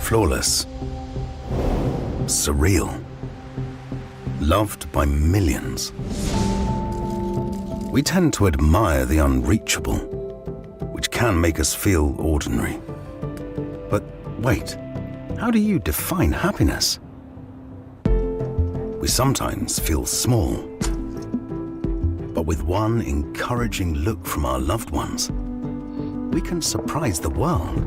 Flawless. Surreal. Loved by millions. We tend to admire the unreachable, which can make us feel ordinary. But wait, how do you define happiness? We sometimes feel small, but with one encouraging look from our loved ones, we can surprise the world.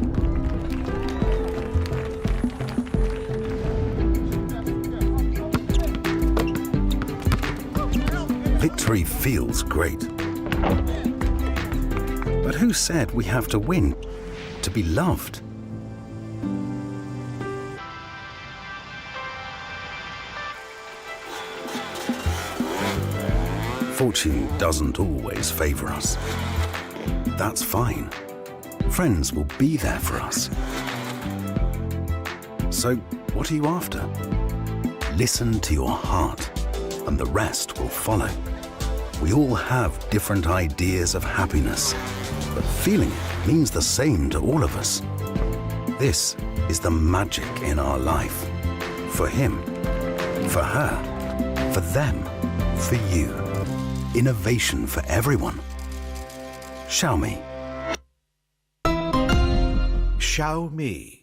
Victory feels great. But who said we have to win to be loved? Fortune doesn't always favor us. That's fine. Friends will be there for us. So, what are you after? Listen to your heart, and the rest will follow. We all have different ideas of happiness, but feeling it means the same to all of us. This is the magic in our life. For him, for her, for them, for you. Innovation for everyone. Xiaomi. Xiaomi.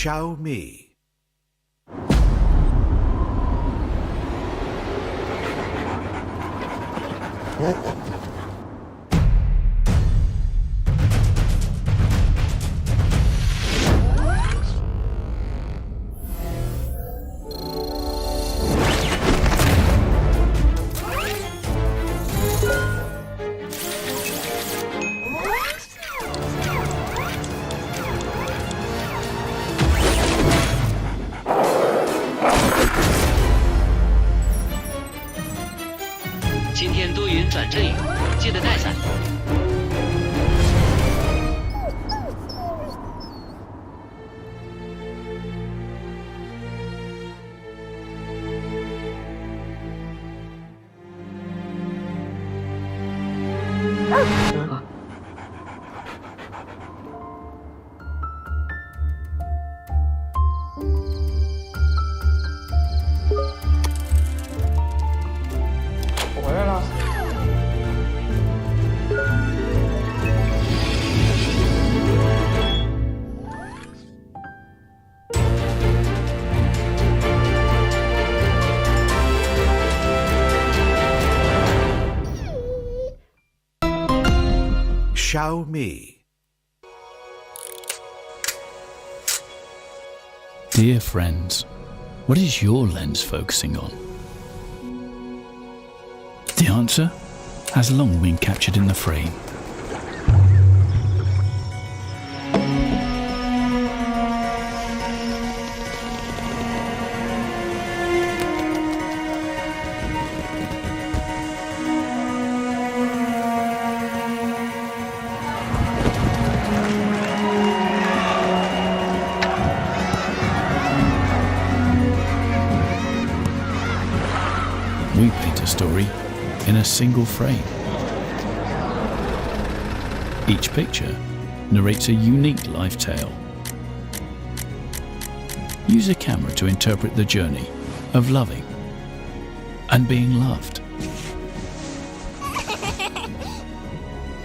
Xiaomi. Xiaomi. Dear friends, what is your lens focusing on? The answer has long been captured in the frame. in a single frame. Each picture narrates a unique life tale. Use a camera to interpret the journey of loving and being loved.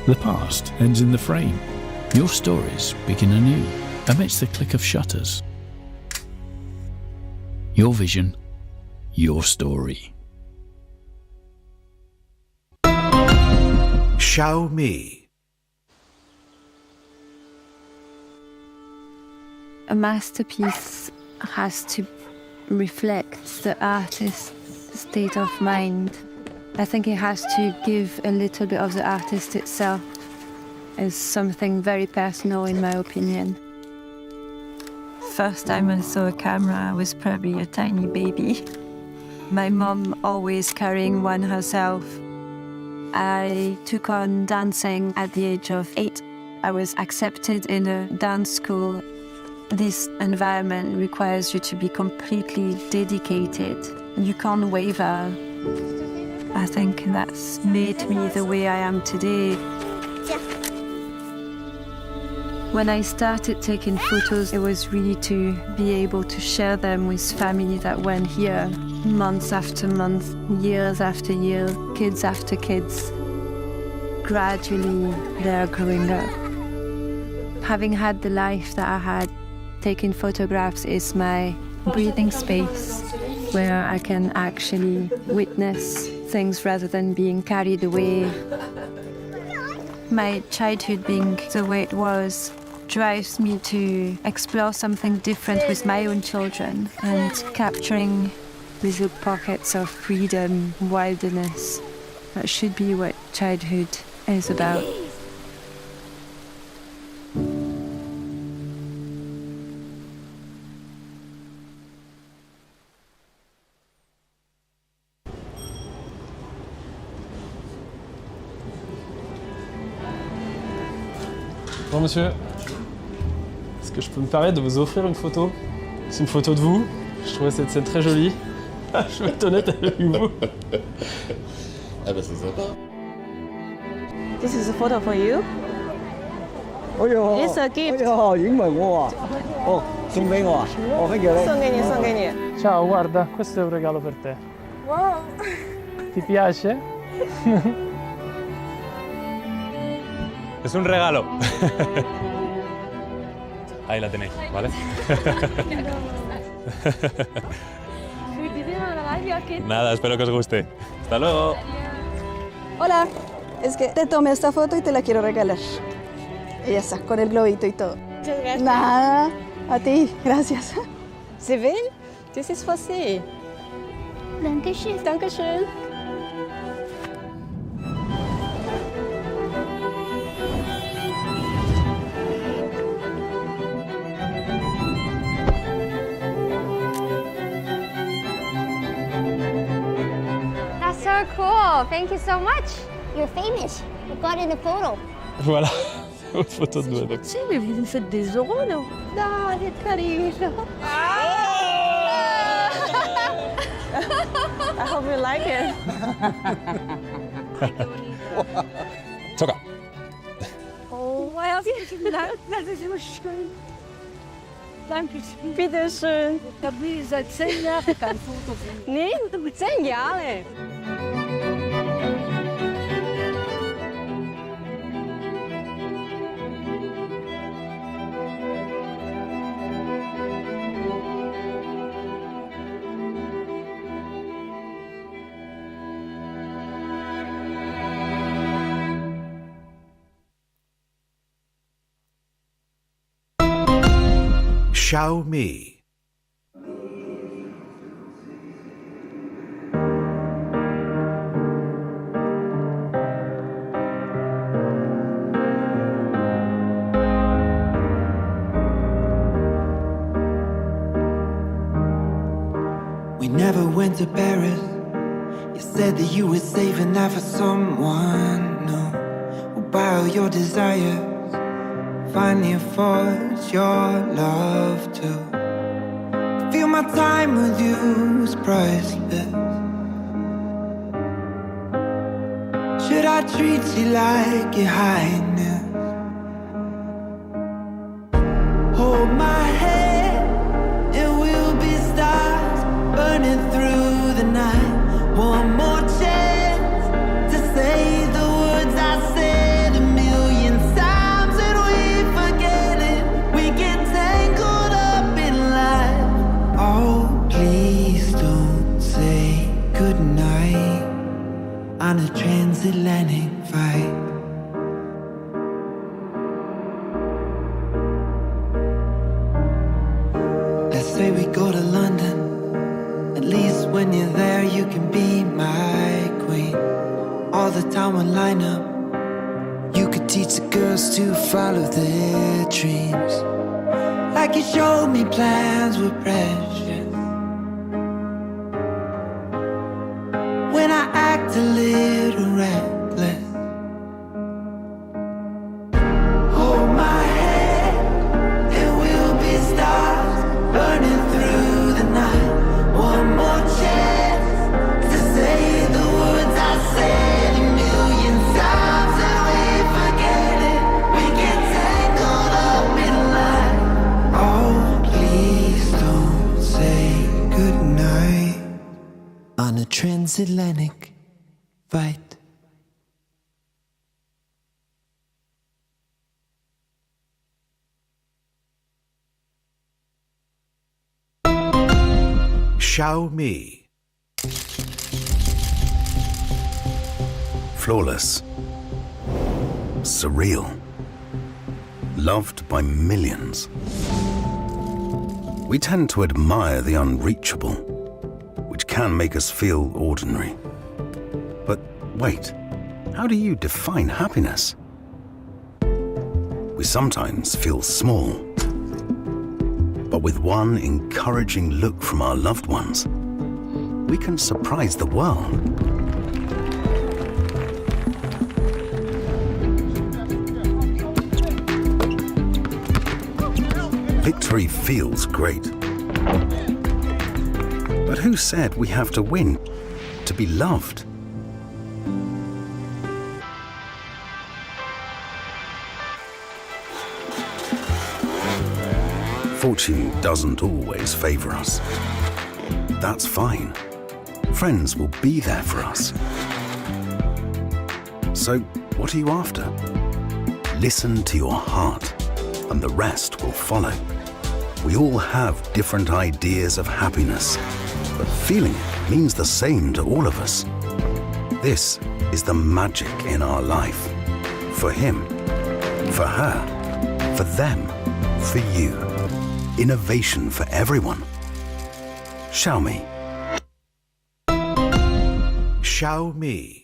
The past ends in the frame. Your stories begin anew amidst the click of shutters. Your vision, your story. Xiaomi. A masterpiece has to reflect the artist's state of mind. I think it has to give a little bit of the artist itself as something very personal, in my opinion. First time I saw a camera, I was probably a tiny baby. My mom always carrying one herself. I took on dancing at the age of 8. I was accepted in a dance school. This environment requires you to be completely dedicated. You can't waver. I think that's made me the way I am today. When I started taking photos, it was really to be able to share them with family that weren't here, months after months, years after years, kids after kids. Gradually, they're growing up. Having had the life that I had, taking photographs is my breathing space where I can actually witness things rather than being carried away. My childhood being the way it was drives me to explore something different with my own children and capturing little pockets of freedom, wilderness. That should be what childhood is about. Bonjour monsieur, est-ce que je peux me permettre de vous offrir une photo? C'est une photo de vous, je trouvais cette scène très jolie. Je vais être honnête avec vous. Ah bah c'est sympa. This is a photo for you. It's a gift. 影埋我啊！哦，送俾我啊！哦，thank you。送给你，送给你。 Ciao, guarda, questo è un regalo per te. Wow. Ti piace? Es un regalo. Ahí la tenéis, ¿vale? Nada, espero que os guste. Hasta luego. Hola, es que te tomé esta foto y te la quiero regalar. Y ya está, con el globito y todo. Muchas gracias. Nada, a ti, gracias. Sie will? Das ist für Sie. Dankeschön. Dankeschön. That's so cool. Thank you so much. You're famous. You got in the photo. Voilà, une photo de nous. donc. Si, mais vous me faites des euros, là. Non, c'est carino. I hope you like it. Choca. Oh, das ist so schön. Dankeschön. Bitteschön. Ich habe seit 10 Jahren kein Foto. Nee, 10 Jahre. Xiaomi. We never went to Paris. You said that you were saving that for someone new. Well, by all your desires, finally affords your love too. I feel my time with you is priceless. Should I treat you like your highness? Hold my head, and we'll be stars burning through the night. One more chance to say the words I said a million times, and we forget it. We get tangled up in life. Oh, please don't say goodnight on a transatlantic flight. Let's say we go to London. At least when you're there, you can be my queen. All the time we'll line up. You could teach the girls to follow their dreams, like you showed me plans were precious. When I act a little reckless, hold my head, and we'll be stars burning through the night. One more chance to say the words I said a million times, and we forget it. We get tangled up in life. Oh, please don't say goodnight on a transatlantic flight. Xiaomi. Flawless. Surreal. Loved by millions. We tend to admire the unreachable, which can make us feel ordinary. But wait, how do you define happiness? We sometimes feel small, but with one encouraging look from our loved ones, we can surprise the world. Victory feels great. But who said we have to win to be loved? Fortune doesn't always favor us. That's fine. Friends will be there for us. So, what are you after? Listen to your heart, and the rest will follow. We all have different ideas of happiness, but feeling it means the same to all of us. This is the magic in our life. For him, for her, for them, for you. Innovation for everyone. Xiaomi. Xiaomi.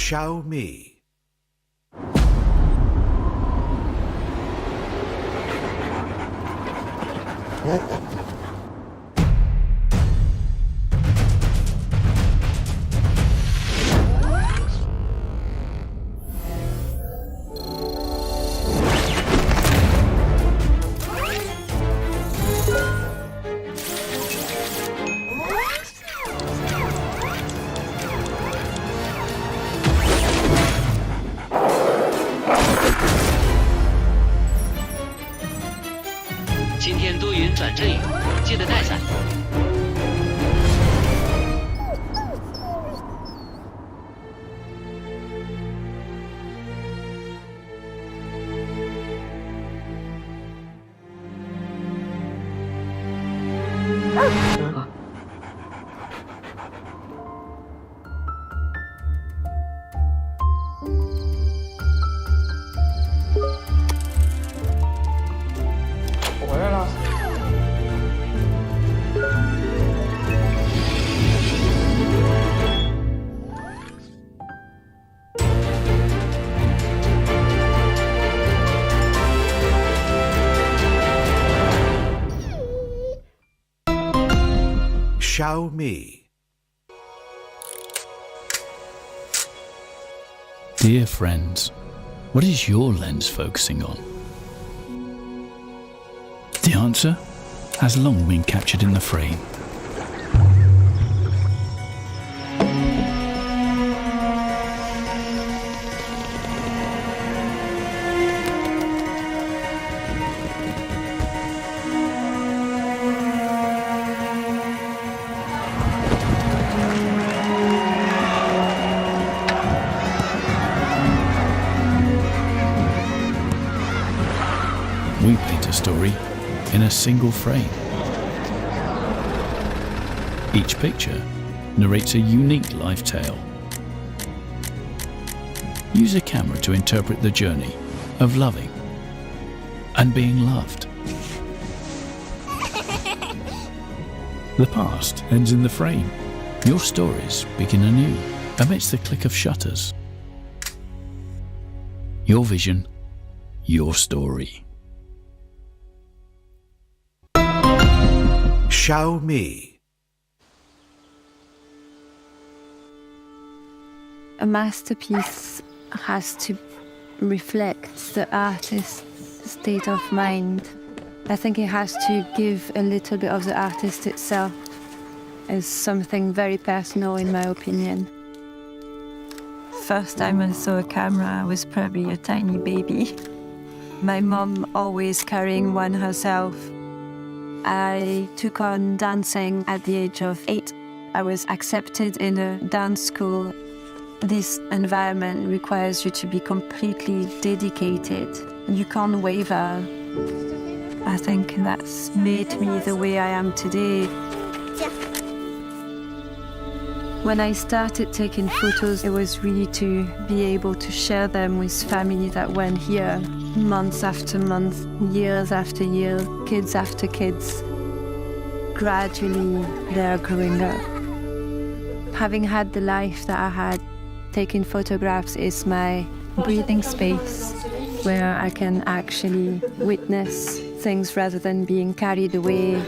Xiaomi. 今天多云转阵雨，记得带伞。回来了。Xiaomi. Dear friends, what is your lens focusing on? The answer has long been captured in the frame. We paint a story in a single frame. Each picture narrates a unique life tale. Use a camera to interpret the journey of loving and being loved. The past ends in the frame. Your stories begin anew amidst the click of shutters. Your vision, your story. Xiaomi. A masterpiece has to reflect the artist's state of mind. I think it has to give a little bit of the artist itself as something very personal, in my opinion. First time I saw a camera, I was probably a tiny baby. My mom always carrying one herself. I took on dancing at the age of 8. I was accepted in a dance school. This environment requires you to be completely dedicated. You can't waver. I think that's made me the way I am today. When I started taking photos, it was really to be able to share them with family that weren't here, months after month, years after year, kids after kids. Gradually, they're growing up. Having had the life that I had, taking photographs is my breathing space where I can actually witness things rather than being carried away.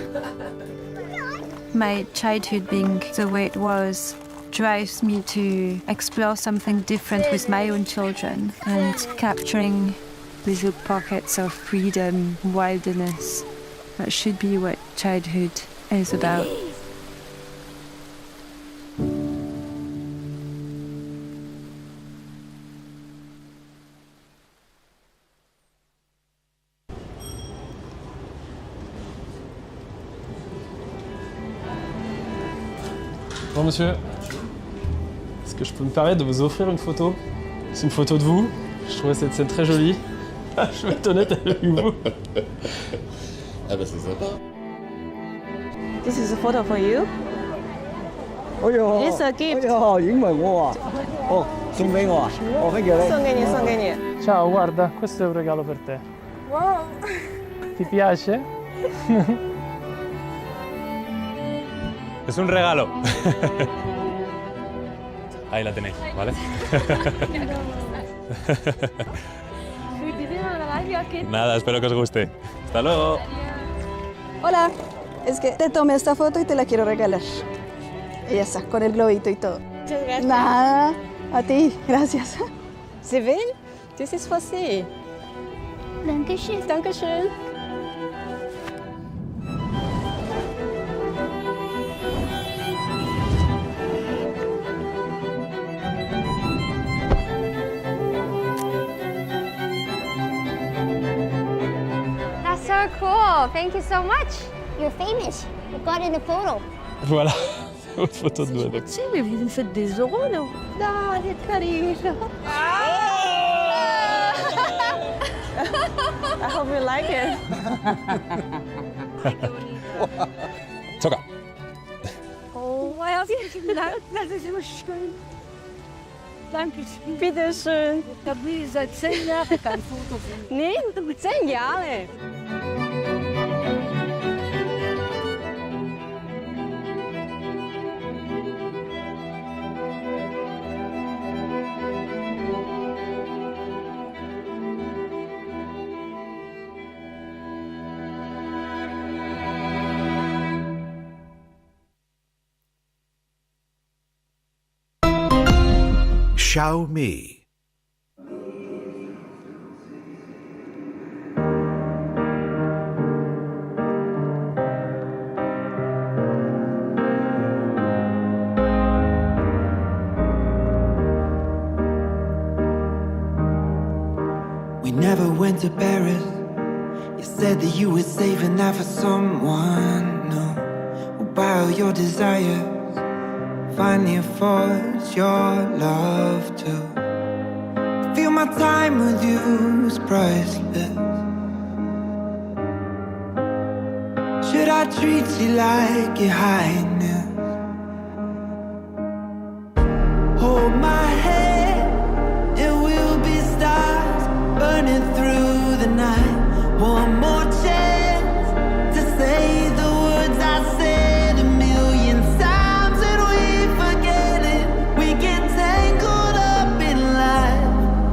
My childhood being the way it was drives me to explore something different with my own children and capturing little pockets of freedom, wilderness. That should be what childhood is about. Bonjour monsieur, est-ce que je peux me permettre de vous offrir une photo? C'est une photo de vous, je trouvais cette scène très jolie. Je vais être honnête avec vous. Ah bah c'est sympa. This is a photo for you. 哎呦， It's a gift. 哎呀，影埋我啊！哦，送俾我啊！哦，thank you 你。送给你，送给你。 Ciao, guarda, questo è un regalo per te. Wow. Ti piace? Es un regalo. Ahí la tenéis, ¿vale? Nada, espero que os guste. Hasta luego. Hola, es que te tomé esta foto y te la quiero regalar. Y ya está, con el globito y todo. Muchas gracias. Nada, a ti, gracias. Sie will? Das ist for Sie. Dankeschön. Dankeschön. That's so cool. cool. Thank you so much. You're famous. You got in the photo. Voilà, votre photo de doigt. Si, mais vous me faites des euros, là. Non, c'est carré. I hope you like it. Choca. Oh, das ist immer schön. Dankeschön. Bitteschön. Da bin ich seit 10 Jahren kein Foto von. Nee, 10 Jahre. Xiaomi. We never went to Paris. You said that you were saving that for someone new. Well, by all your desires, finally affords your love too. I feel my time with you is priceless. Should I treat you like your highness? Hold my hand, it will be stars burning through the night. One more chance to say the words I said a million times, and we forget it. We get tangled up in life.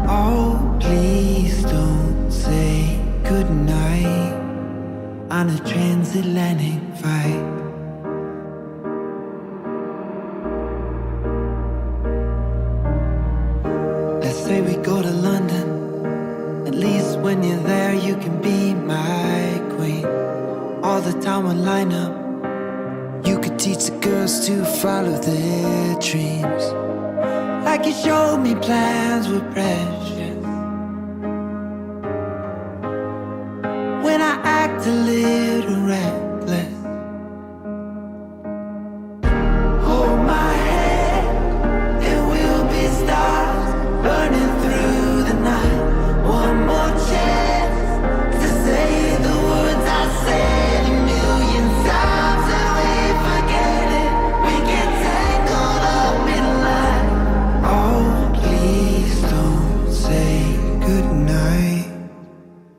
Oh, please don't say goodnight on a transatlantic flight. Let's say we go to London. At least when you're there, you can be my queen. All the time we line up. You could teach the girls to follow their dreams. Like you showed me plans were precious. When I act a little reckless, hold my hand, it will be stars burning through the night. One more chance to say the words I said a million times, and we forget it. We get tangled up in life. Oh, please don't say goodnight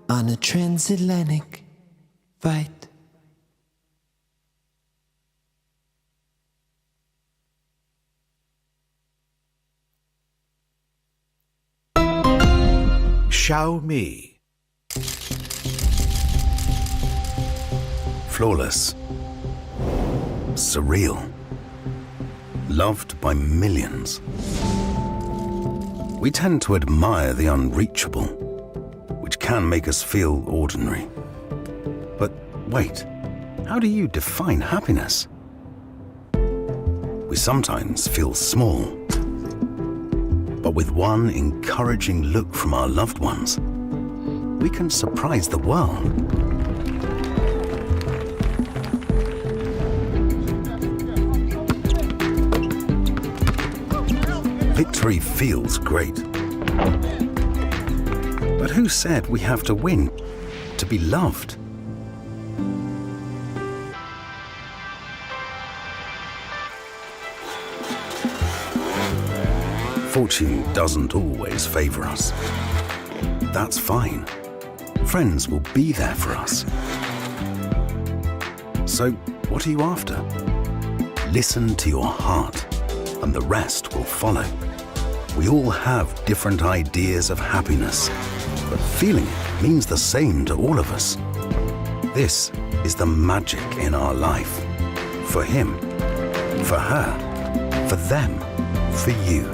on a transatlantic flight. Xiaomi. Flawless. Surreal. Loved by millions. We tend to admire the unreachable, which can make us feel ordinary. But wait, how do you define happiness? We sometimes feel small. But with one encouraging look from our loved ones, we can surprise the world. Victory feels great. But who said we have to win to be loved? Fortune doesn't always favor us. That's fine. Friends will be there for us. So, what are you after? Listen to your heart, and the rest will follow. We all have different ideas of happiness, but feeling it means the same to all of us. This is the magic in our life. For him, for her, for them, for you.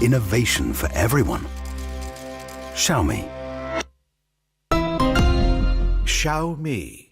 Innovation for everyone. Xiaomi. Xiaomi.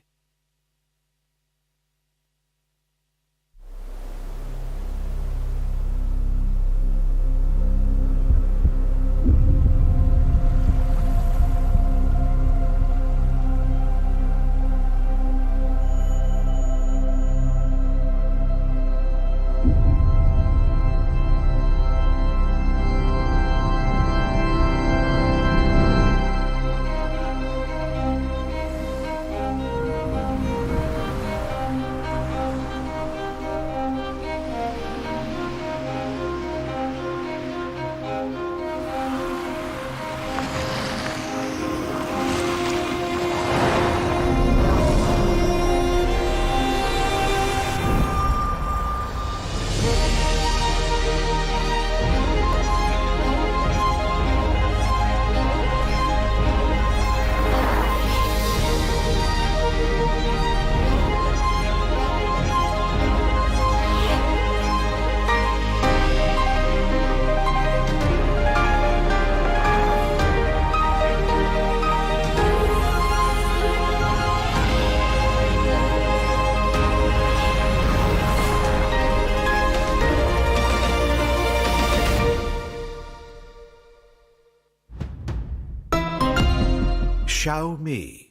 Xiaomi.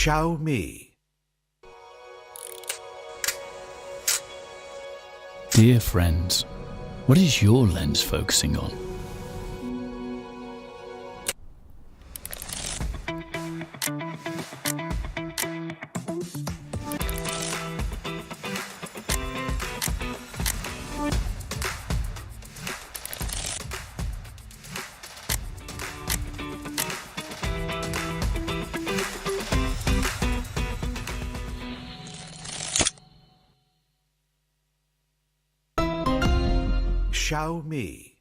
Xiaomi. Dear friends, what is your lens focusing on? Xiaomi.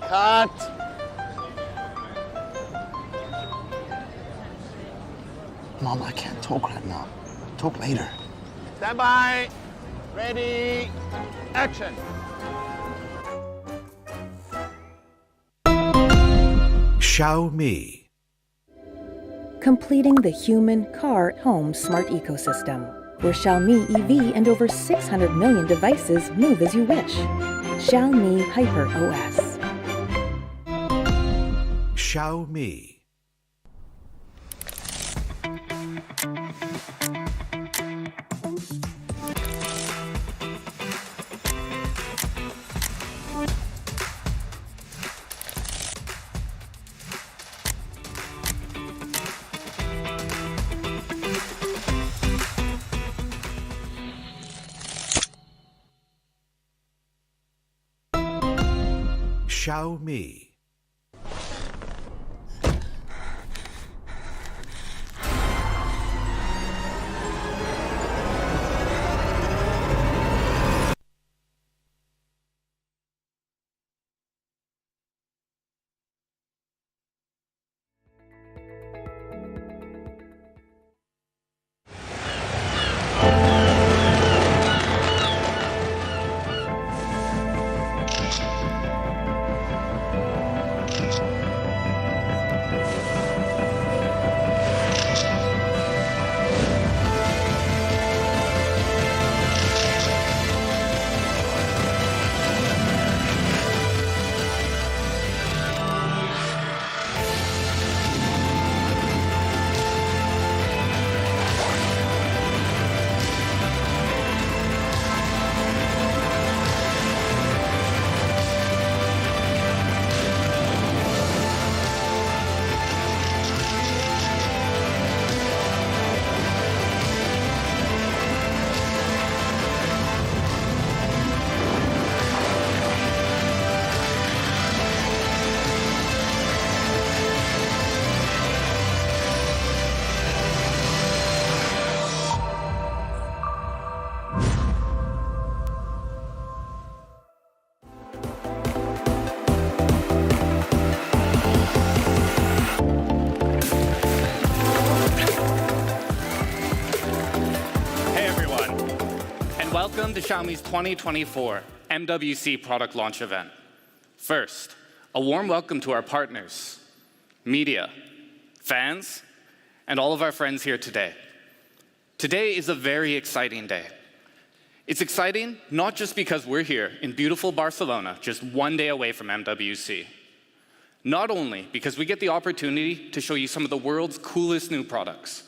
Cut! Mom, I can't talk right now. Talk later. Stand by. Ready. Action. Xiaomi. Completing the human, car, home smart ecosystem, where Xiaomi EV and over 600 million devices move as you wish. Xiaomi HyperOS. Xiaomi. Xiaomi. Welcome to Xiaomi's 2024 MWC product launch event. First, A warm welcome to our partners, media, fans, and all of our friends here today. Today is a very exciting day. It's exciting not just because we're here in beautiful Barcelona, just one day away from MWC. Not only because we get the opportunity to show you some of the world's coolest new products,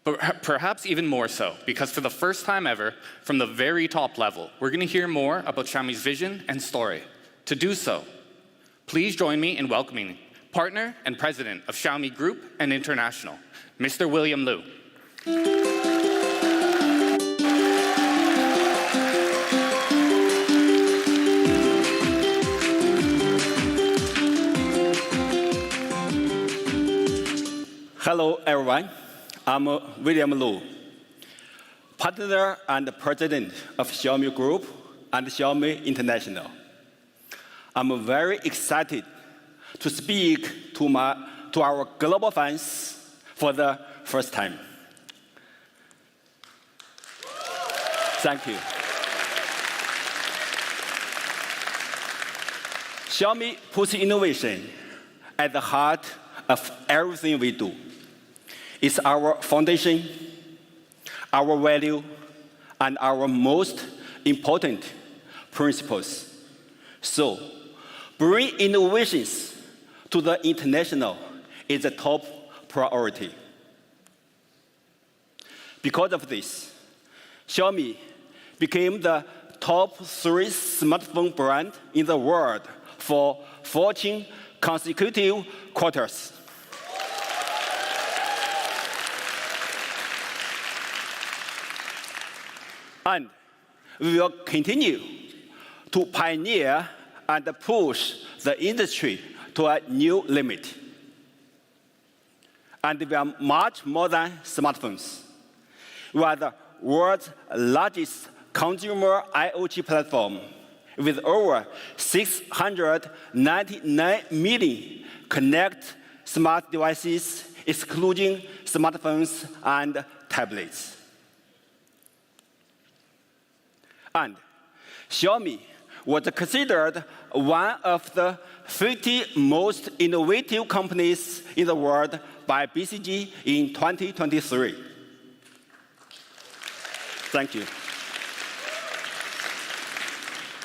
but perhaps even more so because for the first time ever, from the very top level, we're going to hear more about Xiaomi's vision and story. To do so, please join me in welcoming partner and president of Xiaomi Group and International, Mr. William Liu. Hello, everyone. I'm William Liu, partner and president of Xiaomi Group and Xiaomi International. I'm very excited to speak to our global fans for the first time. Thank you. Xiaomi puts innovation at the heart of everything we do. It's our foundation, our value, and our most important principles. So, bring innovations to the international is a top priority. Because of this, Xiaomi became the top 3 smartphone brand in the world for 14 consecutive quarters. And we will continue to pioneer and push the industry to a new limit. And we are much more than smartphones. We are the world's largest consumer IoT platform with over 699 million connected smart devices, excluding smartphones and tablets. And Xiaomi was considered one of the 50 most innovative companies in the world by BCG in 2023. Thank you.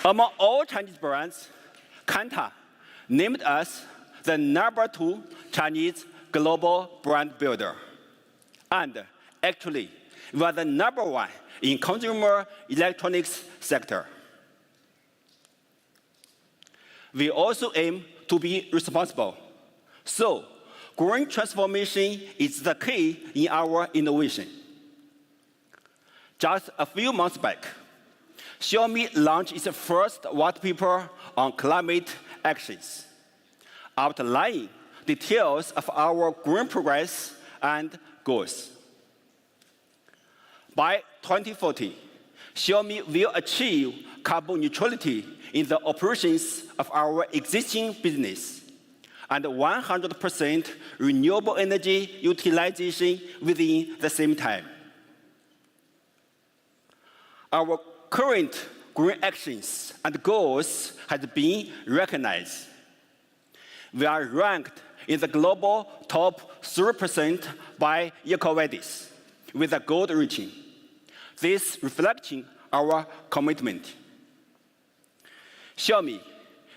Among all Chinese brands, Kantar named us the #2 Chinese global brand builder. And actually, we are the #1 in consumer electronics sector. We also aim to be responsible. So, green transformation is the key in our innovation. Just a few months back, Xiaomi launched its first white paper on climate actions, outlining details of our green progress and goals. By 2040, Xiaomi will achieve carbon neutrality in the operations of our existing business and 100% renewable energy utilization within the same time. Our current green actions and goals have been recognized. We are ranked in the global top 3% by EcoVadis with a gold rating. This reflecting our commitment. Xiaomi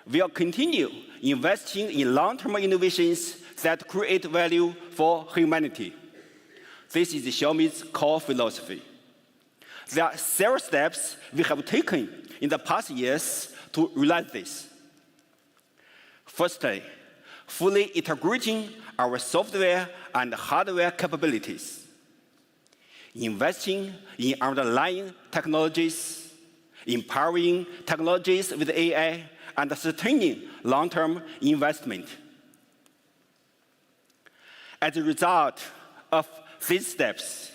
will continue investing in long-term innovations that create value for humanity. This is Xiaomi's core philosophy. There are several steps we have taken in the past years to realize this. Firstly, fully integrating our software and hardware capabilities. Investing in underlying technologies, empowering technologies with AI, and sustaining long-term investment. As a result of these steps,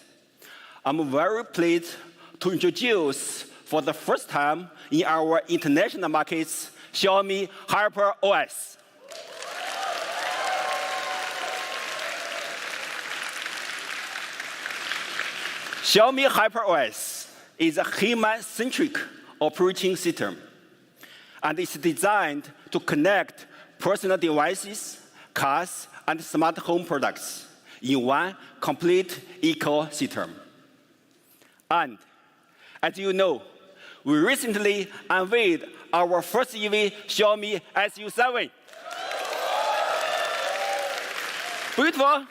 I'm very pleased to introduce for the first time in our international markets, Xiaomi HyperOS. Xiaomi HyperOS is a human-centric operating system, and it's designed to connect personal devices, cars, and smart home products in one complete ecosystem. And as you know, we recently unveiled our first EV, Xiaomi SU7. Beautiful?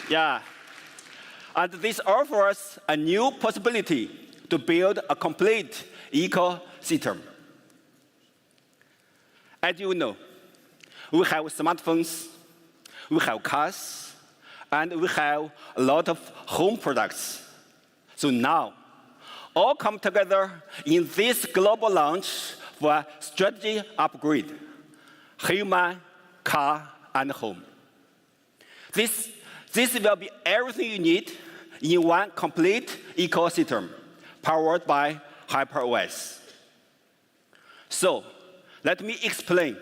Yeah. And this offers a new possibility to build a complete ecosystem. As you know, we have smartphones, we have cars, and we have a lot of home products. So now, all come together in this global launch for a strategy upgrade: human, car, and home. This will be everything you need in one complete ecosystem, powered by HyperOS. So, let me explain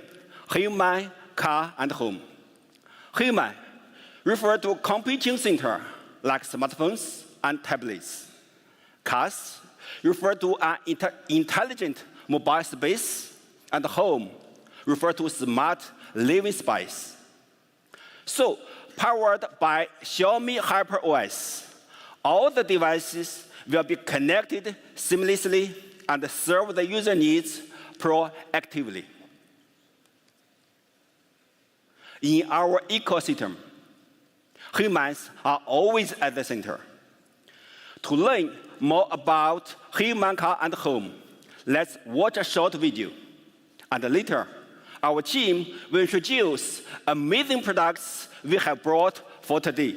human, car, and home. Human refers to computing center like smartphones and tablets. Cars refer to an intelligent mobile space, and home refer to smart living space. So, powered by Xiaomi HyperOS, all the devices will be connected seamlessly and serve the user needs proactively. In our ecosystem, humans are always at the center. To learn more about human, car, and home, let's watch a short video. And later, our team will introduce amazing products we have brought for today.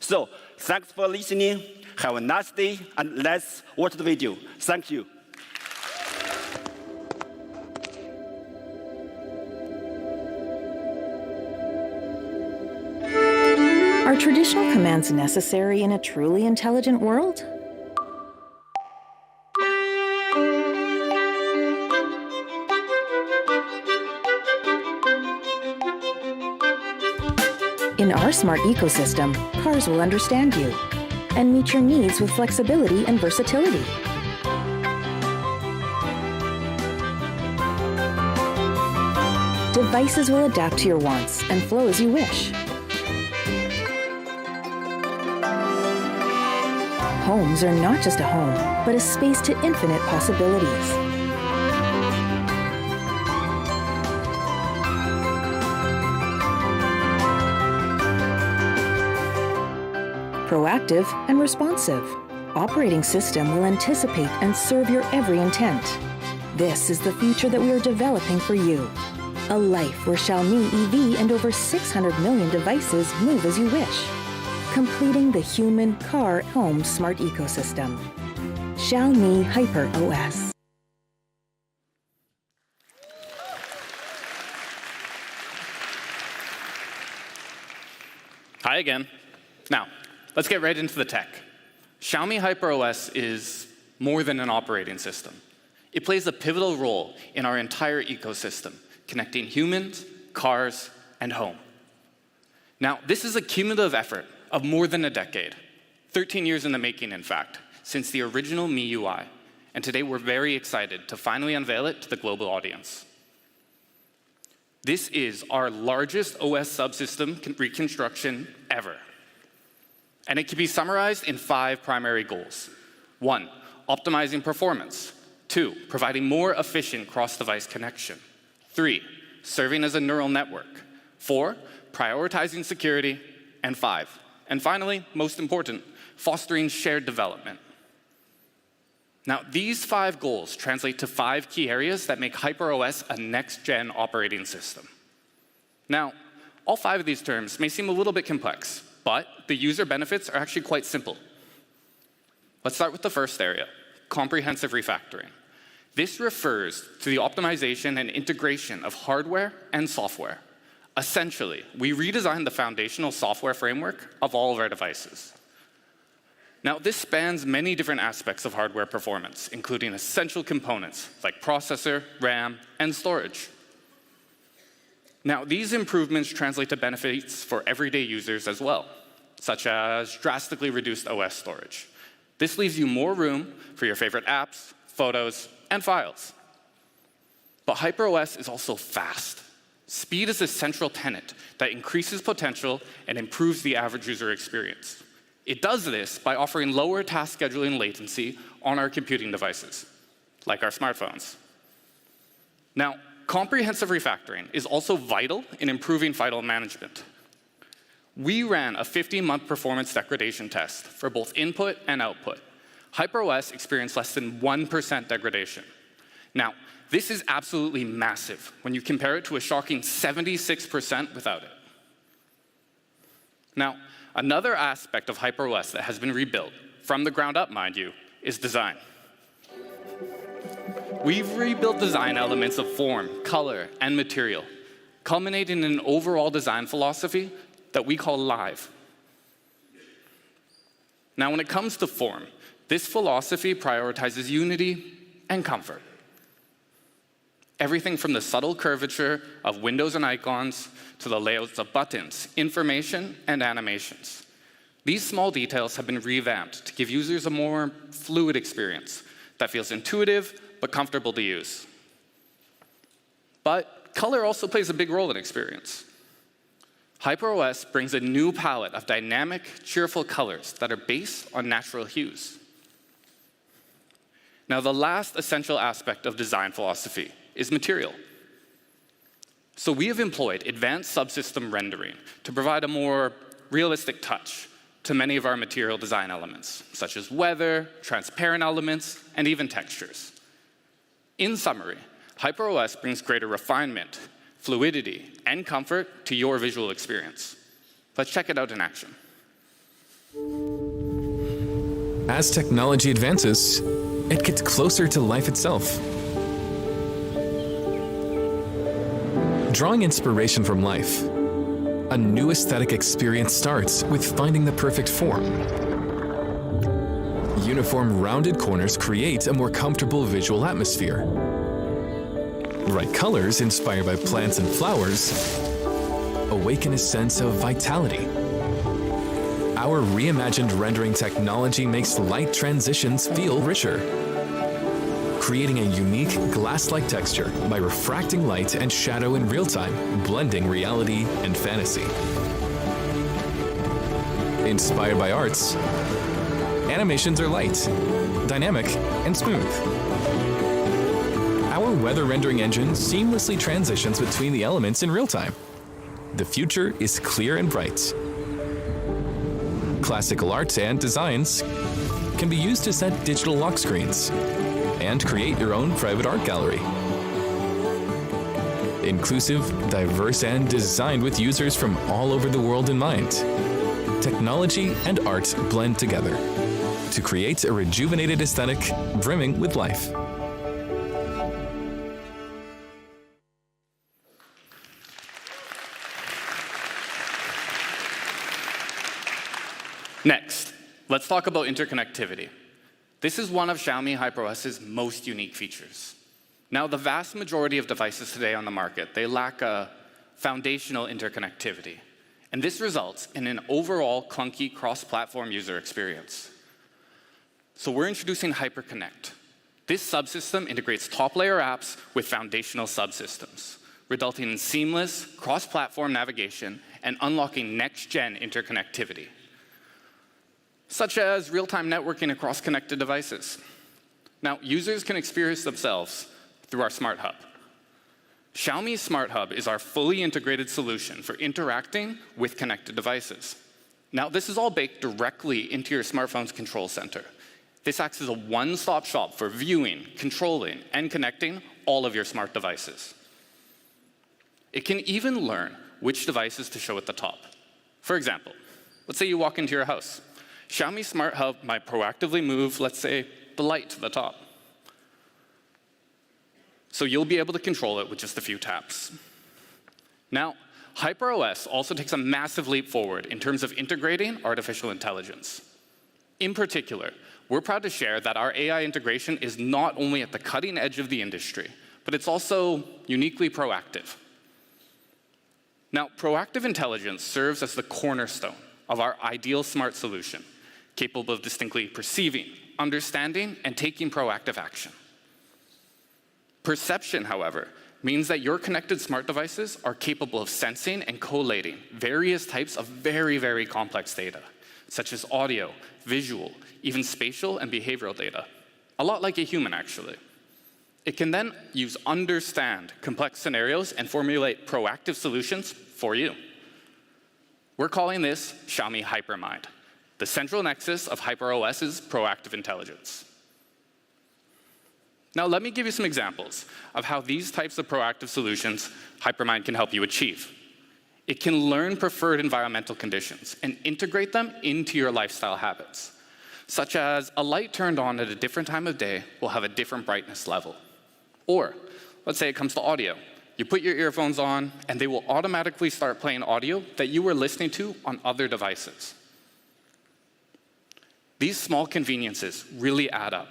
So, thanks for listening. Have a nice day, and let's watch the video. Thank you. Are traditional commands necessary in a truly intelligent world? In our smart ecosystem, cars will understand you and meet your needs with flexibility and versatility. Devices will adapt to your wants and flow as you wish. Homes are not just a home, but a space to infinite possibilities. Proactive and responsive. Operating system will anticipate and serve your every intent. This is the future that we are developing for you. A life where Xiaomi EV and over 600 million devices move as you wish, completing the human, car, home smart ecosystem. Xiaomi HyperOS. Hi again. Now, let's get right into the tech. Xiaomi HyperOS is more than an operating system. It plays a pivotal role in our entire ecosystem, connecting humans, cars, and home. Now, this is a cumulative effort of more than a decade, 13 years in the making, in fact, since the original MIUI. And today we're very excited to finally unveil it to the global audience. This is our largest OS subsystem reconstruction ever. And it can be summarized in 5 primary goals. 1, optimizing performance. 2, providing more efficient cross-device connection. 3, serving as a neural network. 4, prioritizing security. And 5, and finally, most important, fostering shared development. Now, these 5 goals translate to 5 key areas that make HyperOS a next-gen operating system. Now, all 5 of these terms may seem a little bit complex, but the user benefits are actually quite simple. Let's start with the first area, comprehensive refactoring. This refers to the optimization and integration of hardware and software. Essentially, we redesigned the foundational software framework of all of our devices. Now, this spans many different aspects of hardware performance, including essential components like processor, RAM, and storage. Now, these improvements translate to benefits for everyday users as well, such as drastically reduced OS storage. This leaves you more room for your favorite apps, photos, and files. But HyperOS is also fast. Speed is a central tenet that increases potential and improves the average user experience. It does this by offering lower task scheduling latency on our computing devices, like our smartphones. Now, comprehensive refactoring is also vital in improving file management. We ran a 50-month performance degradation test for both input and output. HyperOS experienced less than 1% degradation. Now, this is absolutely massive when you compare it to a shocking 76% without it. Now, another aspect of HyperOS that has been rebuilt, from the ground up, mind you, is design. We've rebuilt design elements of form, color, and material, culminating in an overall design philosophy that we call live. Now, when it comes to form, this philosophy prioritizes unity and comfort. Everything from the subtle curvature of windows and icons to the layouts of buttons, information, and animations. These small details have been revamped to give users a more fluid experience that feels intuitive but comfortable to use. But color also plays a big role in experience. HyperOS brings a new palette of dynamic, cheerful colors that are based on natural hues. Now, the last essential aspect of design philosophy is material. So we have employed advanced subsystem rendering to provide a more realistic touch to many of our material design elements, such as weather, transparent elements, and even textures. In summary, HyperOS brings greater refinement, fluidity, and comfort to your visual experience. Let's check it out in action. As technology advances, it gets closer to life itself. Drawing inspiration from life, a new aesthetic experience starts with finding the perfect form. Uniform rounded corners create a more comfortable visual atmosphere. Bright colors inspired by plants and flowers awaken a sense of vitality. Our reimagined rendering technology makes light transitions feel richer, creating a unique glass-like texture by refracting light and shadow in real time, blending reality and fantasy. Inspired by arts, animations are light, dynamic, and smooth. Our weather rendering engine seamlessly transitions between the elements in real time. The future is clear and bright. Classical arts and designs can be used to set digital lock screens and create your own private art gallery. Inclusive, diverse, and designed with users from all over the world in mind. Technology and art blend together to create a rejuvenated aesthetic brimming with life. Next, let's talk about interconnectivity. This is one of Xiaomi HyperOS's most unique features. Now, the vast majority of devices today on the market, they lack a foundational interconnectivity. And this results in an overall clunky cross-platform user experience. So we're introducing HyperConnect. This subsystem integrates top-layer apps with foundational subsystems, resulting in seamless cross-platform navigation and unlocking next-gen interconnectivity, such as real-time networking across connected devices. Now, users can experience themselves through our Smart Hub. Xiaomi Smart Hub is our fully integrated solution for interacting with connected devices. Now, this is all baked directly into your smartphone's control center. This acts as a one-stop shop for viewing, controlling, and connecting all of your smart devices. It can even learn which devices to show at the top. For example, let's say you walk into your house. Xiaomi Smart Hub might proactively move, let's say, the light to the top. So you'll be able to control it with just a few taps. Now, HyperOS also takes a massive leap forward in terms of integrating artificial intelligence. In particular, we're proud to share that our AI integration is not only at the cutting edge of the industry, but it's also uniquely proactive. Now, proactive intelligence serves as the cornerstone of our ideal smart solution, capable of distinctly perceiving, understanding, and taking proactive action. Perception, however, means that your connected smart devices are capable of sensing and collating various types of very, very complex data, such as audio, visual, even spatial and behavioral data. A lot like a human, actually. It can then understand complex scenarios and formulate proactive solutions for you. We're calling this Xiaomi HyperMind, the central nexus of HyperOS's proactive intelligence. Now, let me give you some examples of how these types of proactive solutions HyperMind can help you achieve. It can learn preferred environmental conditions and integrate them into your lifestyle habits, such as a light turned on at a different time of day will have a different brightness level. Or, let's say it comes to audio. You put your earphones on, and they will automatically start playing audio that you were listening to on other devices. These small conveniences really add up.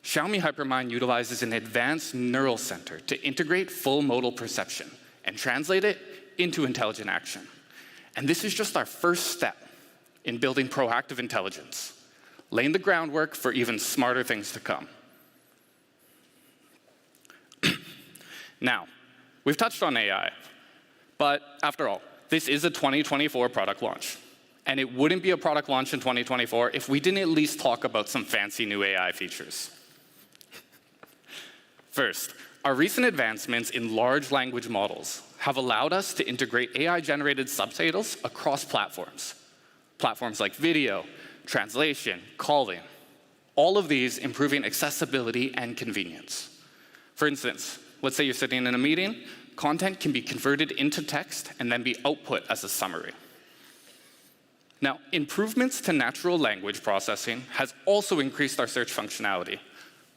Xiaomi HyperMind utilizes an advanced neural center to integrate full modal perception and translate it into intelligent action. And this is just our first step in building proactive intelligence, laying the groundwork for even smarter things to come. Now, we've touched on AI, but after all, this is a 2024 product launch. And it wouldn't be a product launch in 2024 if we didn't at least talk about some fancy new AI features. First, our recent advancements in large language models have allowed us to integrate AI-generated subtitles across platforms. Platforms like video, translation, calling. All of these improving accessibility and convenience. For instance, let's say you're sitting in a meeting, content can be converted into text and then be output as a summary. Now, improvements to natural language processing has also increased our search functionality,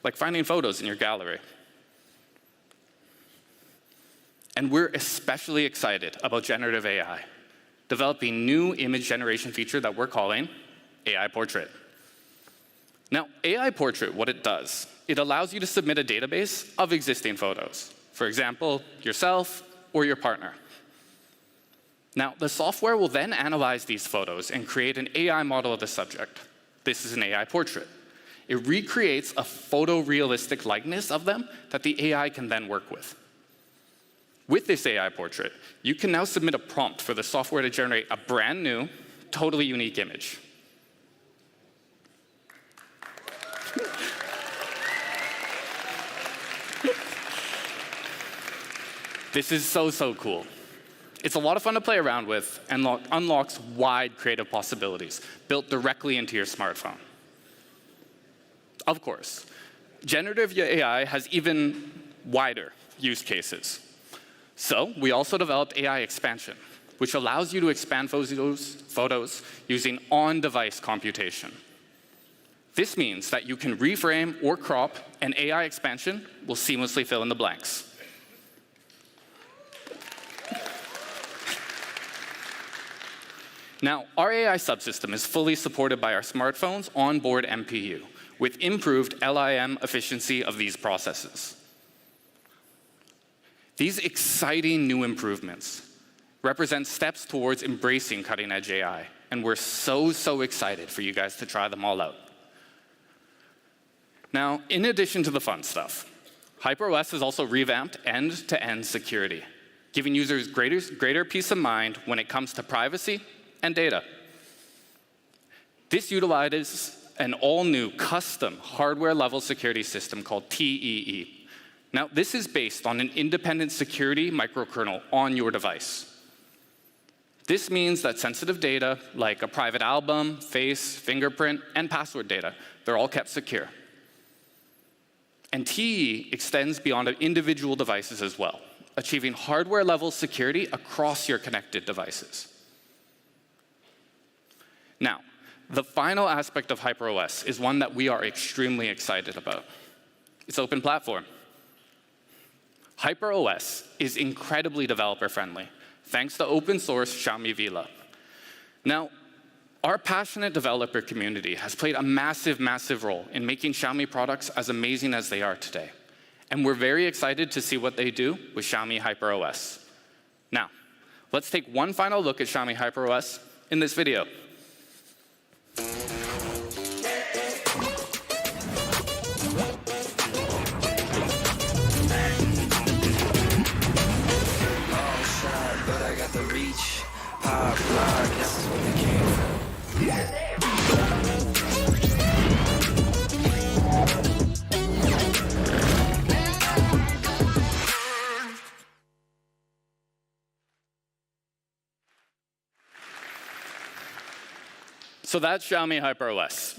like finding photos in your gallery. And we're especially excited about generative AI, developing new image generation feature that we're calling AI Portrait. Now, AI Portrait, what it does, it allows you to submit a database of existing photos. For example, yourself or your partner. Now, the software will then analyze these photos and create an AI model of the subject. This is an AI portrait. It recreates a photorealistic likeness of them that the AI can then work with. With this AI portrait, you can now submit a prompt for the software to generate a brand new, totally unique image. This is so cool. It's a lot of fun to play around with and unlocks wide creative possibilities built directly into your smartphone. Of course, generative AI has even wider use cases. So we also developed AI expansion, which allows you to expand photos using on-device computation. This means that you can reframe or crop, and AI expansion will seamlessly fill in the blanks. Now, our AI subsystem is fully supported by our smartphone's onboard MPU, with improved LIM efficiency of these processes. These exciting new improvements represent steps towards embracing cutting-edge AI, and we're so excited for you guys to try them all out. Now, in addition to the fun stuff, HyperOS has also revamped end-to-end security, giving users greater peace of mind when it comes to privacy and data. This utilizes an all-new custom hardware-level security system called TEE. Now, this is based on an independent security microkernel on your device. This means that sensitive data, like a private album, face, fingerprint, and password data, they're all kept secure. And TEE extends beyond individual devices as well, achieving hardware-level security across your connected devices. Now, the final aspect of HyperOS is one that we are extremely excited about. It's open platform. HyperOS is incredibly developer-friendly, thanks to open-source Xiaomi Vila. Now, our passionate developer community has played a massive role in making Xiaomi products as amazing as they are today. And we're very excited to see what they do with Xiaomi HyperOS. Now, let's take one final look at Xiaomi HyperOS in this video. So that's Xiaomi HyperOS,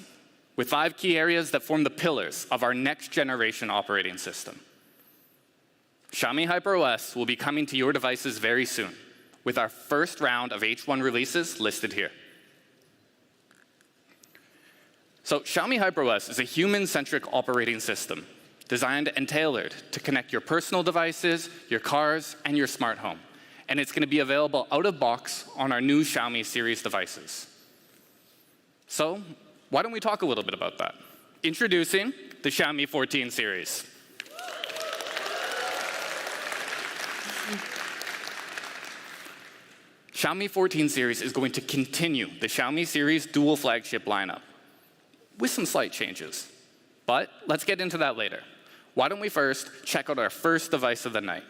with 5 key areas that form the pillars of our next-generation operating system. Xiaomi HyperOS will be coming to your devices very soon, with our first round of H1 releases listed here. So Xiaomi HyperOS is a human-centric operating system designed and tailored to connect your personal devices, your cars, and your smart home. And it's going to be available out of box on our new Xiaomi series devices. So why don't we talk a little bit about that? Introducing the Xiaomi 14 series. Xiaomi 14 series is going to continue the Xiaomi series dual flagship lineup with some slight changes. But let's get into that later. Why don't we first check out our first device of the night?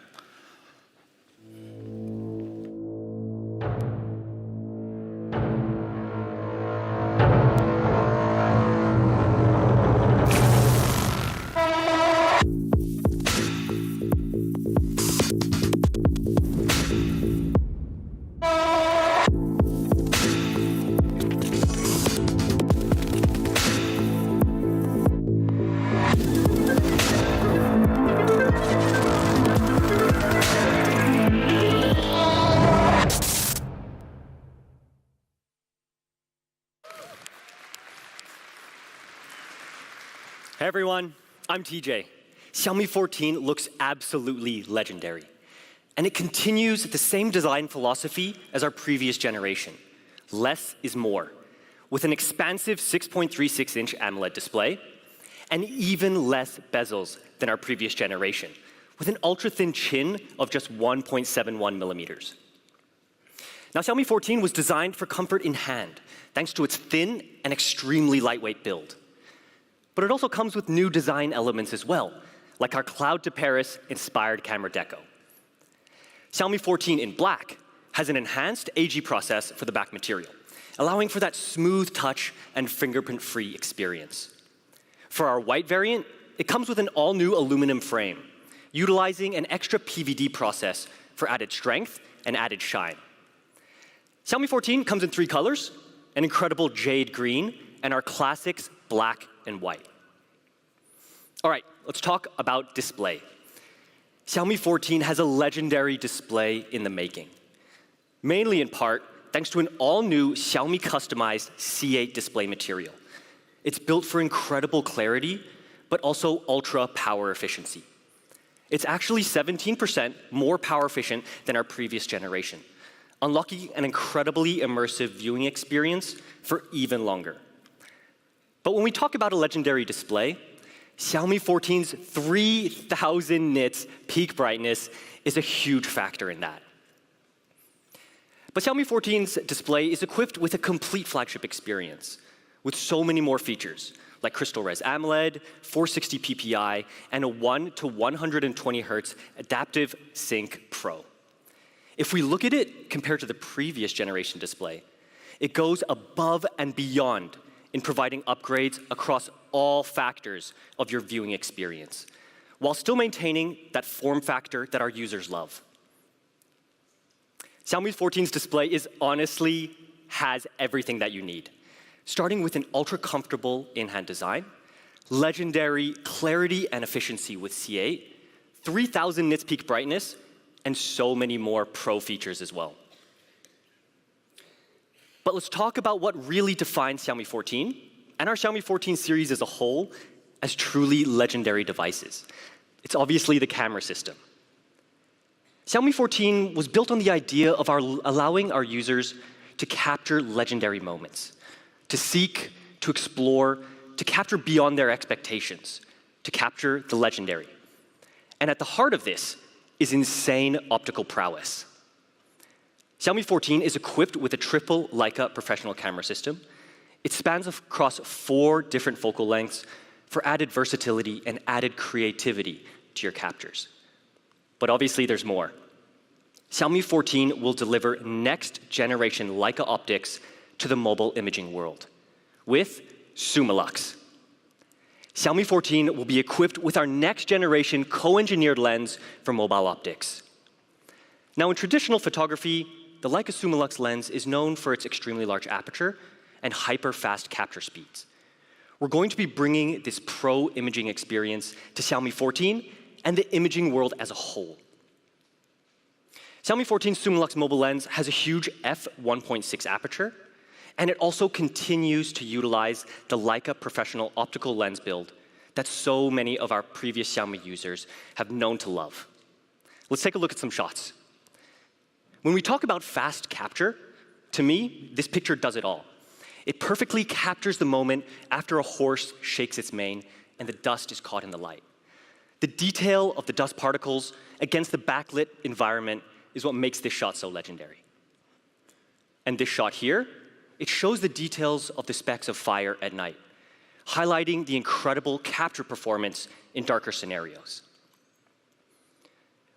Hey everyone, I'm TJ. Xiaomi 14 looks absolutely legendary. And it continues the same design philosophy as our previous generation. Less is more, with an expansive 6.36-inch AMOLED display and even less bezels than our previous generation, with an ultra-thin chin of just 1.71 millimeters. Now, Xiaomi 14 was designed for comfort in hand, thanks to its thin and extremely lightweight build. But it also comes with new design elements as well, like our Cloud to Paris inspired camera deco. Xiaomi 14 in black has an enhanced AG process for the back material, allowing for that smooth touch and fingerprint-free experience. For our white variant, it comes with an all-new aluminum frame, utilizing an extra PVD process for added strength and added shine. Xiaomi 14 comes in 3 colors, an incredible jade green, and our classics black and white. All right, let's talk about display. Xiaomi 14 has a legendary display in the making, mainly in part thanks to an all-new Xiaomi customized C8 display material. It's built for incredible clarity, but also ultra power efficiency. It's actually 17% more power efficient than our previous generation, unlocking an incredibly immersive viewing experience for even longer. But when we talk about a legendary display, Xiaomi 14's 3,000 nits peak brightness is a huge factor in that. But Xiaomi 14's display is equipped with a complete flagship experience, with so many more features, like Crystal Res AMOLED, 460 ppi, and a 1 to 120 Hz Adaptive Sync Pro. If we look at it compared to the previous generation display, it goes above and beyond in providing upgrades across all factors of your viewing experience, while still maintaining that form factor that our users love. Xiaomi 14's display honestly has everything that you need, starting with an ultra-comfortable in-hand design, legendary clarity and efficiency with C8, 3,000 nits peak brightness, and so many more pro features as well. But let's talk about what really defines Xiaomi 14 and our Xiaomi 14 series as a whole as truly legendary devices. It's obviously the camera system. Xiaomi 14 was built on the idea of allowing our users to capture legendary moments, to seek, to explore, to capture beyond their expectations, to capture the legendary. And at the heart of this is insane optical prowess. Xiaomi 14 is equipped with a triple Leica professional camera system. It spans across 4 different focal lengths for added versatility and added creativity to your captures. But obviously there's more. Xiaomi 14 will deliver next-generation Leica optics to the mobile imaging world with Summilux. Xiaomi 14 will be equipped with our next-generation co-engineered lens for mobile optics. Now, in traditional photography, the Leica Summilux lens is known for its extremely large aperture and hyper-fast capture speeds. We're going to be bringing this pro imaging experience to Xiaomi 14 and the imaging world as a whole. Xiaomi 14 Summilux mobile lens has a huge f1.6 aperture, and it also continues to utilize the Leica professional optical lens build that so many of our previous Xiaomi users have known to love. Let's take a look at some shots. When we talk about fast capture, to me, this picture does it all. It perfectly captures the moment after a horse shakes its mane and the dust is caught in the light. The detail of the dust particles against the backlit environment is what makes this shot so legendary. And this shot here, it shows the details of the specks of fire at night, highlighting the incredible capture performance in darker scenarios.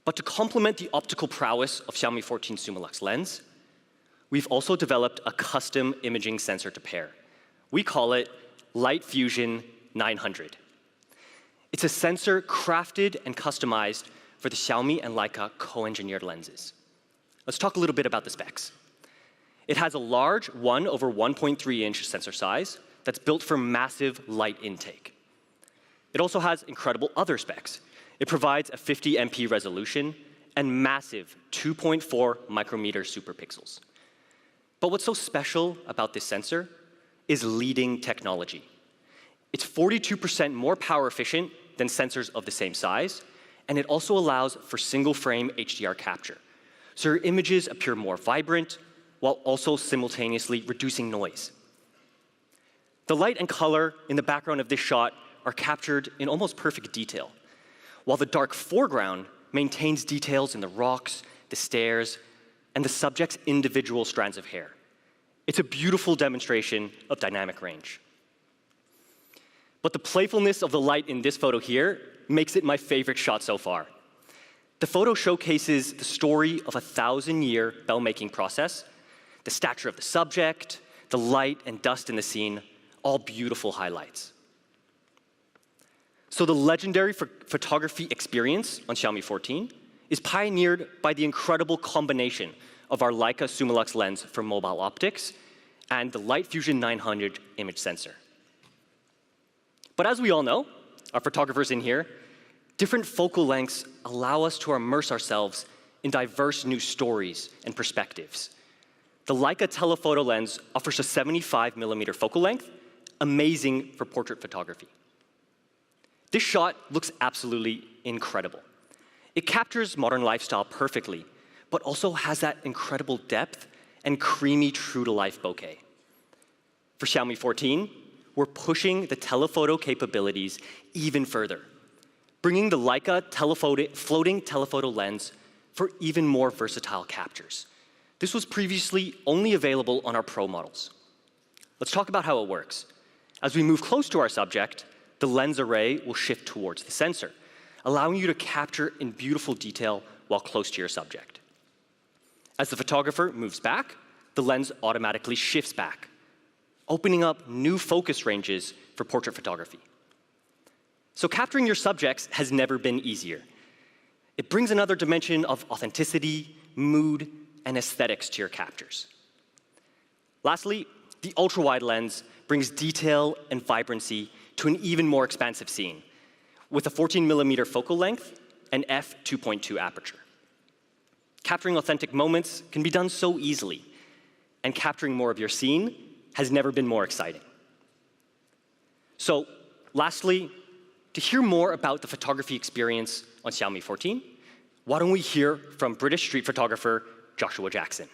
But to complement the optical prowess of Xiaomi 14 Summilux lens, we've also developed a custom imaging sensor to pair. We call it Light Fusion 900. It's a sensor crafted and customized for the Xiaomi and Leica co-engineered lenses. Let's talk a little bit about the specs. It has a large 1/1.3-inch sensor size that's built for massive light intake. It also has incredible other specs. It provides a 50 MP resolution and massive 2.4 micrometer superpixels. But what's so special about this sensor is leading technology. It's 42% more power efficient than sensors of the same size, and it also allows for single-frame HDR capture. So your images appear more vibrant while also simultaneously reducing noise. The light and color in the background of this shot are captured in almost perfect detail, while the dark foreground maintains details in the rocks, the stairs, and the subject's individual strands of hair. It's a beautiful demonstration of dynamic range. But the playfulness of the light in this photo here makes it my favorite shot so far. The photo showcases the story of a 1,000-year bell-making process, the stature of the subject, the light and dust in the scene, all beautiful highlights. So the legendary photography experience on Xiaomi 14 is pioneered by the incredible combination of our Leica Summilux lens for mobile optics and the Light Fusion 900 image sensor. But as we all know, our photographers in here, different focal lengths allow us to immerse ourselves in diverse new stories and perspectives. The Leica telephoto lens offers a 75mm focal length, amazing for portrait photography. This shot looks absolutely incredible. It captures modern lifestyle perfectly, but also has that incredible depth and creamy true-to-life bokeh. For Xiaomi 14, we're pushing the telephoto capabilities even further, bringing the Leica floating telephoto lens for even more versatile captures. This was previously only available on our Pro models. Let's talk about how it works. As we move close to our subject, the lens array will shift towards the sensor, allowing you to capture in beautiful detail while close to your subject. As the photographer moves back, the lens automatically shifts back, opening up new focus ranges for portrait photography. So capturing your subjects has never been easier. It brings another dimension of authenticity, mood, and aesthetics to your captures. Lastly, the ultra-wide lens brings detail and vibrancy to an even more expansive scene, with a 14mm focal length and f2.2 aperture. Capturing authentic moments can be done so easily, and capturing more of your scene has never been more exciting. So, lastly, to hear more about the photography experience on Xiaomi 14, why don't we hear from British street photographer Joshua Jackson.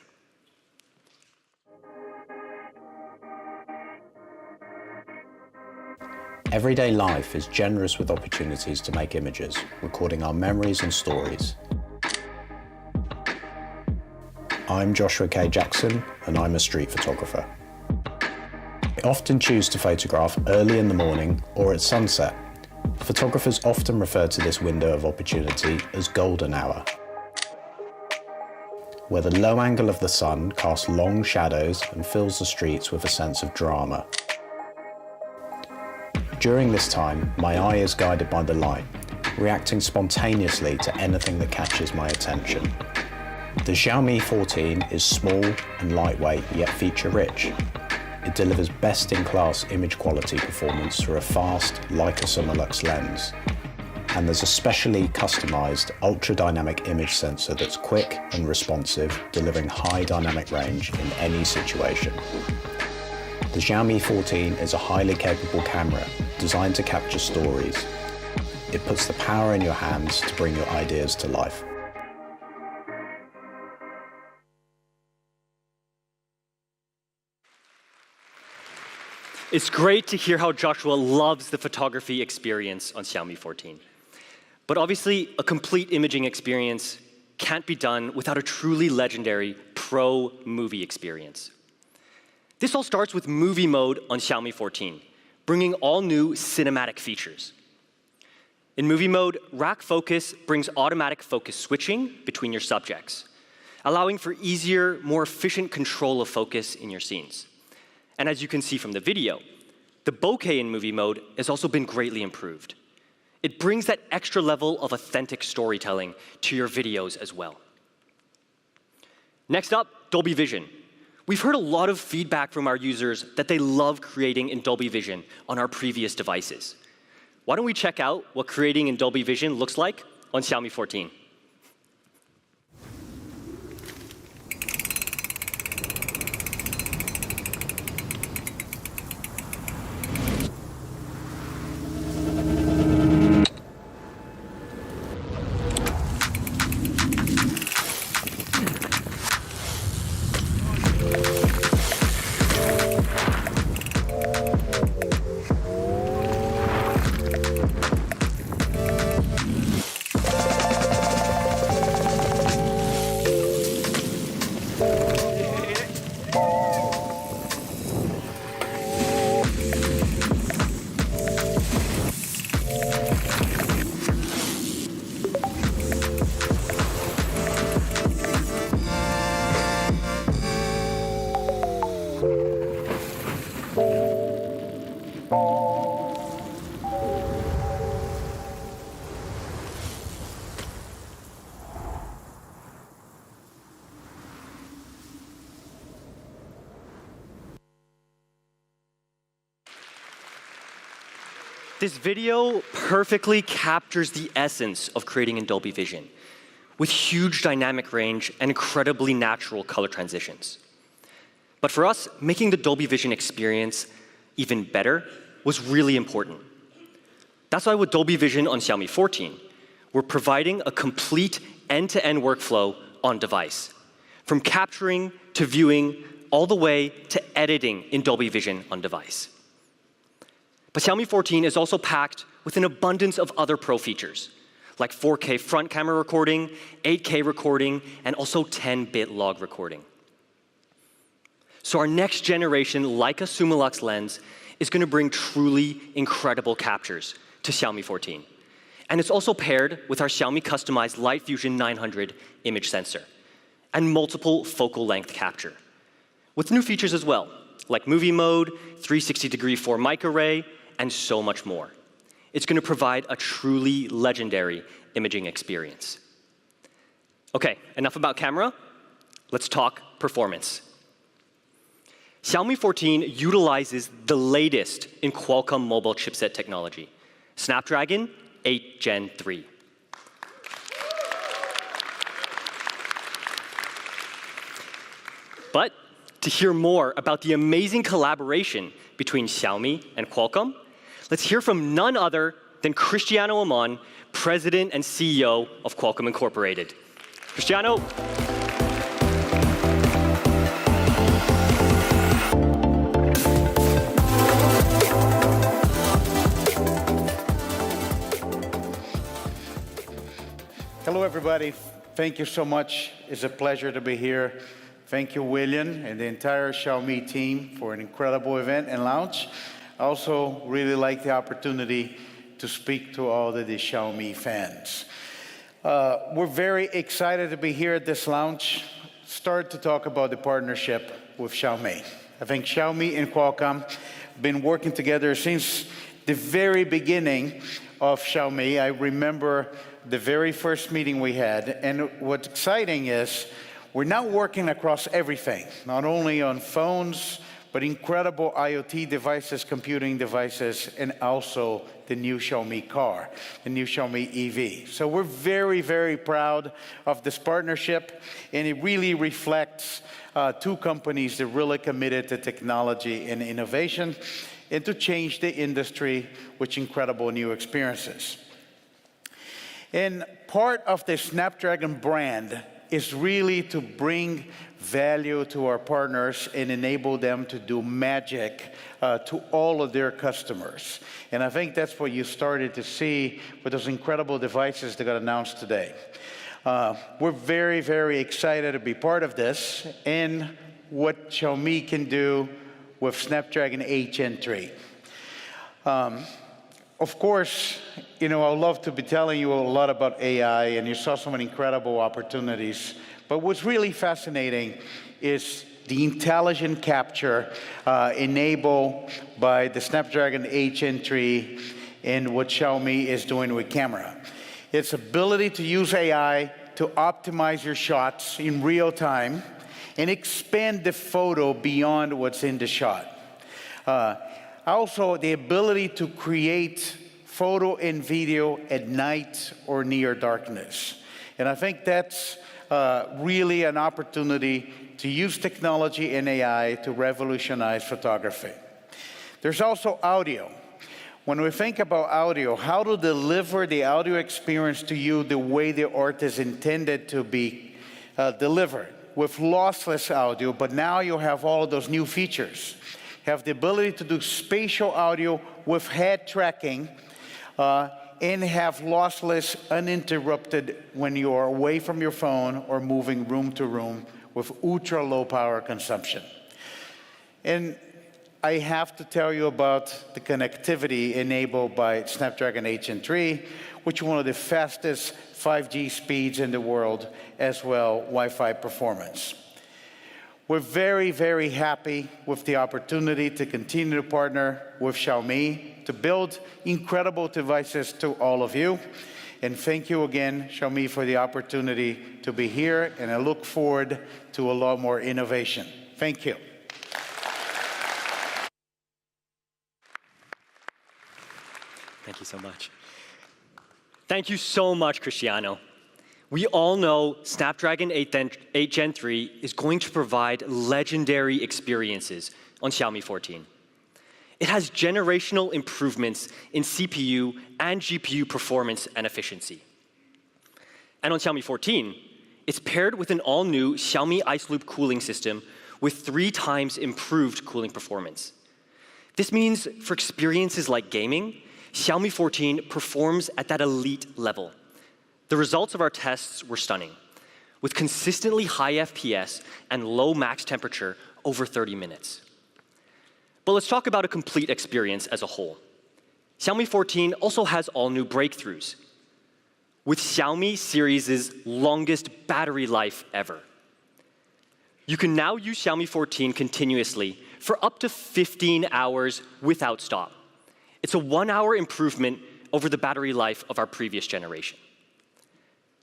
Everyday life is generous with opportunities to make images, recording our memories and stories. I'm Joshua K. Jackson, and I'm a street photographer. I often choose to photograph early in the morning or at sunset. Photographers often refer to this window of opportunity as golden hour. where the low angle of the sun casts long shadows and fills the streets with a sense of drama. During this time, my eye is guided by the light, reacting spontaneously to anything that catches my attention. The Xiaomi 14 is small and lightweight, yet feature-rich. It delivers best-in-class image quality performance through a fast Leica Summilux lens. And there's a specially customized ultra-dynamic image sensor that's quick and responsive, delivering high dynamic range in any situation. The Xiaomi 14 is a highly capable camera designed to capture stories. It puts the power in your hands to bring your ideas to life. It's great to hear how Joshua loves the photography experience on Xiaomi 14. But obviously, a complete imaging experience can't be done without a truly legendary pro movie experience. This all starts with movie mode on Xiaomi 14, bringing all new cinematic features. In movie mode, rack focus brings automatic focus switching between your subjects, allowing for easier, more efficient control of focus in your scenes. And as you can see from the video, the bokeh in movie mode has also been greatly improved. It brings that extra level of authentic storytelling to your videos as well. Next up, Dolby Vision. We've heard a lot of feedback from our users that they love creating in Dolby Vision on our previous devices. Why don't we check out what creating in Dolby Vision looks like on Xiaomi 14? This video perfectly captures the essence of creating in Dolby Vision, with huge dynamic range and incredibly natural color transitions. But for us, making the Dolby Vision experience even better was really important. That's why with Dolby Vision on Xiaomi 14, we're providing a complete end-to-end workflow on device, from capturing to viewing, all the way to editing in Dolby Vision on device. But Xiaomi 14 is also packed with an abundance of other pro features, like 4K front camera recording, 8K recording, and also 10-bit log recording. So our next generation Leica Summilux lens is going to bring truly incredible captures to Xiaomi 14. And it's also paired with our Xiaomi customized Light Fusion 900 image sensor and multiple focal length capture, with new features as well, like movie mode, 360-degree 4-mic array, and so much more. It's going to provide a truly legendary imaging experience. Okay, enough about camera. Let's talk performance. Xiaomi 14 utilizes the latest in Qualcomm mobile chipset technology, Snapdragon 8 Gen 3. But to hear more about the amazing collaboration between Xiaomi and Qualcomm, let's hear from none other than Cristiano Amon, President and CEO of Qualcomm Incorporated. Cristiano. Hello, everybody. Thank you so much. It's a pleasure to be here. Thank you, William, and the entire Xiaomi team for an incredible event and launch. I also really like the opportunity to speak to all the Xiaomi fans. We're very excited to be here at this launch. start to talk about the partnership with Xiaomi. I think Xiaomi and Qualcomm have been working together since the very beginning of Xiaomi. I remember the very first meeting we had, and what's exciting is we're now working across everything, not only on phones, but incredible IoT devices, computing devices, and also the new Xiaomi car, the new Xiaomi EV. So we're very, very proud of this partnership, and it really reflects two companies that are really committed to technology and innovation, and to change the industry with incredible new experiences. And part of the Snapdragon brand is really to bring value to our partners and enable them to do magic to all of their customers. And I think that's what you started to see with those incredible devices that got announced today. We're very, very excited to be part of this and what Xiaomi can do with Snapdragon 8 Gen 3. Of course, I'd love to be telling you a lot about AI, and you saw so many incredible opportunities. But what's really fascinating is the intelligent capture enabled by the Snapdragon 8 Gen 3 and what Xiaomi is doing with camera. Its ability to use AI to optimize your shots in real time and expand the photo beyond what's in the shot. Also, the ability to create photo and video at night or near darkness. And I think that's really an opportunity to use technology and AI to revolutionize photography. There's also audio. When we think about audio, how to deliver the audio experience to you the way the art is intended to be delivered, with lossless audio, but now you have all of those new features. You have the ability to do spatial audio with head tracking, and have lossless, uninterrupted when you are away from your phone or moving room to room with ultra low power consumption. And I have to tell you about the connectivity enabled by Snapdragon 8 Gen 3, which is one of the fastest 5G speeds in the world, as well Wi-Fi performance. We're very, very happy with the opportunity to continue to partner with Xiaomi to build incredible devices to all of you. And thank you again, Xiaomi, for the opportunity to be here, and I look forward to a lot more innovation. Thank you. Thank you so much. Thank you so much, Cristiano. We all know Snapdragon 8 Gen 3 is going to provide legendary experiences on Xiaomi 14. It has generational improvements in CPU and GPU performance and efficiency. And on Xiaomi 14, it's paired with an all-new Xiaomi Ice Loop cooling system with 3 times improved cooling performance. This means for experiences like gaming, Xiaomi 14 performs at that elite level. The results of our tests were stunning, with consistently high FPS and low max temperature over 30 minutes. But let's talk about a complete experience as a whole. Xiaomi 14 also has all new breakthroughs, with Xiaomi series' longest battery life ever. You can now use Xiaomi 14 continuously for up to 15 hours without stop. It's a 1-hour improvement over the battery life of our previous generation.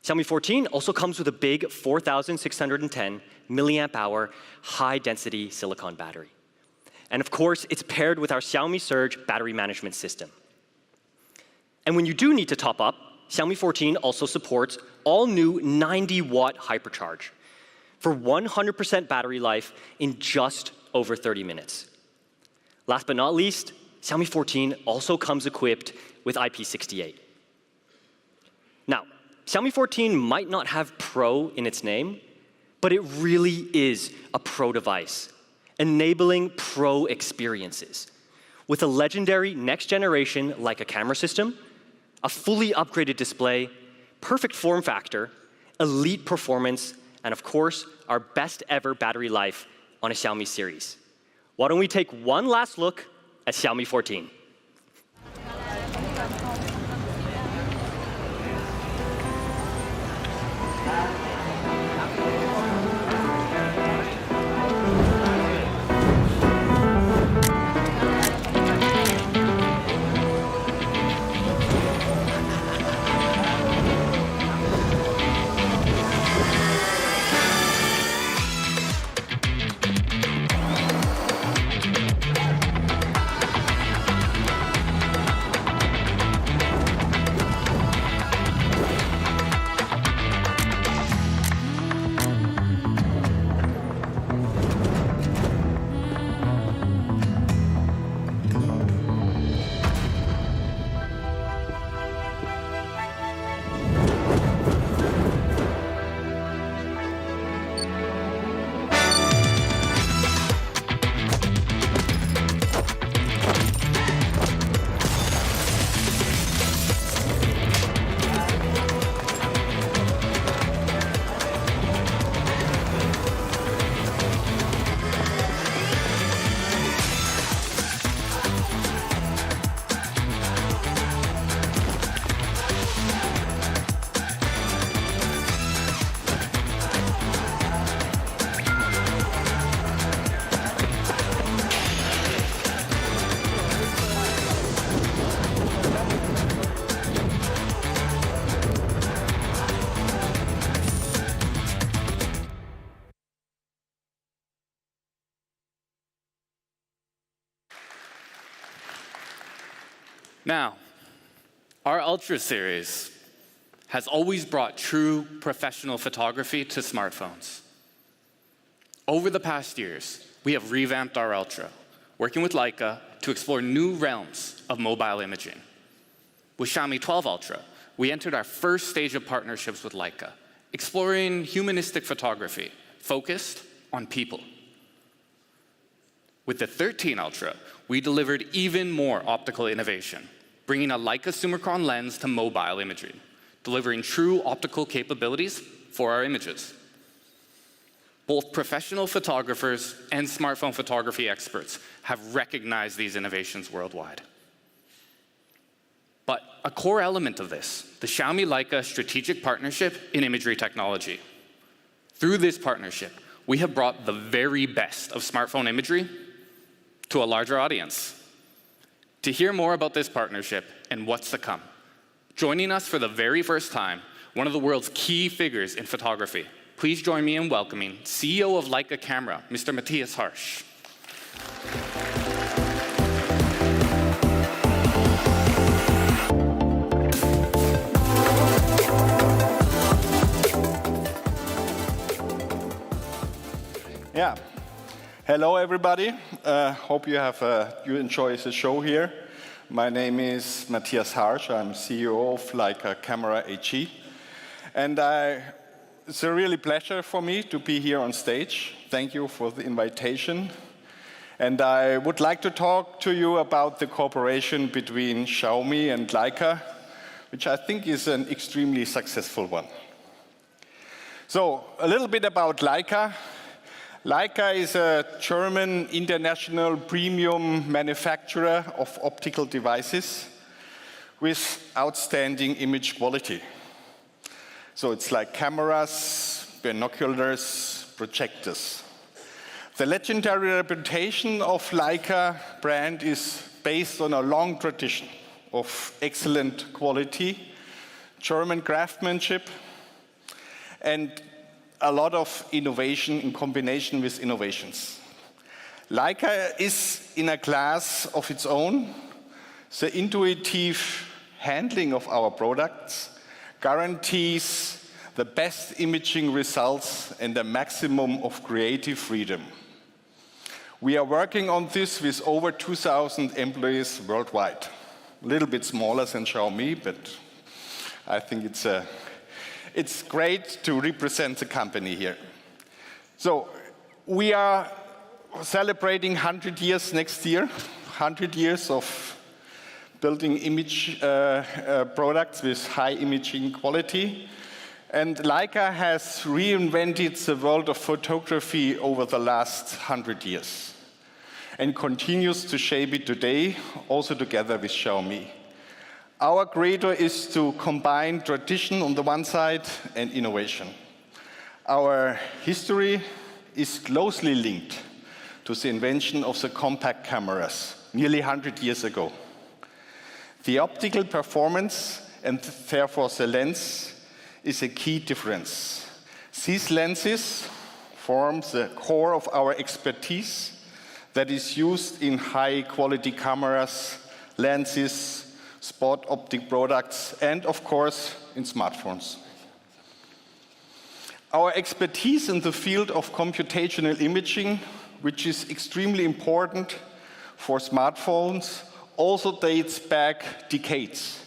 Xiaomi 14 also comes with a big 4,610 milliamp hour high-density silicon battery. And of course, it's paired with our Xiaomi Surge battery management system. And when you do need to top up, Xiaomi 14 also supports all-new 90-watt hypercharge for 100% battery life in just over 30 minutes. Last but not least, Xiaomi 14 also comes equipped with IP68. Now, Xiaomi 14 might not have Pro in its name, but it really is a Pro device, enabling Pro experiences. With a legendary next-generation Leica camera system, a fully upgraded display, perfect form factor, elite performance, and of course, our best ever battery life on a Xiaomi series. Why don't we take one last look at Xiaomi 14? Now, our Ultra series has always brought true professional photography to smartphones. Over the past years, we have revamped our Ultra, working with Leica to explore new realms of mobile imaging. With Xiaomi 12 Ultra, we entered our first stage of partnerships with Leica, exploring humanistic photography focused on people. With the 13 Ultra, we delivered even more optical innovation, bringing a Leica Summicron lens to mobile imaging, delivering true optical capabilities for our images. Both professional photographers and smartphone photography experts have recognized these innovations worldwide. But a core element of this, the Xiaomi Leica strategic partnership in imagery technology. Through this partnership, we have brought the very best of smartphone imagery to a larger audience. To hear more about this partnership and what's to come, joining us for the very first time, one of the world's key figures in photography. Please join me in welcoming CEO of Leica Camera, Mr. Matthias Harsch. Yeah. Hello, everybody. Hope you enjoy the show here. My name is Matthias Harsch. I'm CEO of Leica Camera AG. And it's a really pleasure for me to be here on stage. Thank you for the invitation. And I would like to talk to you about the cooperation between Xiaomi and Leica, which I think is an extremely successful one. So, a little bit about Leica. Leica is a German international premium manufacturer of optical devices with outstanding image quality. So it's like cameras, binoculars, projectors. The legendary reputation of Leica brand is based on a long tradition of excellent quality, German craftsmanship, and a lot of innovation in combination with innovations. Leica is in a class of its own. The intuitive handling of our products guarantees the best imaging results and the maximum of creative freedom. We are working on this with over 2,000 employees worldwide. A little bit smaller than Xiaomi, but I think it's great to represent the company here. So we are celebrating 100 years next year, 100 years of building image products with high imaging quality. And Leica has reinvented the world of photography over the last 100 years and continues to shape it today, also together with Xiaomi. Our credo is to combine tradition on the one side and innovation. Our history is closely linked to the invention of the compact cameras nearly 100 years ago. The optical performance and therefore the lens is a key difference. These lenses form the core of our expertise that is used in high-quality cameras, lenses, sport optic products, and of course, in smartphones. Our expertise in the field of computational imaging, which is extremely important for smartphones, also dates back decades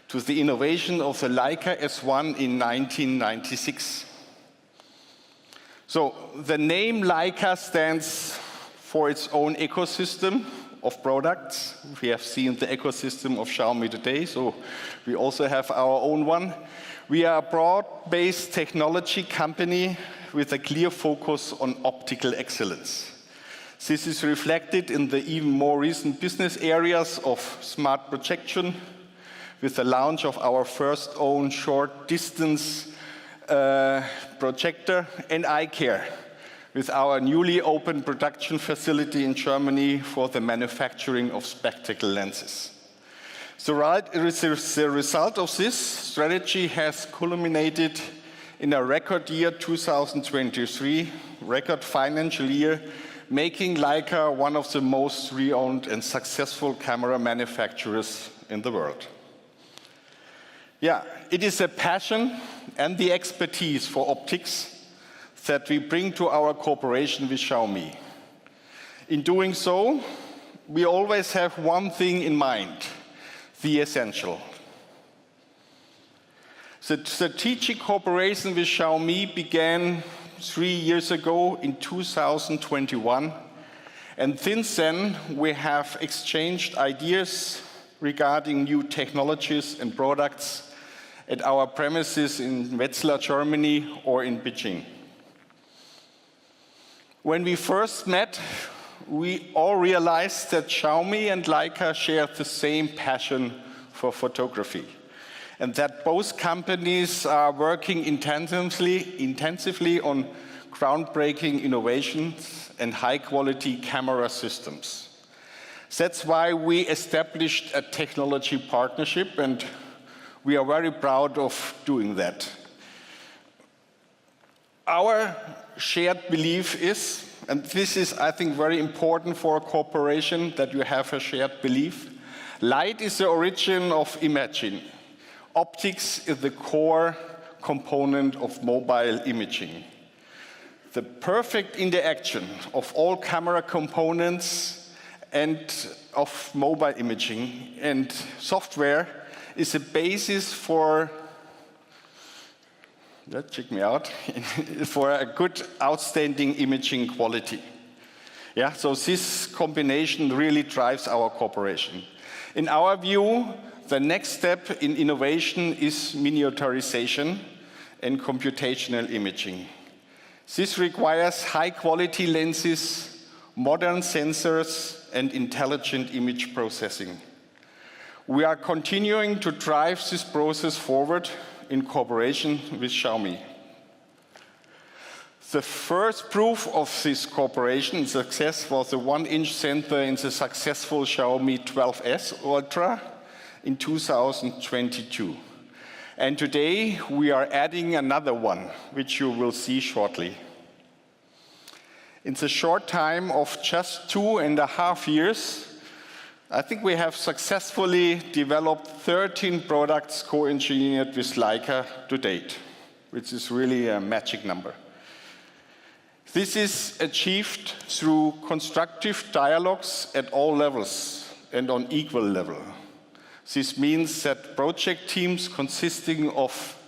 to the innovation of the Leica S1 in 1996. So the name Leica stands for its own ecosystem of products. We have seen the ecosystem of Xiaomi today, so we also have our own one. We are a broad-based technology company with a clear focus on optical excellence. This is reflected in the even more recent business areas of smart projection, with the launch of our first own short-distance projector, and eye care, with our newly opened production facility in Germany for the manufacturing of spectacle lenses. The result of this strategy has culminated in a record year 2023, record financial year, making Leica one of the most renowned and successful camera manufacturers in the world. Yeah, it is a passion and the expertise for optics that we bring to our cooperation with Xiaomi. In doing so, we always have one thing in mind, the essential. The strategic cooperation with Xiaomi began 3 years ago in 2021, and since then we have exchanged ideas regarding new technologies and products at our premises in Wetzlar, Germany, or in Beijing. When we first met, we all realized that Xiaomi and Leica shared the same passion for photography, and that both companies are working intensively on groundbreaking innovations and high-quality camera systems. That's why we established a technology partnership, and we are very proud of doing that. Our shared belief is, and this is, I think, very important for a cooperation, that you have a shared belief. Light is the origin of imaging. Optics is the core component of mobile imaging. The perfect interaction of all camera components and of mobile imaging and software is a basis for, check me out, for a good, outstanding imaging quality. Yeah, so this combination really drives our cooperation. In our view, the next step in innovation is miniaturization and computational imaging. This requires high-quality lenses, modern sensors, and intelligent image processing. We are continuing to drive this process forward in cooperation with Xiaomi. The first proof of this cooperation success was the 1-inch sensor in the successful Xiaomi 12S Ultra in 2022. And today we are adding another one, which you will see shortly. In the short time of just 2.5 years, I think we have successfully developed 13 products co-engineered with Leica to date, which is really a magic number. This is achieved through constructive dialogues at all levels and on equal level. This means that project teams consisting of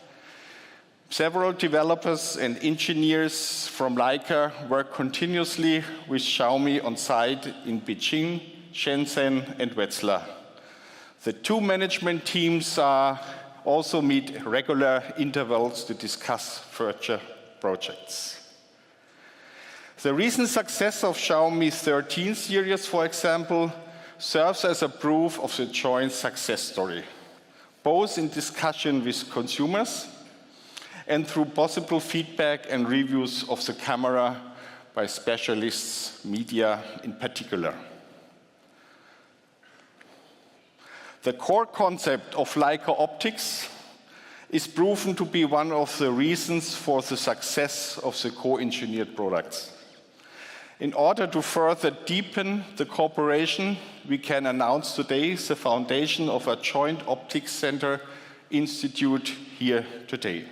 several developers and engineers from Leica work continuously with Xiaomi on site in Beijing, Shenzhen, and Wetzlar. The two management teams also meet at regular intervals to discuss future projects. The recent success of Xiaomi 13 series, for example, serves as a proof of the joint success story, both in discussion with consumers and through possible feedback and reviews of the camera by specialists, media in particular. The core concept of Leica optics is proven to be one of the reasons for the success of the co-engineered products. In order to further deepen the cooperation, we can announce today the foundation of a joint optics center institute here today.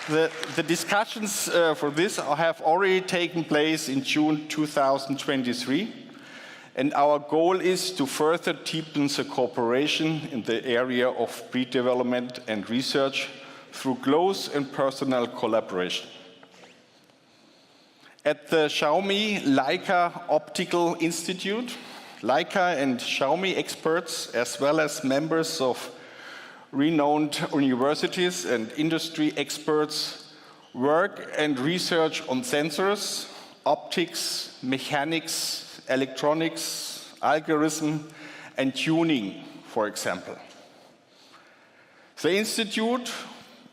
The discussions for this have already taken place in June 2023, and our goal is to further deepen the cooperation in the area of pre-development and research through close and personal collaboration. At the Xiaomi Leica Optical Institute, Leica and Xiaomi experts, as well as members of renowned universities and industry experts, work and research on sensors, optics, mechanics, electronics, algorithm, and tuning, for example. The institute,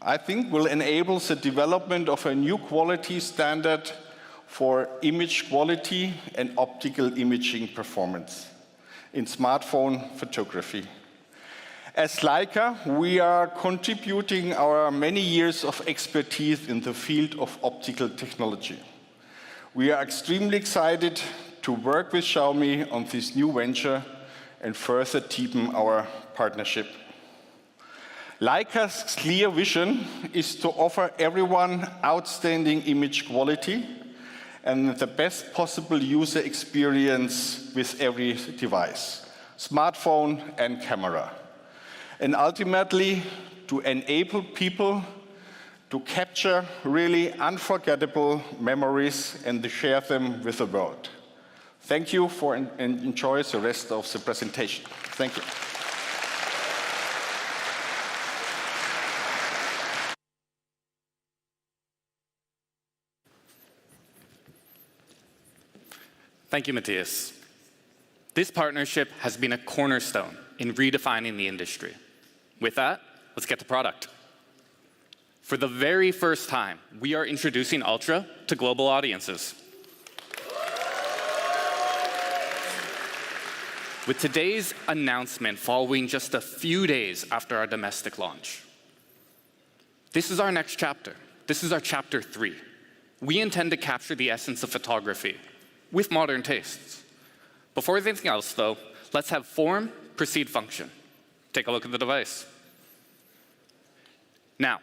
I think, will enable the development of a new quality standard for image quality and optical imaging performance in smartphone photography. As Leica, we are contributing our many years of expertise in the field of optical technology. We are extremely excited to work with Xiaomi on this new venture and further deepen our partnership. Leica's clear vision is to offer everyone outstanding image quality and the best possible user experience with every device, smartphone and camera. And ultimately, to enable people to capture really unforgettable memories and to share them with the world. Thank you for and enjoy the rest of the presentation. Thank you. Thank you, Matthias. This partnership has been a cornerstone in redefining the industry. With that, let's get to product. For the very first time, we are introducing Ultra to global audiences. With today's announcement following just a few days after our domestic launch. This is our next chapter. This is our chapter 3. We intend to capture the essence of photography with modern tastes. Before anything else, though, let's have form precede function. Take a look at the device. Now,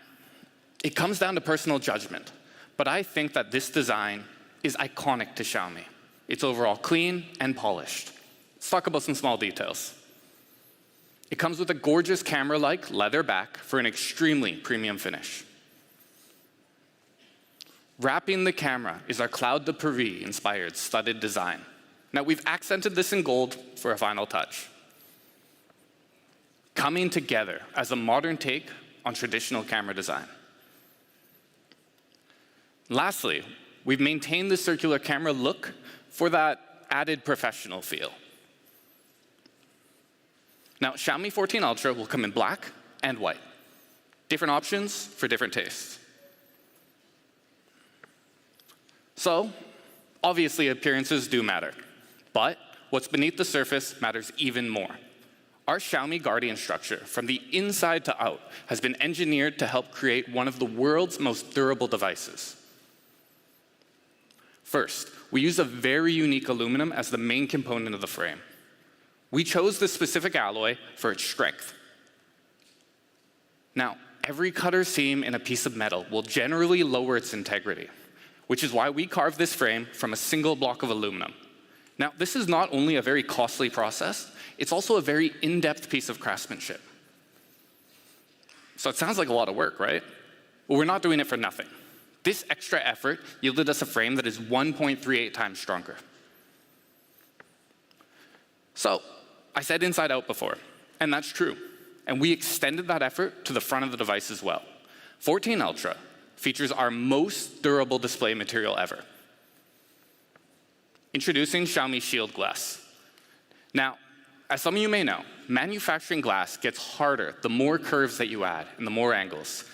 it comes down to personal judgment, but I think that this design is iconic to Xiaomi. It's overall clean and polished. Let's talk about some small details. It comes with a gorgeous camera-like leather back for an extremely premium finish. Wrapping the camera is our Cloud de Paris-inspired studded design. Now, we've accented this in gold for a final touch. Coming together as a modern take on traditional camera design. Lastly, we've maintained the circular camera look for that added professional feel. Now, Xiaomi 14 Ultra will come in black and white. Different options for different tastes. So, obviously appearances do matter, but what's beneath the surface matters even more. Our Xiaomi Guardian structure, from the inside to out, has been engineered to help create one of the world's most durable devices. First, we use a very unique aluminum as the main component of the frame. We chose this specific alloy for its strength. Now, every cut or seam in a piece of metal will generally lower its integrity, which is why we carved this frame from a single block of aluminum. Now, this is not only a very costly process, it's also a very in-depth piece of craftsmanship. So it sounds like a lot of work, right? Well, we're not doing it for nothing. This extra effort yielded us a frame that is 1.38 times stronger. So, I said inside out before, and that's true. And we extended that effort to the front of the device as well. 14 Ultra features our most durable display material ever. Introducing Xiaomi Shield Glass. Now, as some of you may know, manufacturing glass gets harder the more curves that you add and the more angles,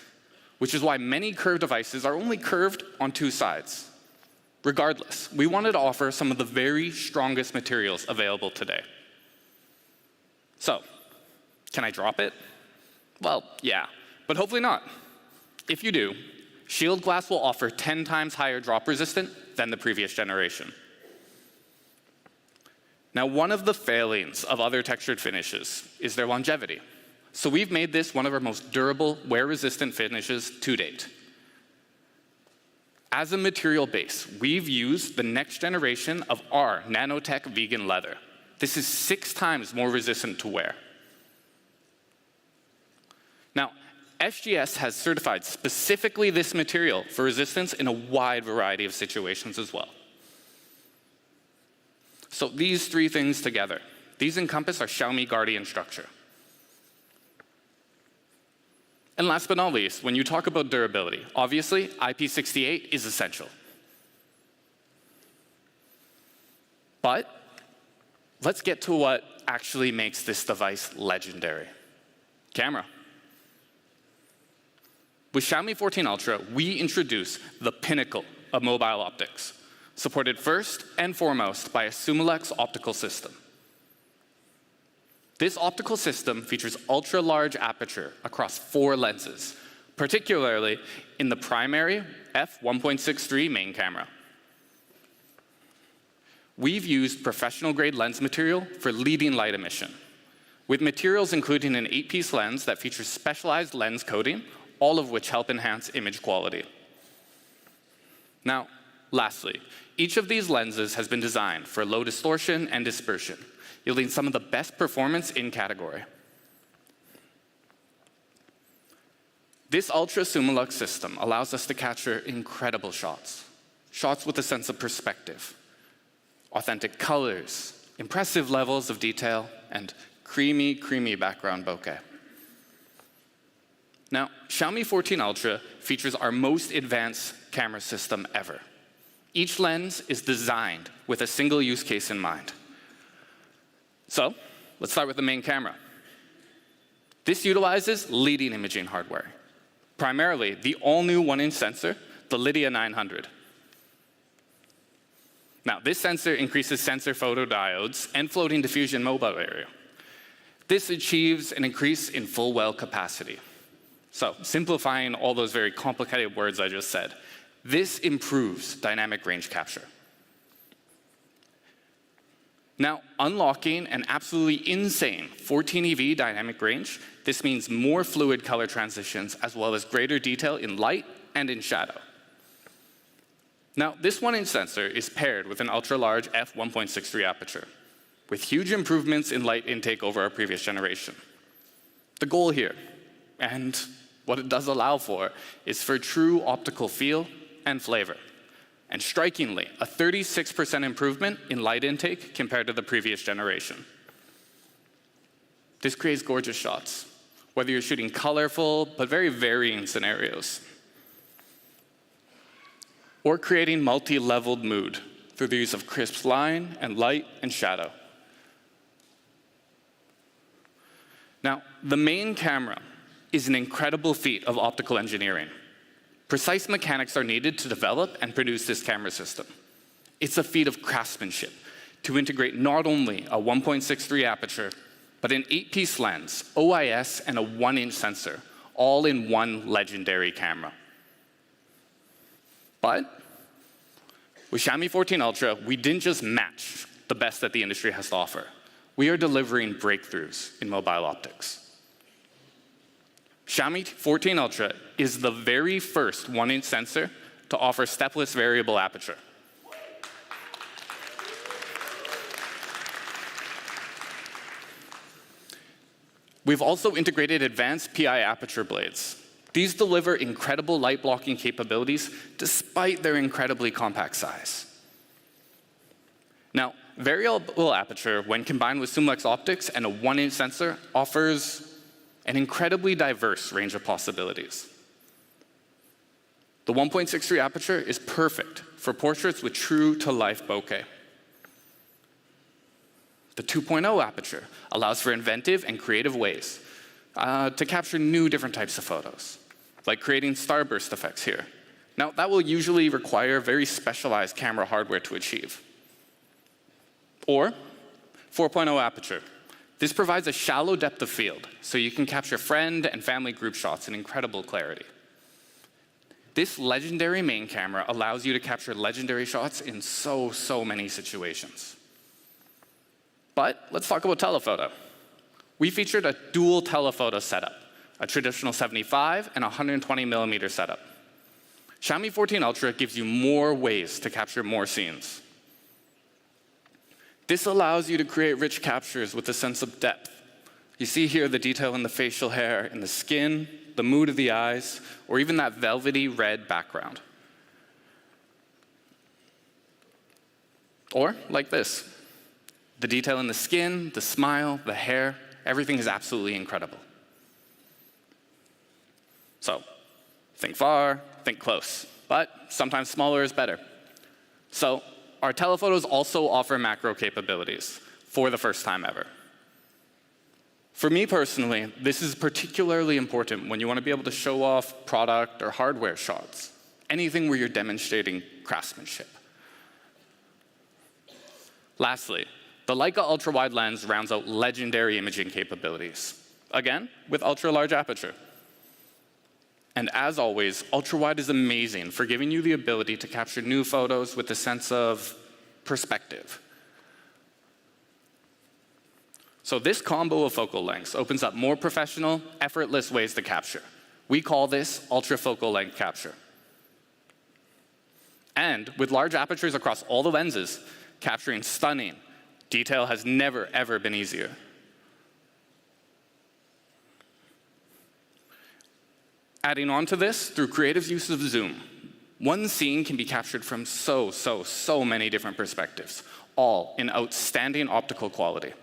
which is why many curved devices are only curved on two sides. Regardless, we wanted to offer some of the very strongest materials available today. So, can I drop it? Well, yeah, but hopefully not. If you do, Shield Glass will offer 10 times higher drop resistant than the previous generation. Now, one of the failings of other textured finishes is their longevity. So we've made this one of our most durable, wear-resistant finishes to date. As a material base, we've used the next generation of our nanotech vegan leather. This is 6 times more resistant to wear. Now, SGS has certified specifically this material for resistance in a wide variety of situations as well. So these 3 things together, these encompass our Xiaomi Guardian structure. And last but not least, when you talk about durability, obviously IP68 is essential. But let's get to what actually makes this device legendary. Camera. With Xiaomi 14 Ultra, we introduce the pinnacle of mobile optics, supported first and foremost by a Sumilex optical system. This optical system features ultra-large aperture across 4 lenses, particularly in the primary f1.63 main camera. We've used professional-grade lens material for leading light emission, with materials including an 8-piece lens that features specialized lens coating, all of which help enhance image quality. Now, lastly, each of these lenses has been designed for low distortion and dispersion, yielding some of the best performance in category. This ultra Summilux system allows us to capture incredible shots, shots with a sense of perspective, authentic colors, impressive levels of detail, and creamy, creamy background bokeh. Now, Xiaomi 14 Ultra features our most advanced camera system ever. Each lens is designed with a single use case in mind. So, let's start with the main camera. This utilizes leading imaging hardware, primarily the all-new 1-inch sensor, the Lydia 900. Now, this sensor increases sensor photodiodes and floating diffusion mobile area. This achieves an increase in full well capacity. So, simplifying all those very complicated words I just said, this improves dynamic range capture. Now, unlocking an absolutely insane 14 EV dynamic range, this means more fluid color transitions as well as greater detail in light and in shadow. Now, this 1-inch sensor is paired with an ultra-large f1.63 aperture, with huge improvements in light intake over our previous generation. The goal here, and what it does allow for, is for true optical feel and flavor. And strikingly, a 36% improvement in light intake compared to the previous generation. This creates gorgeous shots, whether you're shooting colorful but very varying scenarios, or creating multi-leveled mood through the use of crisp line and light and shadow. Now, the main camera is an incredible feat of optical engineering. Precise mechanics are needed to develop and produce this camera system. It's a feat of craftsmanship to integrate not only a 1.63 aperture, but an 8-piece lens, OIS, and a 1-inch sensor, all in one legendary camera. But with Xiaomi 14 Ultra, we didn't just match the best that the industry has to offer. We are delivering breakthroughs in mobile optics. Xiaomi 14 Ultra is the very first 1-inch sensor to offer stepless variable aperture. We've also integrated advanced PI aperture blades. These deliver incredible light blocking capabilities despite their incredibly compact size. Now, variable aperture, when combined with Summilux optics and a 1-inch sensor, offers an incredibly diverse range of possibilities. The 1.63 aperture is perfect for portraits with true-to-life bokeh. The 2.0 aperture allows for inventive and creative ways to capture new different types of photos, like creating starburst effects here. Now, that will usually require very specialized camera hardware to achieve. Or 4.0 aperture. This provides a shallow depth of field, so you can capture friend and family group shots in incredible clarity. This legendary main camera allows you to capture legendary shots in so many situations. But let's talk about telephoto. We featured a dual telephoto setup, a traditional 75 and 120 millimeter setup. Xiaomi 14 Ultra gives you more ways to capture more scenes. This allows you to create rich captures with a sense of depth. You see here the detail in the facial hair, in the skin, the mood of the eyes, or even that velvety red background. Or like this. The detail in the skin, the smile, the hair, everything is absolutely incredible. So, think far, think close, but sometimes smaller is better. So, our telephotos also offer macro capabilities for the first time ever. For me personally, this is particularly important when you want to be able to show off product or hardware shots, anything where you're demonstrating craftsmanship. Lastly, The Leica ultra-wide lens rounds out legendary imaging capabilities, again, with ultra-large aperture. And as always, ultra-wide is amazing for giving you the ability to capture new photos with a sense of perspective. So this combo of focal lengths opens up more professional, effortless ways to capture. We call this ultra-focal length capture. And with large apertures across all the lenses, capturing stunning detail has never, ever been easier. Adding on to this, through creative use of zoom, one scene can be captured from so many different perspectives, all in outstanding optical quality.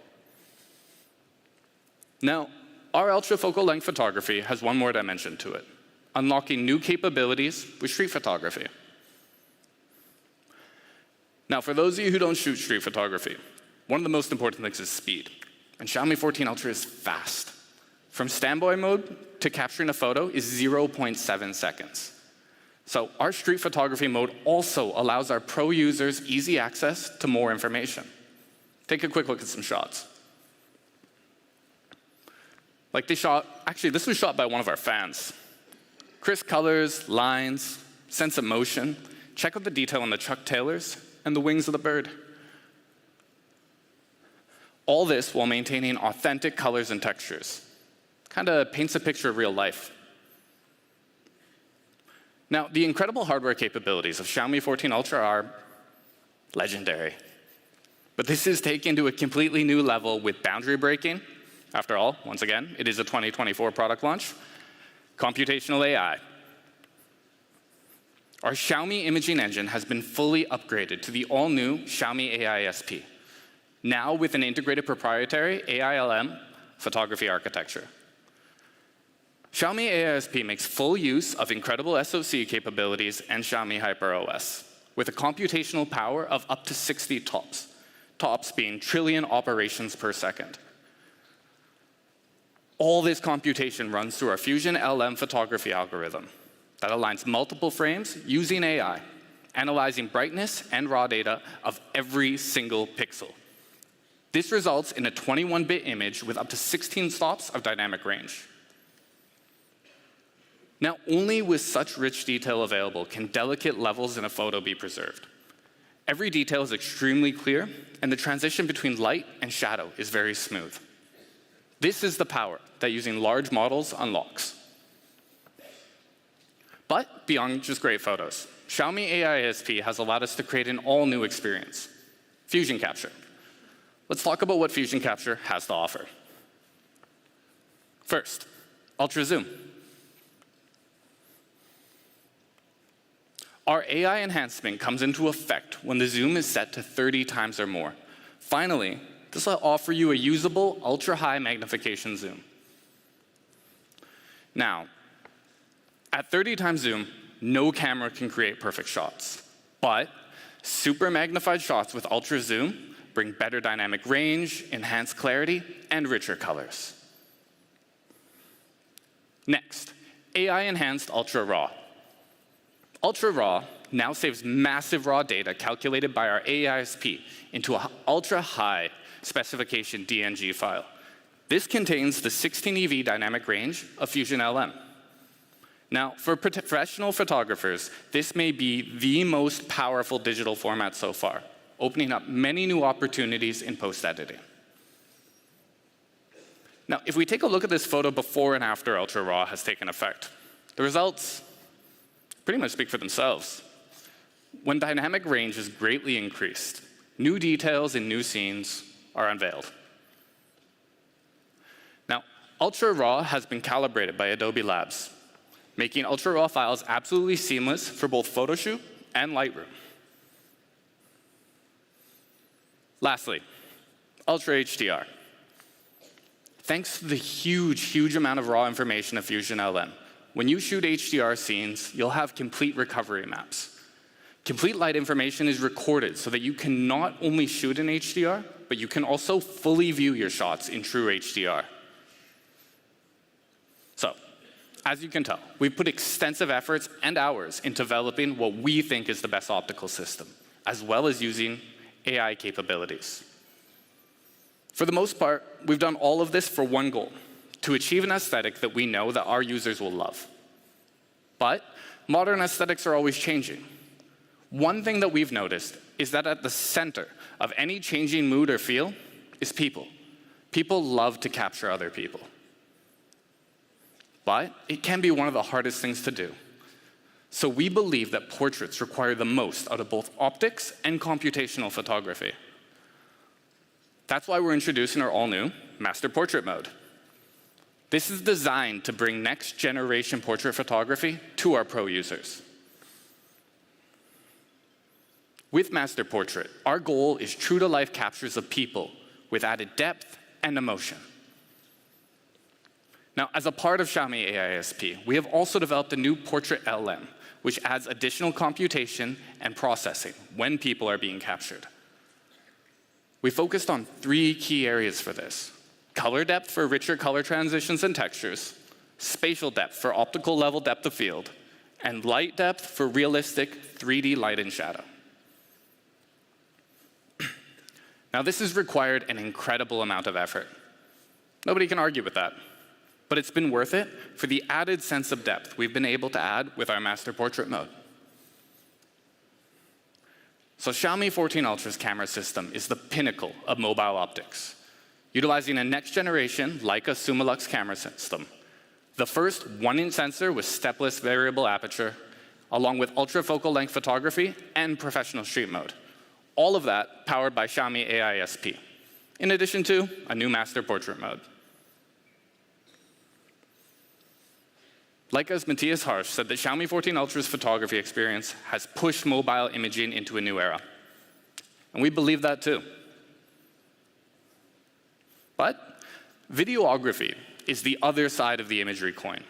Now, our ultra-focal length photography has one more dimension to it, unlocking new capabilities with street photography. Now, for those of you who don't shoot street photography, one of the most important things is speed. And Xiaomi 14 Ultra is fast. From standby mode to capturing a photo is 0.7 seconds. So our street photography mode also allows our pro users easy access to more information. Take a quick look at some shots. Like this was shot by one of our fans. Crisp colors, lines, sense of motion. Check out the detail on the Chuck Taylors and the wings of the bird. All this while maintaining authentic colors and textures. Kind of paints a picture of real life. Now, the incredible hardware capabilities of Xiaomi 14 Ultra are legendary. But this is taken to a completely new level with boundary breaking. After all, once again, it is a 2024 product launch. Computational AI. Our Xiaomi imaging engine has been fully upgraded to the all-new Xiaomi AI SP, now with an integrated proprietary AILM photography architecture. Xiaomi AI SP makes full use of incredible SoC capabilities and Xiaomi HyperOS, with a computational power of up to 60 TOPS, TOPS being trillion operations per second. All this computation runs through our Fusion LM photography algorithm that aligns multiple frames using AI, analyzing brightness and raw data of every single pixel. This results in a 21-bit image with up to 16 stops of dynamic range. Now, only with such rich detail available can delicate levels in a photo be preserved. Every detail is extremely clear, and the transition between light and shadow is very smooth. This is the power that using large models unlocks. But beyond just great photos, Xiaomi AI SP has allowed us to create an all-new experience, Fusion Capture. Let's talk about what Fusion Capture has to offer. First, Ultra Zoom. Our AI enhancement comes into effect when the zoom is set to 30 times or more. Finally, this will offer you a usable ultra-high magnification zoom. Now, at 30 times zoom, no camera can create perfect shots. But super magnified shots with ultra zoom bring better dynamic range, enhanced clarity, and richer colors. Next, AI-enhanced Ultra RAW. Ultra RAW now saves massive raw data calculated by our AISP into an ultra-high specification DNG file. This contains the 16 EV dynamic range of Fusion LM. Now, for professional photographers, this may be the most powerful digital format so far, opening up many new opportunities in post-editing. Now, if we take a look at this photo before and after Ultra RAW has taken effect, the results pretty much speak for themselves. When dynamic range is greatly increased, new details in new scenes are unveiled. Now, Ultra RAW has been calibrated by Adobe Labs, making Ultra RAW files absolutely seamless for both Photoshoot and Lightroom. Lastly, Ultra HDR. Thanks to the huge amount of raw information of Fusion LM, when you shoot HDR scenes, you'll have complete recovery maps. Complete light information is recorded so that you can not only shoot in HDR, but you can also fully view your shots in true HDR. So, as you can tell, we've put extensive efforts and hours in developing what we think is the best optical system, as well as using AI capabilities. For the most part, we've done all of this for one goal: to achieve an aesthetic that we know that our users will love. But modern aesthetics are always changing. One thing that we've noticed is that at the center of any changing mood or feel is people. People love to capture other people. But it can be one of the hardest things to do. So we believe that portraits require the most out of both optics and computational photography. That's why we're introducing our all-new Master Portrait Mode. This is designed to bring next-generation portrait photography to our pro users. With Master Portrait, our goal is true-to-life captures of people with added depth and emotion. Now, as a part of Xiaomi AISP, we have also developed a new Portrait LM, which adds additional computation and processing when people are being captured. We focused on 3 key areas for this: color depth for richer color transitions and textures, spatial depth for optical level depth of field, and light depth for realistic 3D light and shadow. Now, this has required an incredible amount of effort. Nobody can argue with that. But it's been worth it for the added sense of depth we've been able to add with our Master Portrait Mode. So Xiaomi 14 Ultra's camera system is the pinnacle of mobile optics, utilizing a next-generation Leica Summilux camera system, the first 1-inch sensor with stepless variable aperture, along with ultra-focal length photography and professional street mode. All of that powered by Xiaomi AISP, in addition to a new Master Portrait Mode. Leica's Matthias Harsch said that Xiaomi 14 Ultra's photography experience has pushed mobile imaging into a new era. And we believe that too. But videography is the other side of the imagery coin.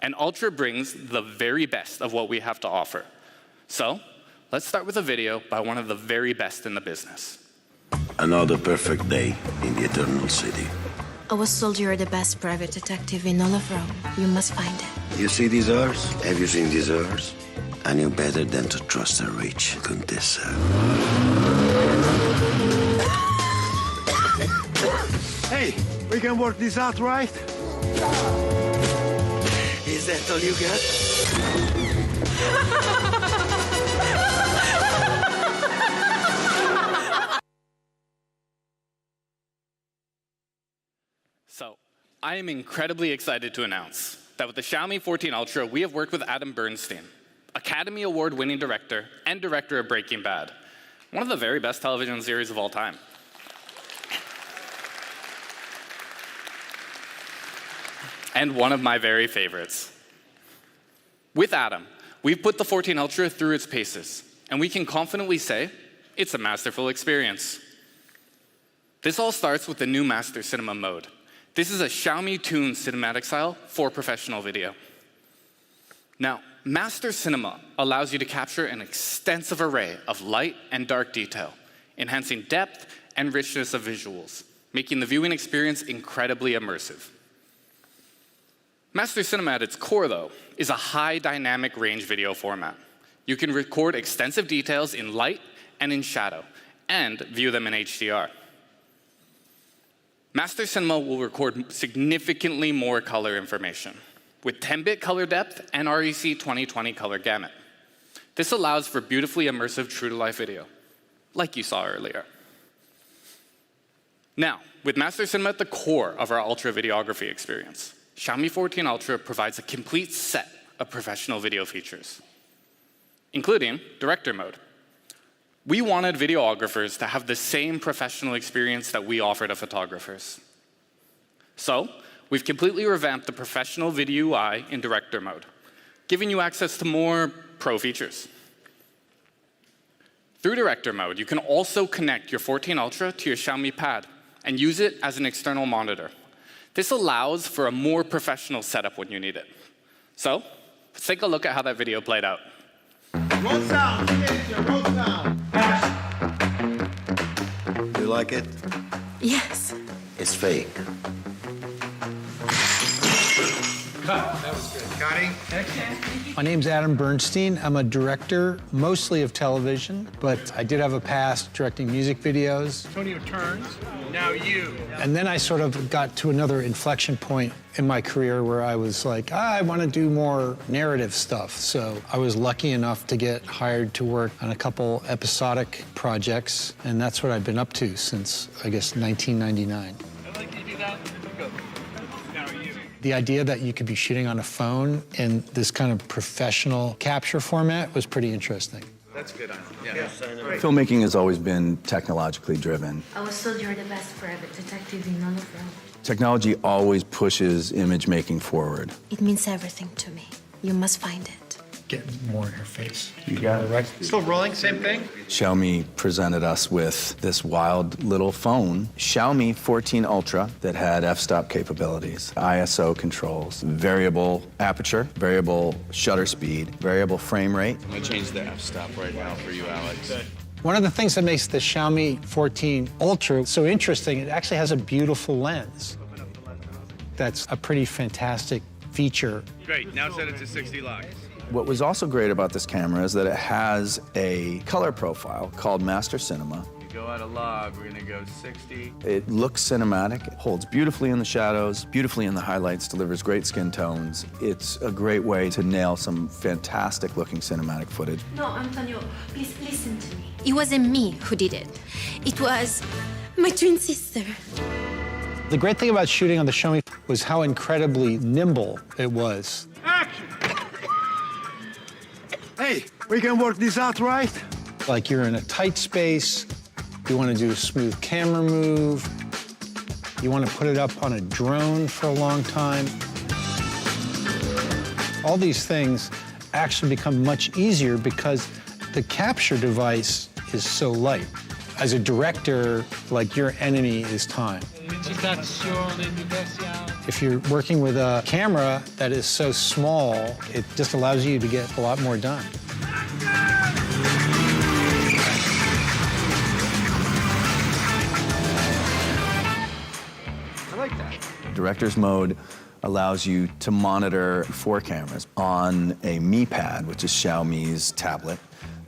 And Ultra brings the very best of what we have to offer. So let's start with a video by one of the very best in the business. Another perfect day in the Eternal City. I was told you're the best private detective in all of Rome. You must find it. You see these R's? Have you seen these R's? I knew better than to trust a rich Contessa. Hey, we can work this out, right? Is that all you got? So, I am incredibly excited to announce that with the Xiaomi 14 Ultra, we have worked with Adam Bernstein, Academy Award-winning director and director of Breaking Bad, one of the very best television series of all time. And one of my very favorites. With Adam, we've put the 14 Ultra through its paces, and we can confidently say it's a masterful experience. This all starts with the new Master Cinema mode. This is a Xiaomi-tuned cinematic style for professional video. Now, Master Cinema allows you to capture an extensive array of light and dark detail, enhancing depth and richness of visuals, making the viewing experience incredibly immersive. Master Cinema at its core, though, is a high dynamic range video format. You can record extensive details in light and in shadow, and view them in HDR. Master Cinema will record significantly more color information, with 10-bit color depth and REC 2020 color gamut. This allows for beautifully immersive true-to-life video, like you saw earlier. Now, with Master Cinema at the core of our Ultra videography experience, Xiaomi 14 Ultra provides a complete set of professional video features, including Director Mode. We wanted videographers to have the same professional experience that we offer to photographers. So, we've completely revamped the professional video UI in Director Mode, giving you access to more pro features. Through Director Mode, you can also connect your 14 Ultra to your Xiaomi Pad and use it as an external monitor. This allows for a more professional setup when you need it. So, let's take a look at how that video played out. Roll sound, roll sound. You like it? Yes. It's fake. That was good. Cutting. My name's Adam Bernstein. I'm a director, mostly of television, but I did have a past directing music videos. Antonio turns. Now you. And then I sort of got to another inflection point in my career where I was like, I want to do more narrative stuff. So I was lucky enough to get hired to work on a couple episodic projects, and that's what I've been up to since, I guess, 1999. I'd like you to do that. Go. Now you. The idea that you could be shooting on a phone in this kind of professional capture format was pretty interesting. That's good. Filmmaking has always been technologically driven. I was told you're the best private detective in all of Rome. Technology always pushes image making forward. It means everything to me. You must find it. Get more in her face. You got it right. Still rolling, same thing? Xiaomi presented us with this wild little phone, Xiaomi 14 Ultra, that had f-stop capabilities, ISO controls, variable aperture, variable shutter speed, variable frame rate. I'm gonna change the f-stop right now for you, Alex. One of the things that makes the Xiaomi 14 Ultra so interesting, it actually has a beautiful lens. That's a pretty fantastic feature. Great, now set it to 60 lux. What was also great about this camera is that it has a color profile called Master Cinema. You go out of log, we're gonna go 60. It looks cinematic, it holds beautifully in the shadows, beautifully in the highlights, delivers great skin tones. It's a great way to nail some fantastic looking cinematic footage. No, Antonio, please listen to me. It wasn't me who did it. It was my twin sister. The great thing about shooting on the Xiaomi was how incredibly nimble it was. Action! Hey, we can work this out, right? Like you're in a tight space, you want to do a smooth camera move, you want to put it up on a drone for a long time. All these things actually become much easier because the capture device is so light. As a director, like your enemy is time. If you're working with a camera that is so small, it just allows you to get a lot more done. I like that. Director's mode allows you to monitor 4 cameras on a Mi Pad, which is Xiaomi's tablet.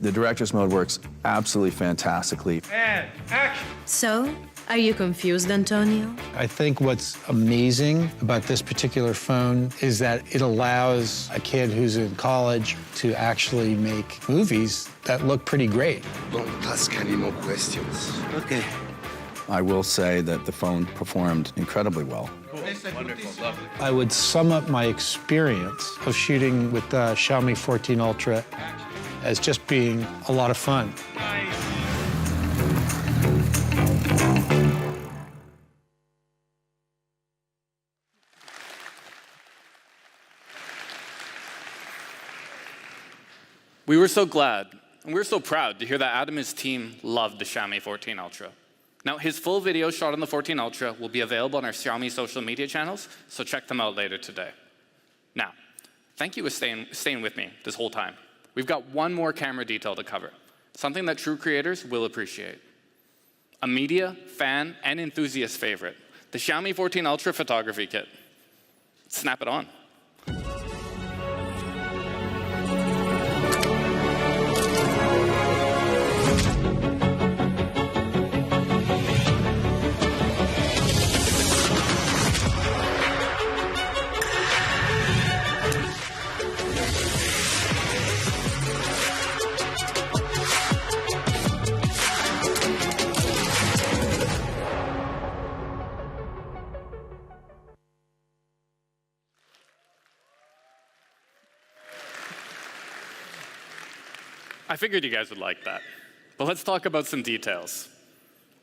The director's mode works absolutely fantastically. And action! So, are you confused, Antonio? I think what's amazing about this particular phone is that it allows a kid who's in college to actually make movies that look pretty great. Don't ask any more questions. Okay. I will say that the phone performed incredibly well. Cool. Wonderful, lovely. I would sum up my experience of shooting with the Xiaomi 14 Ultra as just being a lot of fun. We were so glad, and we were so proud to hear that Adam and his team loved the Xiaomi 14 Ultra. Now, his full video shot on the 14 Ultra will be available on our Xiaomi social media channels, so check them out later today. Now, thank you for staying with me this whole time. We've got one more camera detail to cover, something that true creators will appreciate. A media, fan, and enthusiast favorite, the Xiaomi 14 Ultra photography kit. Snap it on. I figured you guys would like that. But let's talk about some details.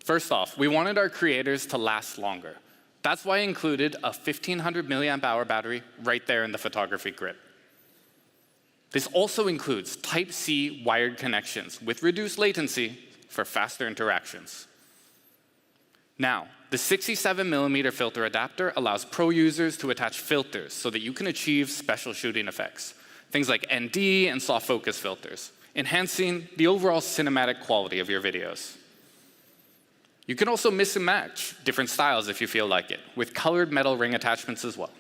First off, we wanted our creators to last longer. That's why I included a 1500 milliamp hour battery right there in the photography grip. This also includes Type-C wired connections with reduced latency for faster interactions. Now, the 67mm filter adapter allows pro users to attach filters so that you can achieve special shooting effects, things like ND and soft focus filters, enhancing the overall cinematic quality of your videos. You can also mix and match different styles if you feel like it, with colored metal ring attachments as well.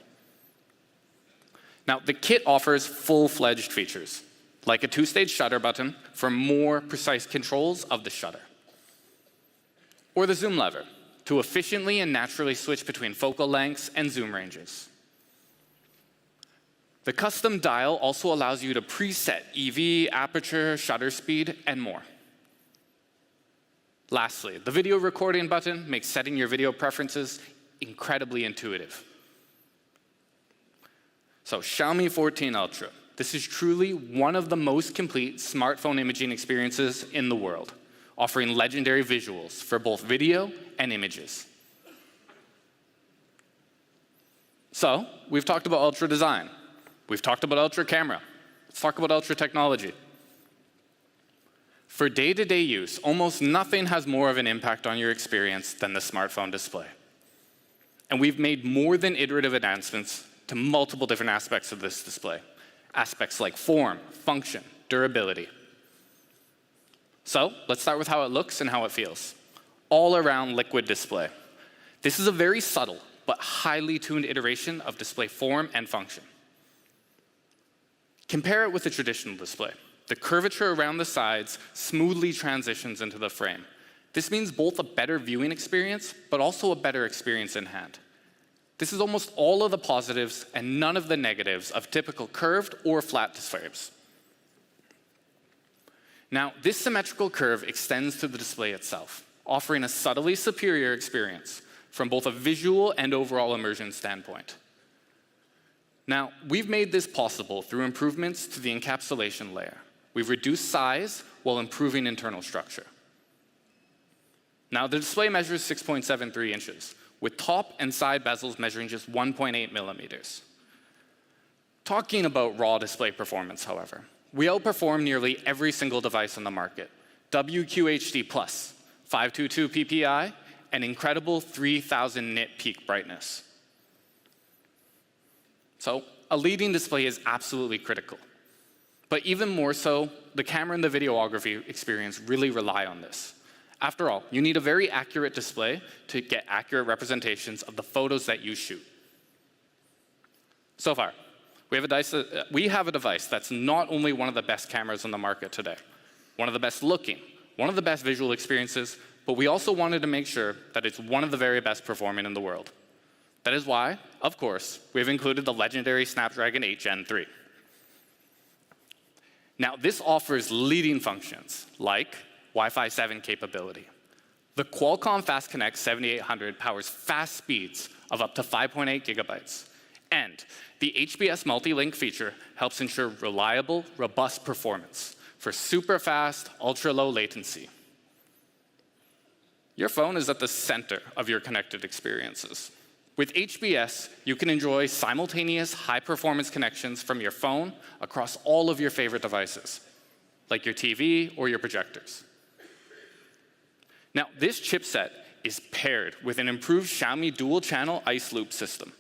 Now, the kit offers full-fledged features, like a two-stage shutter button for more precise controls of the shutter, or the zoom lever to efficiently and naturally switch between focal lengths and zoom ranges. The custom dial also allows you to preset EV, aperture, shutter speed, and more. Lastly, the video recording button makes setting your video preferences incredibly intuitive. So Xiaomi 14 Ultra. This is truly one of the most complete smartphone imaging experiences in the world, offering legendary visuals for both video and images. So we've talked about Ultra design. We've talked about Ultra camera. Let's talk about Ultra technology. For day-to-day use, almost nothing has more of an impact on your experience than the smartphone display. And we've made more than iterative advancements to multiple different aspects of this display. Aspects like form, function, durability. So let's start with how it looks and how it feels. All-around liquid display. This is a very subtle but highly tuned iteration of display form and function. Compare it with a traditional display. The curvature around the sides smoothly transitions into the frame. This means both a better viewing experience, but also a better experience in hand. This is almost all of the positives and none of the negatives of typical curved or flat displays. Now, this symmetrical curve extends to the display itself, offering a subtly superior experience from both a visual and overall immersion standpoint. Now, we've made this possible through improvements to the encapsulation layer. We've reduced size while improving internal structure. Now, the display measures 6.73 inches, with top and side bezels measuring just 1.8 millimeters. Talking about raw display performance, however, we outperform nearly every single device on the market. WQHD+, 522 ppi, and incredible 3000 nit peak brightness. So, a leading display is absolutely critical. But even more so, the camera and the videography experience really rely on this. After all, you need a very accurate display to get accurate representations of the photos that you shoot. So far, we have a device that's not only one of the best cameras on the market today, one of the best looking, one of the best visual experiences, but we also wanted to make sure that it's one of the very best performing in the world. That is why, of course, we've included the legendary Snapdragon 8 Gen 3. Now, this offers leading functions like Wi-Fi 7 capability. The Qualcomm Fast Connect 7800 powers fast speeds of up to 5.8 gigabytes. And the HBS multi-link feature helps ensure reliable, robust performance for super fast, ultra-low latency. Your phone is at the center of your connected experiences. With HBS, you can enjoy simultaneous high-performance connections from your phone across all of your favorite devices, like your TV or your projectors. Now, this chipset is paired with an improved Xiaomi dual-channel ice loop system.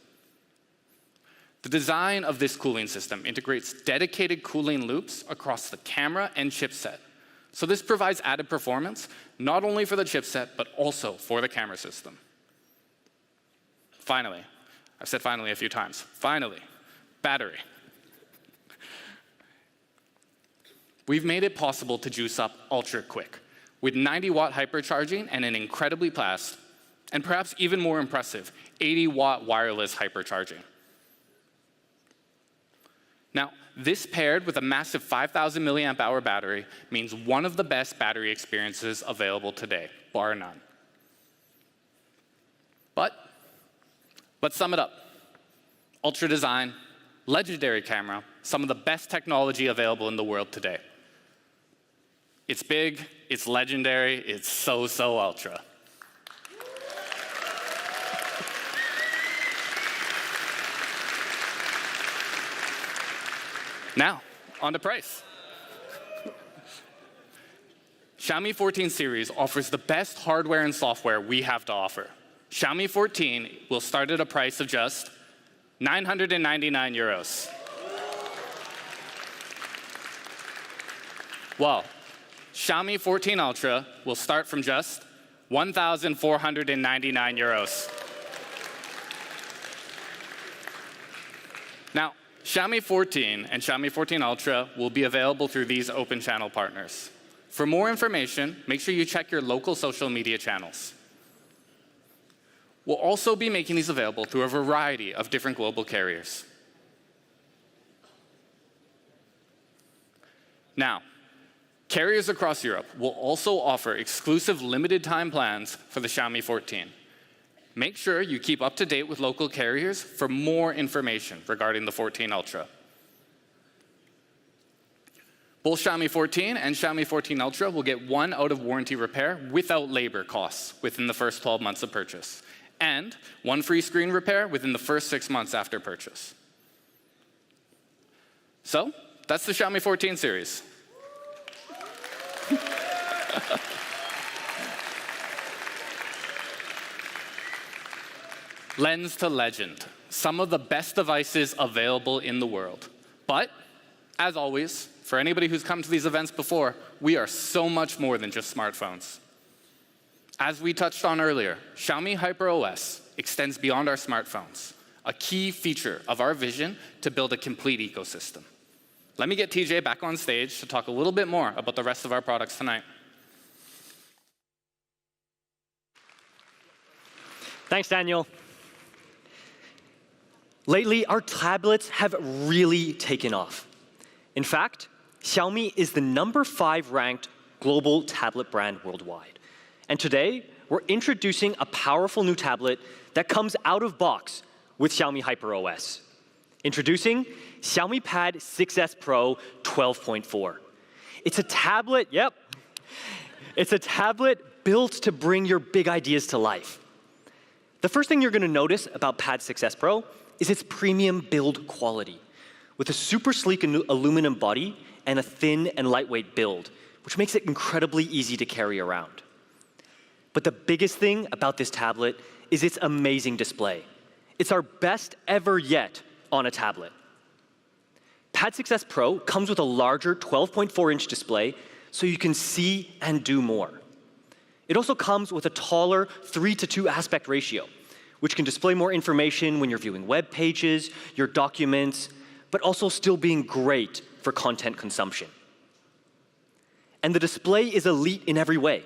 The design of this cooling system integrates dedicated cooling loops across the camera and chipset. So this provides added performance, not only for the chipset, but also for the camera system. Finally, I've said finally a few times, finally, battery. We've made it possible to juice up ultra quick with 90-watt hypercharging and an incredibly fast, and perhaps even more impressive, 80-watt wireless hypercharging. Now, this paired with a massive 5,000 milliamp hour battery means one of the best battery experiences available today, bar none. But let's sum it up. Ultra design, legendary camera, some of the best technology available in the world today. It's big, it's legendary, it's so ultra. Now, on to price. Xiaomi 14 series offers the best hardware and software we have to offer. Xiaomi 14 will start at a price of just 999 euros. Well, Xiaomi 14 Ultra will start from just 1,499 euros. Now, Xiaomi 14 and Xiaomi 14 Ultra will be available through these open channel partners. For more information, make sure you check your local social media channels. We'll also be making these available through a variety of different global carriers. Now, carriers across Europe will also offer exclusive limited time plans for the Xiaomi 14. Make sure you keep up to date with local carriers for more information regarding the 14 Ultra. Both Xiaomi 14 and Xiaomi 14 Ultra will get 1 out-of-warranty repair without labor costs within the first 12 months of purchase, and 1 free screen repair within the first 6 months after purchase. So, that's the Xiaomi 14 series. Lens to legend, some of the best devices available in the world. But, as always, for anybody who's come to these events before, we are so much more than just smartphones. As we touched on earlier, Xiaomi HyperOS extends beyond our smartphones, a key feature of our vision to build a complete ecosystem. Let me get TJ back on stage to talk a little bit more about the rest of our products tonight. Thanks, Daniel. Lately, our tablets have really taken off. In fact, Xiaomi is the #5 ranked global tablet brand worldwide. And today, we're introducing a powerful new tablet that comes out of box with Xiaomi HyperOS. Introducing Xiaomi Pad 6S Pro 12.4. It's a tablet, it's a tablet built to bring your big ideas to life. The first thing you're going to notice about Pad 6S Pro is its premium build quality, with a super sleek aluminum body and a thin and lightweight build, which makes it incredibly easy to carry around. But the biggest thing about this tablet is its amazing display. It's our best ever yet on a tablet. Pad 6S Pro comes with a larger 12.4-inch display so you can see and do more. It also comes with a taller 3:2 aspect ratio, which can display more information when you're viewing web pages, your documents, but also still being great for content consumption. And the display is elite in every way.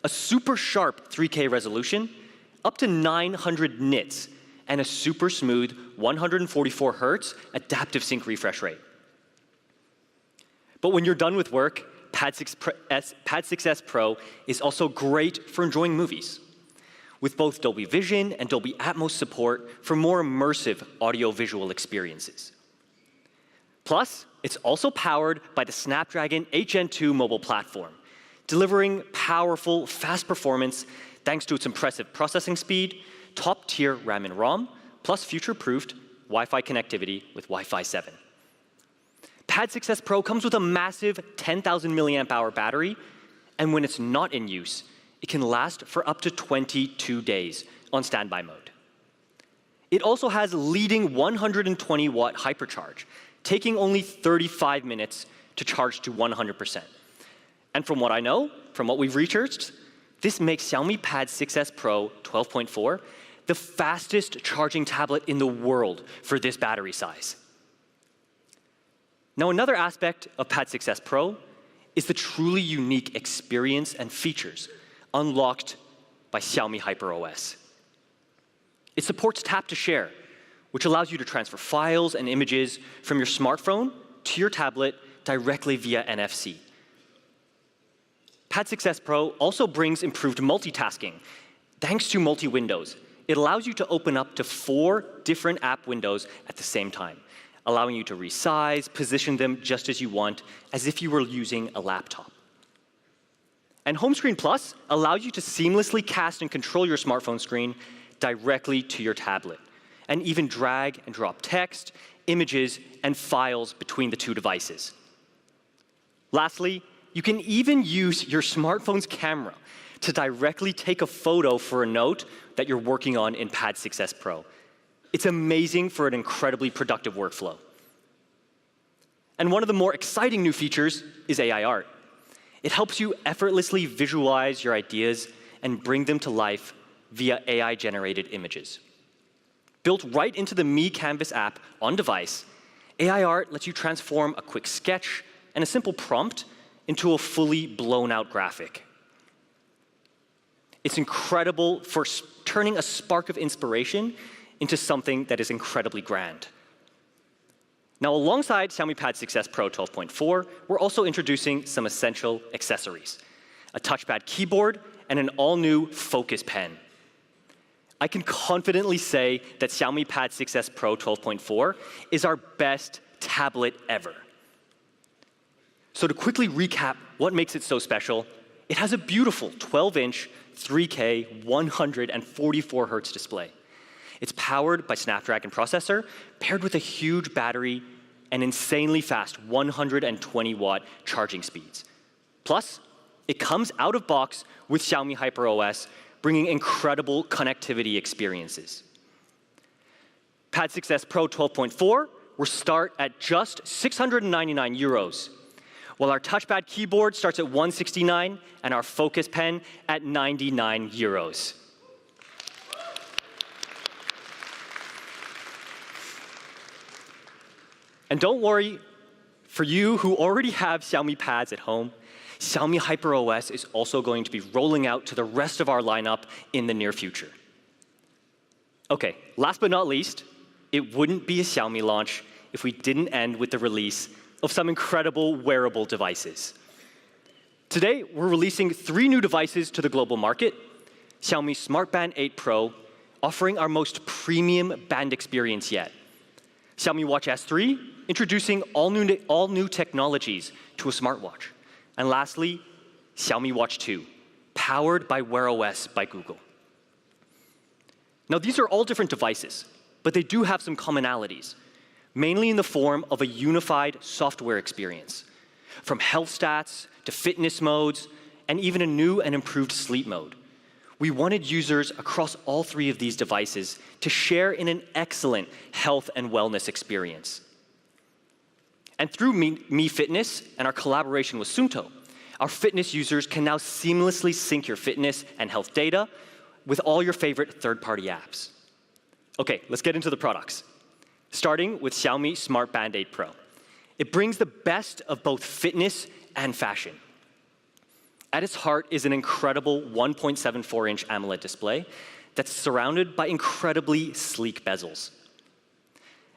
A super sharp 3K resolution, up to 900 nits, and a super smooth 144 Hz adaptive sync refresh rate. But when you're done with work, Pad 6S Pro is also great for enjoying movies, with both Dolby Vision and Dolby Atmos support for more immersive audio-visual experiences. Plus, it's also powered by the Snapdragon 8 Gen 2 mobile platform, delivering powerful, fast performance thanks to its impressive processing speed, top-tier RAM and ROM, plus future-proofed Wi-Fi connectivity with Wi-Fi 7. Pad 6S Pro comes with a massive 10,000 mAh battery, and when it's not in use, it can last for up to 22 days on standby mode. It also has leading 120-watt hypercharge, taking only 35 minutes to charge to 100%. And from what I know, from what we've researched, this makes Xiaomi Pad 6S Pro 12.4 the fastest charging tablet in the world for this battery size. Now, another aspect of Pad 6S Pro is the truly unique experience and features unlocked by Xiaomi HyperOS. It supports tap to share, which allows you to transfer files and images from your smartphone to your tablet directly via NFC. Pad 6S Pro also brings improved multitasking. Thanks to multi-windows, it allows you to open up to 4 different app windows at the same time, allowing you to resize, position them just as you want, as if you were using a laptop. And Home Screen Plus allows you to seamlessly cast and control your smartphone screen directly to your tablet, and even drag and drop text, images, and files between the 2 devices. Lastly, you can even use your smartphone's camera to directly take a photo for a note that you're working on in Pad 6S Pro. It's amazing for an incredibly productive workflow. And one of the more exciting new features is AI Art. It helps you effortlessly visualize your ideas and bring them to life via AI-generated images. Built right into the Mi Canvas app on device, AI art lets you transform a quick sketch and a simple prompt into a fully blown-out graphic. It's incredible for turning a spark of inspiration into something that is incredibly grand. Now, alongside Xiaomi Pad 6s Pro 12.4, we're also introducing some essential accessories: a touchpad keyboard and an all-new Focus pen. I can confidently say that Xiaomi Pad 6s Pro 12.4 is our best tablet ever. So to quickly recap what makes it so special, it has a beautiful 12-inch, 3K, 144 Hz display. It's powered by Snapdragon processor, paired with a huge battery and insanely fast 120-watt charging speeds. Plus, it comes out of box with Xiaomi HyperOS, bringing incredible connectivity experiences. Pad 6s Pro 12.4 will start at just 699 euros, while our touchpad keyboard starts at 169 and our Focus pen at 99 euros. And don't worry, for you who already have Xiaomi Pads at home, Xiaomi HyperOS is also going to be rolling out to the rest of our lineup in the near future. Okay, last but not least, it wouldn't be a Xiaomi launch if we didn't end with the release of some incredible wearable devices. Today, we're releasing 3 new devices to the global market: Xiaomi Smart Band 8 Pro, offering our most premium band experience yet; Xiaomi Watch S3, introducing all new technologies to a smartwatch; and lastly, Xiaomi Watch 2, powered by Wear OS by Google. Now, these are all different devices, but they do have some commonalities, mainly in the form of a unified software experience, from health stats to fitness modes, and even a new and improved sleep mode. We wanted users across all 3 of these devices to share in an excellent health and wellness experience. And through Mi Fitness and our collaboration with Suunto, our fitness users can now seamlessly sync your fitness and health data with all your favorite third-party apps. Okay, let's get into the products. Starting with Xiaomi Smart Band 8 Pro. It brings the best of both fitness and fashion. At its heart is an incredible 1.74-inch AMOLED display that's surrounded by incredibly sleek bezels.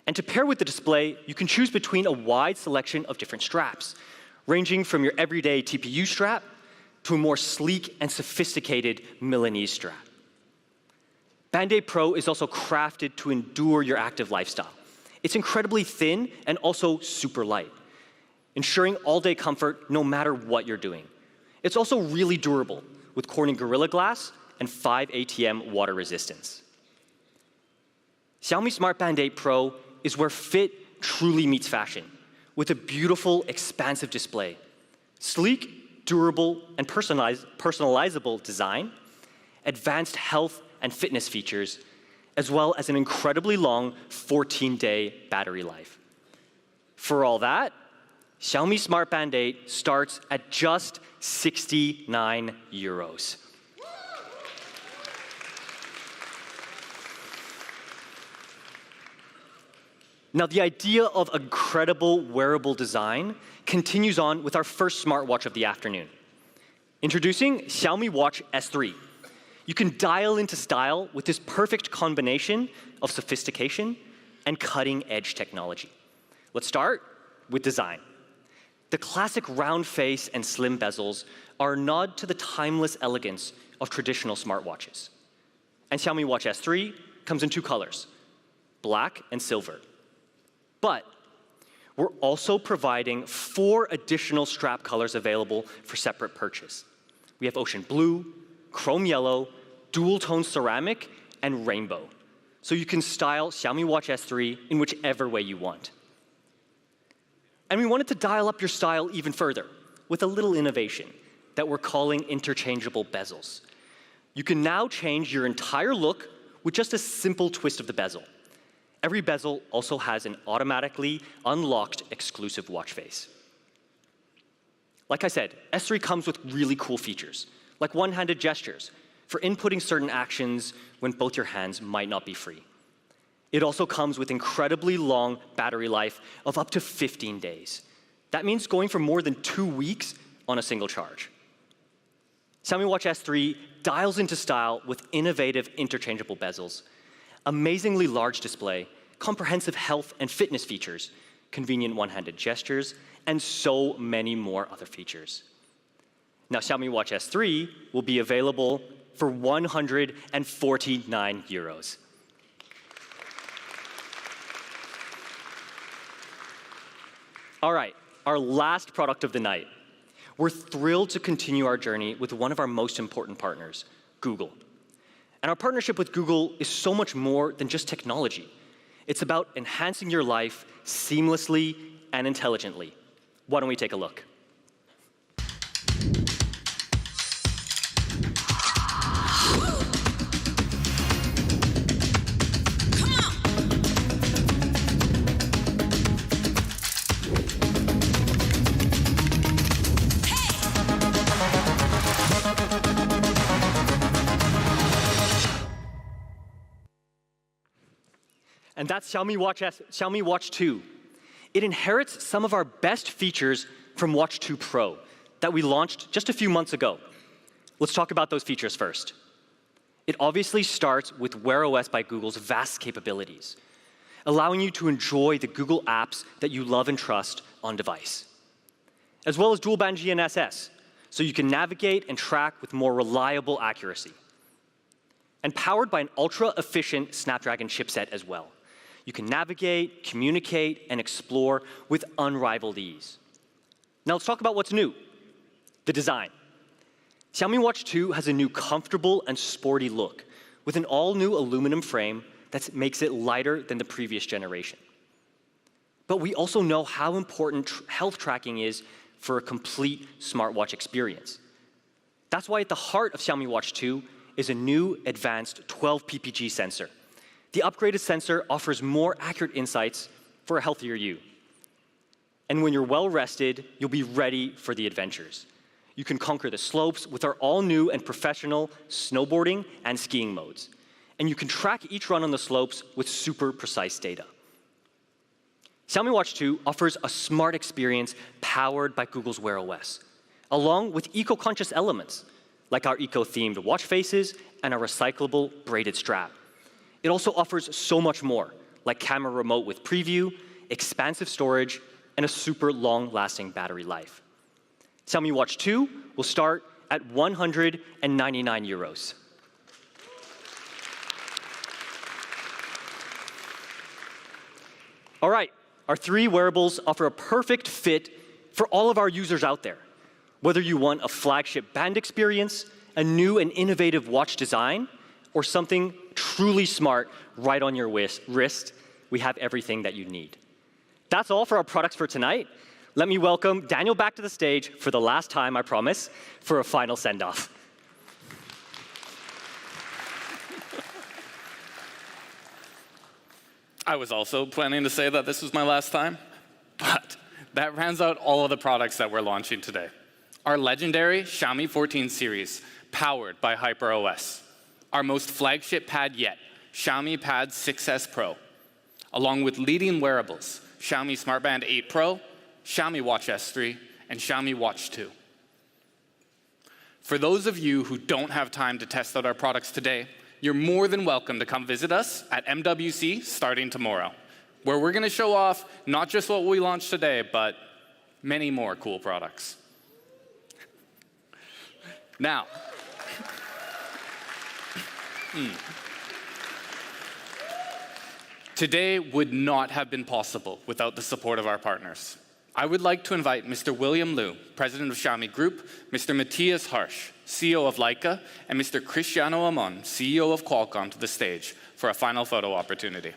And to pair with the display, you can choose between a wide selection of different straps, ranging from your everyday TPU strap to a more sleek and sophisticated Milanese strap. Band 8 Pro is also crafted to endure your active lifestyle. It's incredibly thin and also super light, ensuring all-day comfort no matter what you're doing. It's also really durable, with Corning Gorilla Glass and 5 ATM water resistance. Xiaomi Smart Band 8 Pro is where fit truly meets fashion, with a beautiful, expansive display, sleek, durable, and personalizable design, advanced health and fitness features, as well as an incredibly long 14-day battery life. For all that, Xiaomi Smart Band 8 starts at just 69 euros. Now, the idea of incredible wearable design continues on with our first smartwatch of the afternoon. Introducing Xiaomi Watch S3. You can dial into style with this perfect combination of sophistication and cutting-edge technology. Let's start with design. The classic round face and slim bezels are a nod to the timeless elegance of traditional smartwatches. And Xiaomi Watch S3 comes in 2 colors, black and silver. But we're also providing 4 additional strap colors available for separate purchase. We have ocean blue, chrome yellow, dual-tone ceramic, and rainbow. So you can style Xiaomi Watch S3 in whichever way you want. And we wanted to dial up your style even further with a little innovation that we're calling interchangeable bezels. You can now change your entire look with just a simple twist of the bezel. Every bezel also has an automatically unlocked exclusive watch face. Like I said, S3 comes with really cool features, like one-handed gestures for inputting certain actions when both your hands might not be free. It also comes with incredibly long battery life of up to 15 days. That means going for more than 2 weeks on a single charge. Xiaomi Watch S3 dials into style with innovative interchangeable bezels, amazingly large display, comprehensive health and fitness features, convenient one-handed gestures, and so many more other features. Now, Xiaomi Watch S3 will be available for 149 euros. All right, our last product of the night. We're thrilled to continue our journey with one of our most important partners, Google. And our partnership with Google is so much more than just technology. It's about enhancing your life seamlessly and intelligently. Why don't we take a look? And that's Xiaomi Watch 2. It inherits some of our best features from Watch 2 Pro that we launched just a few months ago. Let's talk about those features first. It obviously starts with Wear OS by Google's vast capabilities, allowing you to enjoy the Google apps that you love and trust on device, as well as dual-band GNSS, so you can navigate and track with more reliable accuracy. And powered by an ultra-efficient Snapdragon chipset as well. You can navigate, communicate, and explore with unrivaled ease. Now let's talk about what's new, the design. Xiaomi Watch 2 has a new comfortable and sporty look with an all-new aluminum frame that makes it lighter than the previous generation. But we also know how important health tracking is for a complete smartwatch experience. That's why at the heart of Xiaomi Watch 2 is a new advanced 12 ppg sensor. The upgraded sensor offers more accurate insights for a healthier you. And when you're well rested, you'll be ready for the adventures. You can conquer the slopes with our all-new and professional snowboarding and skiing modes. And you can track each run on the slopes with super precise data. Xiaomi Watch 2 offers a smart experience powered by Google's Wear OS, along with eco-conscious elements, like our eco-themed watch faces and our recyclable braided strap. It also offers so much more, like camera remote with preview, expansive storage, and a super long-lasting battery life. Xiaomi Watch 2 will start at 199 euros. All right, our 3 wearables offer a perfect fit for all of our users out there. Whether you want a flagship band experience, a new and innovative watch design, or something truly smart right on your wrist, we have everything that you need. That's all for our products for tonight. Let me welcome Daniel back to the stage for the last time, I promise, for a final send-off. I was also planning to say that this was my last time, but that rounds out all of the products that we're launching today. Our legendary Xiaomi 14 series, powered by HyperOS. Our most flagship pad yet, Xiaomi Pad 6S Pro, along with leading wearables, Xiaomi Smart Band 8 Pro, Xiaomi Watch S3, and Xiaomi Watch 2. For those of you who don't have time to test out our products today, you're more than welcome to come visit us at MWC starting tomorrow, where we're going to show off not just what we launched today, but many more cool products. Now, today would not have been possible without the support of our partners. I would like to invite Mr. William Liu, President of Xiaomi Group, Mr. Matthias Harsch, CEO of Leica, and Mr. Cristiano Amon, CEO of Qualcomm, to the stage for a final photo opportunity.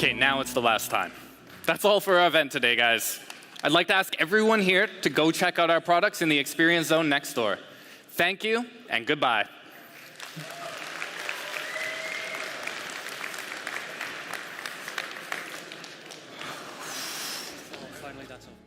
Okay, now it's the last time. That's all for our event today, guys. I'd like to ask everyone here to go check out our products in the experience zone next door. Thank you, and goodbye. Finally, that's over.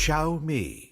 Xiaomi.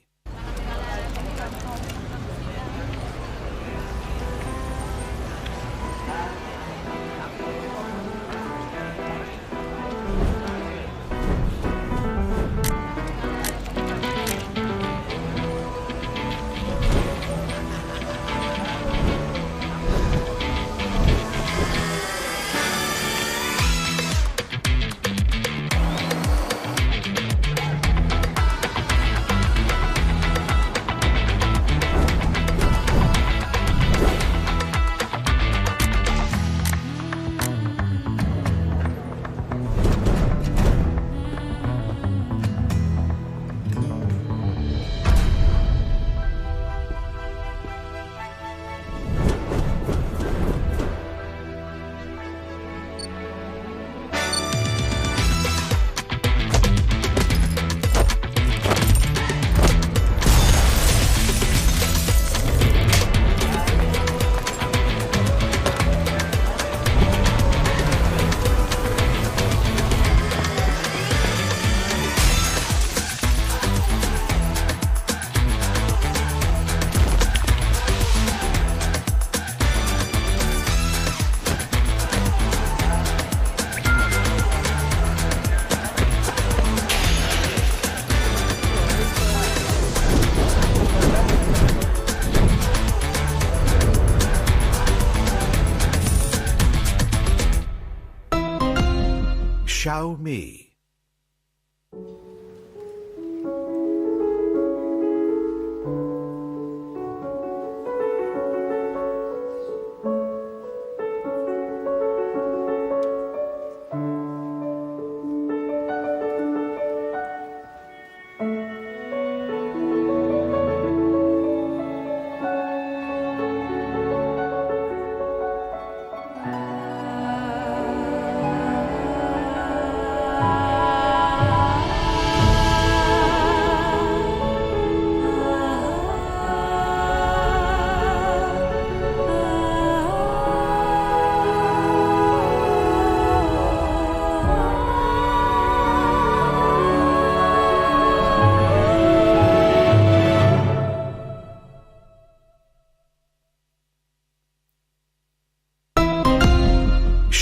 Xiaomi.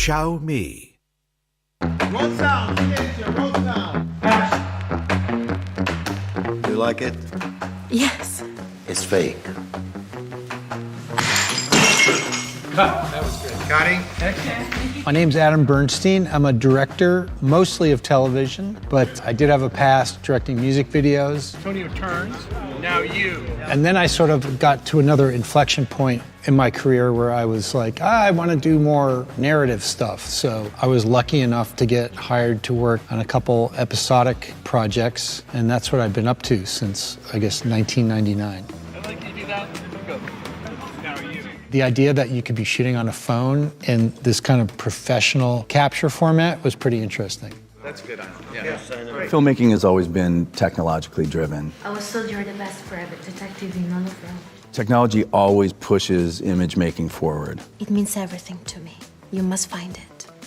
Xiaomi. Roll sound. Roll sound. You like it? Yes. It's fake. That was good. Cutting. My name's Adam Bernstein. I'm a director, mostly of television, but I did have a past directing music videos. Antonio turns. Now you. And then I sort of got to another inflection point in my career where I was like, I want to do more narrative stuff. So I was lucky enough to get hired to work on a couple episodic projects, and that's what I've been up to since, I guess, 1999. I like you do that. Go. Now you. The idea that you could be shooting on a phone in this kind of professional capture format was pretty interesting. That's good. Yeah. Filmmaking has always been technologically driven. I was told you're the best private detective in all of them. Technology always pushes image making forward. It means everything to me. You must find it.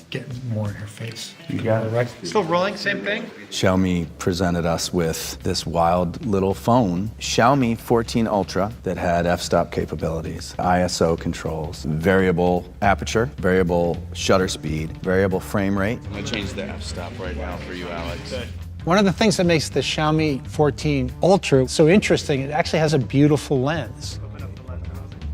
Get more in her face. You got it right. Still rolling, same thing? Xiaomi presented us with this wild little phone, Xiaomi 14 Ultra, that had f-stop capabilities, ISO controls, variable aperture, variable shutter speed, variable frame rate. I'm gonna change the f-stop right now for you, Alex. One of the things that makes the Xiaomi 14 Ultra so interesting, it actually has a beautiful lens.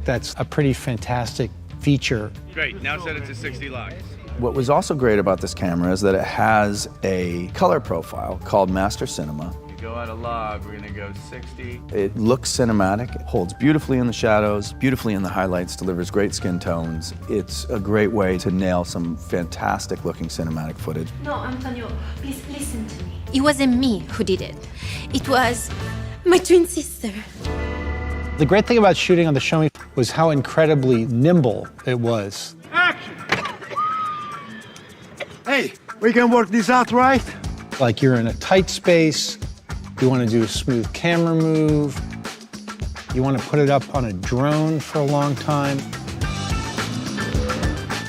that's a pretty fantastic feature. Great, now set it to 60 lux. What was also great about this camera is that it has a color profile called Master Cinema. You go out of log, we're gonna go 60. It looks cinematic, it holds beautifully in the shadows, beautifully in the highlights, delivers great skin tones. It's a great way to nail some fantastic looking cinematic footage. No, Antonio, please listen to me. It wasn't me who did it. It was my twin sister. The great thing about shooting on the Xiaomi was how incredibly nimble it was. Action! Hey, we can work this out, right? Like you're in a tight space, you want to do a smooth camera move, you want to put it up on a drone for a long time.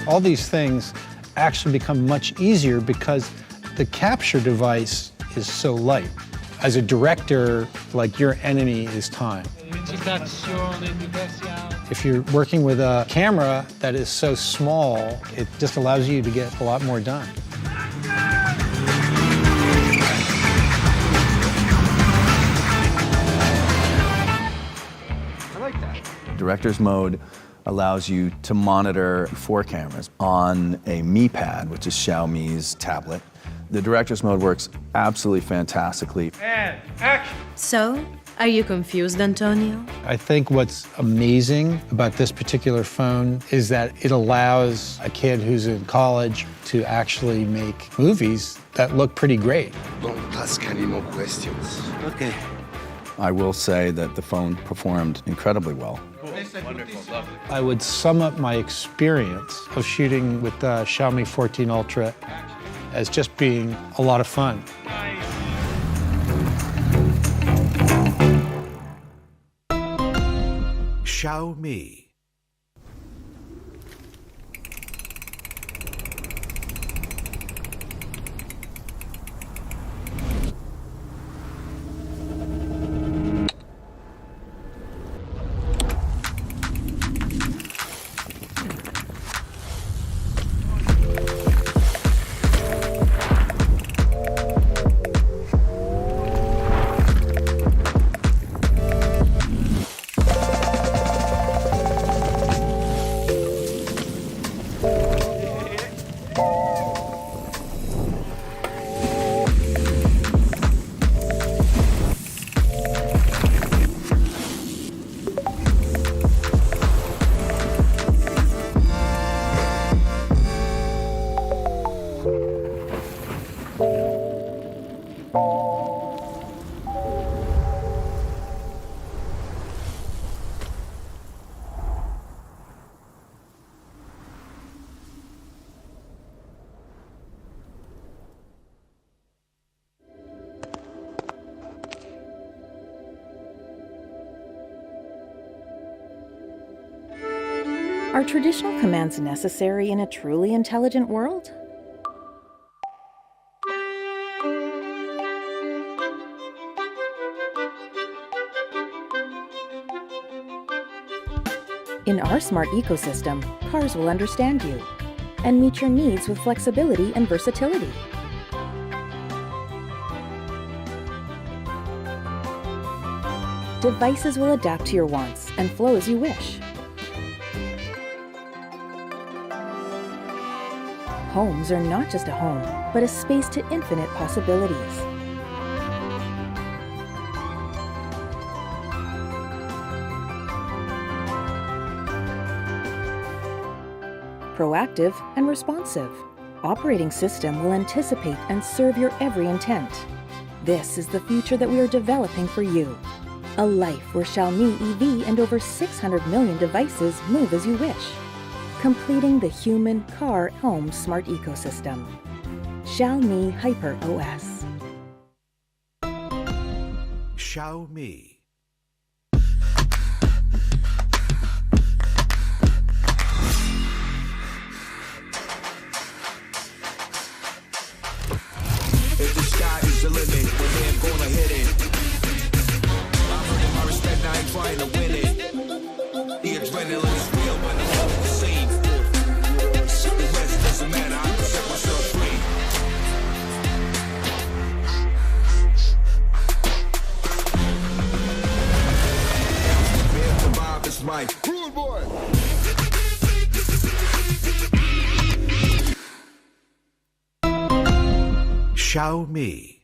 All these things actually become much easier because the capture device is so light. As a director, like your enemy is time. If you're working with a camera that is so small, it just allows you to get a lot more done. I like that. Director's mode allows you to monitor 4 cameras on a Mi Pad, which is Xiaomi's tablet. The director's mode works absolutely fantastically. And action! So, are you confused, Antonio? I think what's amazing about this particular phone is that it allows a kid who's in college to actually make movies that look pretty great. Don't ask any more questions. Okay. I will say that the phone performed incredibly well. Wonderful, lovely. I would sum up my experience of shooting with the Xiaomi 14 Ultra as just being a lot of fun. Xiaomi. Are traditional commands necessary in a truly intelligent world? In our smart ecosystem, cars will understand you and meet your needs with flexibility and versatility. Devices will adapt to your wants and flow as you wish. Homes are not just a home, but a space to infinite possibilities. Proactive and responsive. Operating system will anticipate and serve your every intent. This is the future that we are developing for you. A life where Xiaomi EV and over 600 million devices move as you wish. Completing the human, car, home smart ecosystem. Xiaomi HyperOS. Xiaomi. If the sky is the limit, well, then I'm gonna hit it. I'm earning my respect, I ain't trying to win it. The adrenaline is real when I'm off the scene. The rest doesn't matter, I can set myself free. If the vibe is mind. Rude boy. Xiaomi.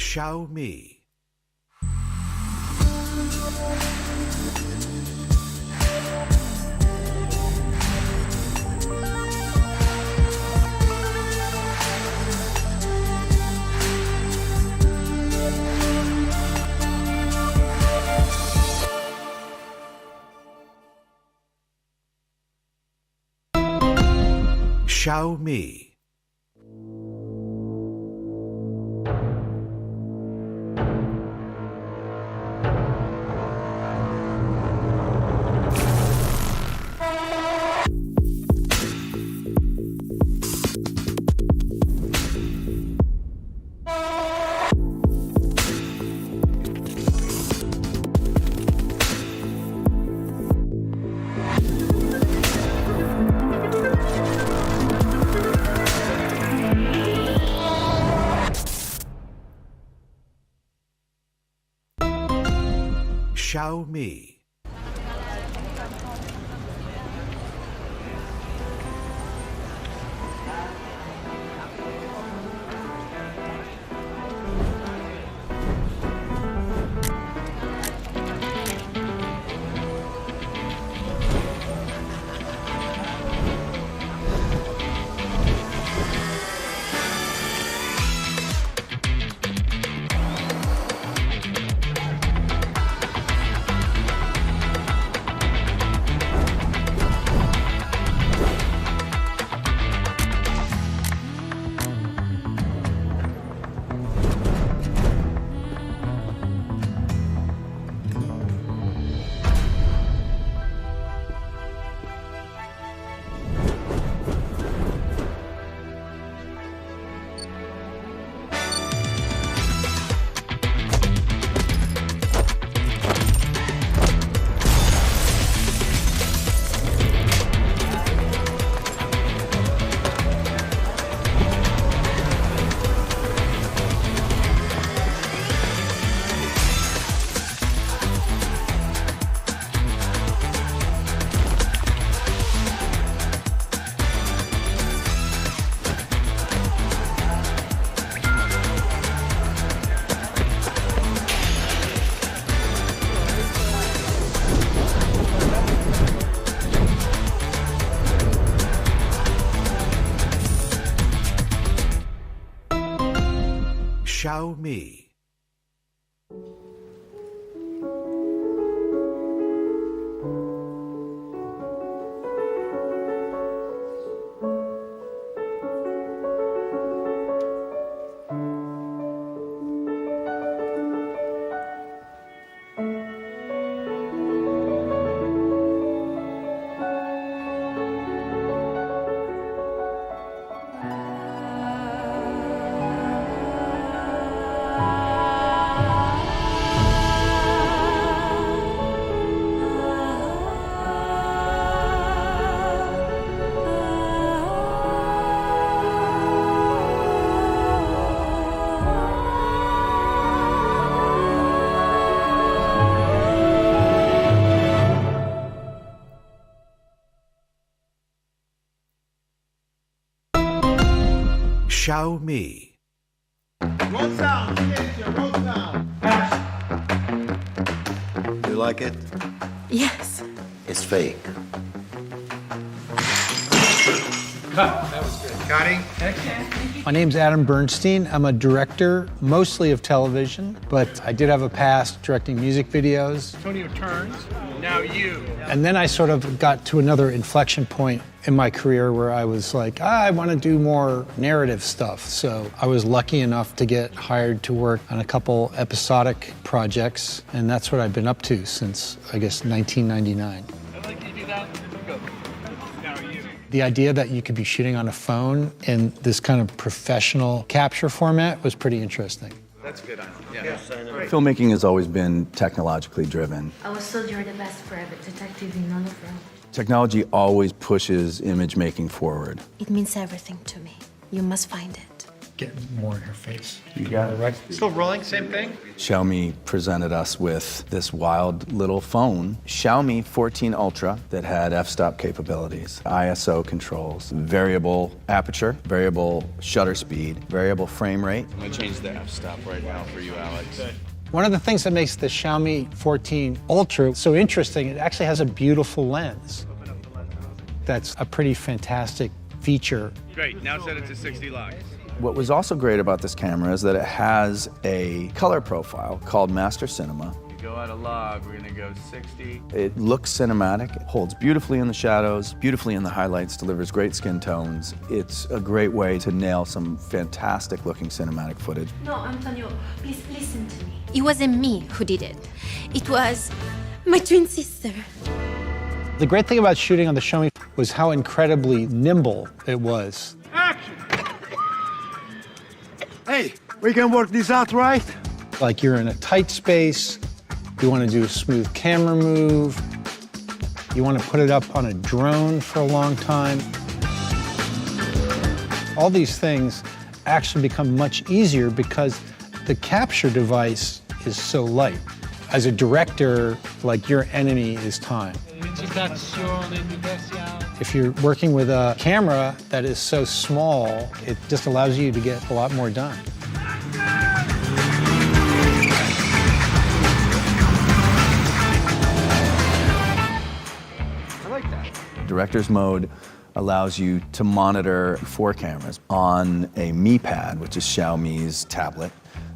Xiaomi. Xiaomi. Xiaomi. Xiaomi. Xiaomi. Roll sound. Roll sound. You like it? Yes. It's fake. That was good. Cutting. My name's Adam Bernstein. I'm a director, mostly of television, but I did have a past directing music videos. Antonio turns. Now you. And then I sort of got to another inflection point in my career where I was like, I want to do more narrative stuff. So I was lucky enough to get hired to work on a couple episodic projects, and that's what I've been up to since, I guess, 1999. I'd like you to do that. Go. Now you. The idea that you could be shooting on a phone in this kind of professional capture format was pretty interesting. That's good. Yeah. Filmmaking has always been technologically driven. I was told you're the best private detective in none of them. Technology always pushes image making forward. It means everything to me. You must find it. Get more in her face. You got it right. Still rolling, same thing? Xiaomi presented us with this wild little phone, Xiaomi 14 Ultra, that had f-stop capabilities, ISO controls, variable aperture, variable shutter speed, variable frame rate. I'm gonna change the f-stop right now for you, Alex. One of the things that makes the Xiaomi 14 Ultra so interesting, it actually has a beautiful lens. That's a pretty fantastic feature. Great, now set it to 60 locks. What was also great about this camera is that it has a color profile called Master Cinema. You go out of log, we're gonna go 60. It looks cinematic, it holds beautifully in the shadows, beautifully in the highlights, delivers great skin tones. It's a great way to nail some fantastic looking cinematic footage. No, Antonio, please listen to me. It wasn't me who did it. It was my twin sister. The great thing about shooting on the Xiaomi was how incredibly nimble it was. Action! Hey, we can work this out, right? Like you're in a tight space, you want to do a smooth camera move, you want to put it up on a drone for a long time. All these things actually become much easier because the capture device is so light. As a director, like your enemy is time. If you're working with a camera that is so small, it just allows you to get a lot more done. I like that. Director's mode allows you to monitor 4 cameras on a Mi Pad, which is Xiaomi's tablet.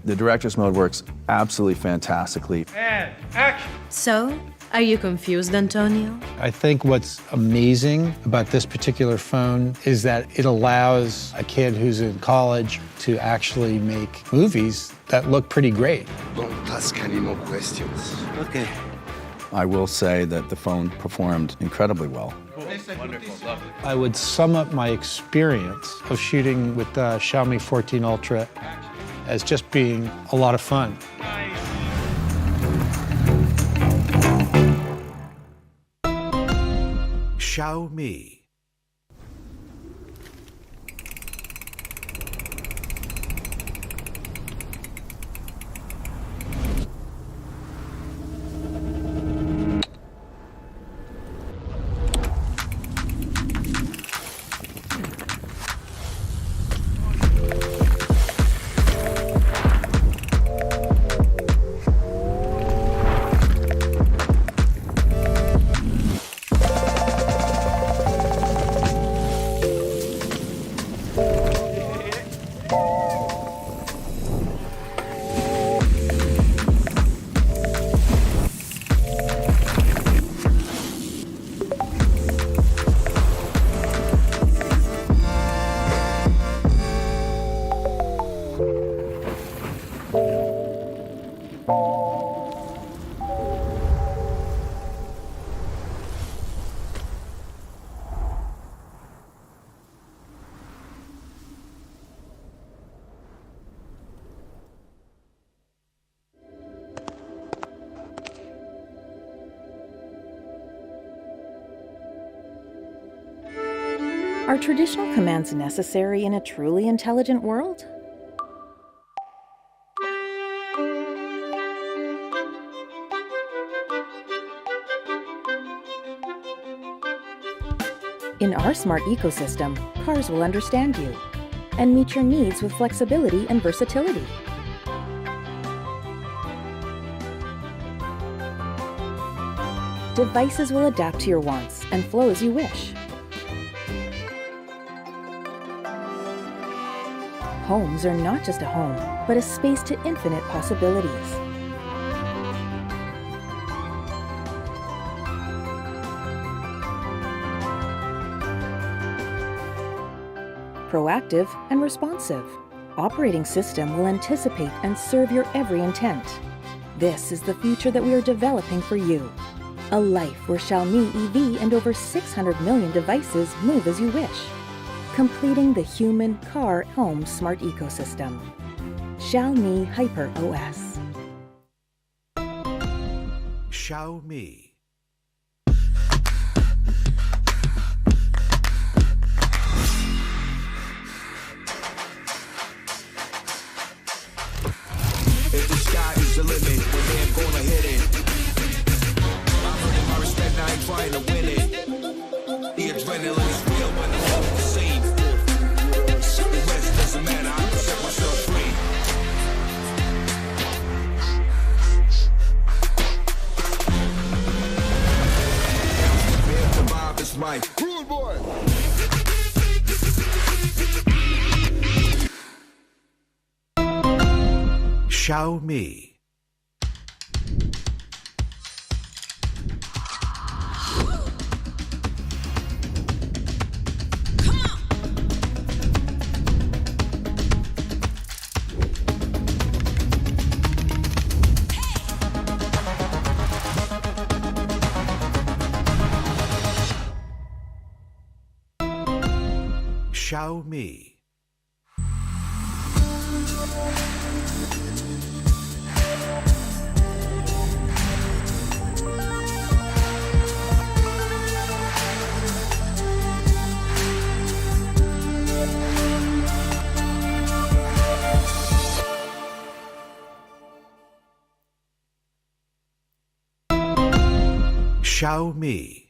The director's mode works absolutely fantastically. And action! So, are you confused, Antonio? I think what's amazing about this particular phone is that it allows a kid who's in college to actually make movies that look pretty great. Don't ask any more questions. Okay. I will say that the phone performed incredibly well. Wonderful, lovely. I would sum up my experience of shooting with the Xiaomi 14 Ultra as just being a lot of fun. Xiaomi. Are traditional commands necessary in a truly intelligent world? In our smart ecosystem, cars will understand you and meet your needs with flexibility and versatility. Devices will adapt to your wants and flow as you wish. Homes are not just a home, but a space to infinite possibilities. Proactive and responsive. Operating system will anticipate and serve your every intent. This is the future that we are developing for you. A life where Xiaomi EV and over 600 million devices move as you wish. Completing the human, car, home smart ecosystem. Xiaomi HyperOS. Xiaomi. If the sky is the limit, well, then I'm gonna hit it. I'm earning my respect, I ain't trying to win it. The adrenaline is real when I'm off the scene. The rest doesn't matter, I can set myself free. The vibe is right. Rude boy. Xiaomi. Xiaomi. Xiaomi.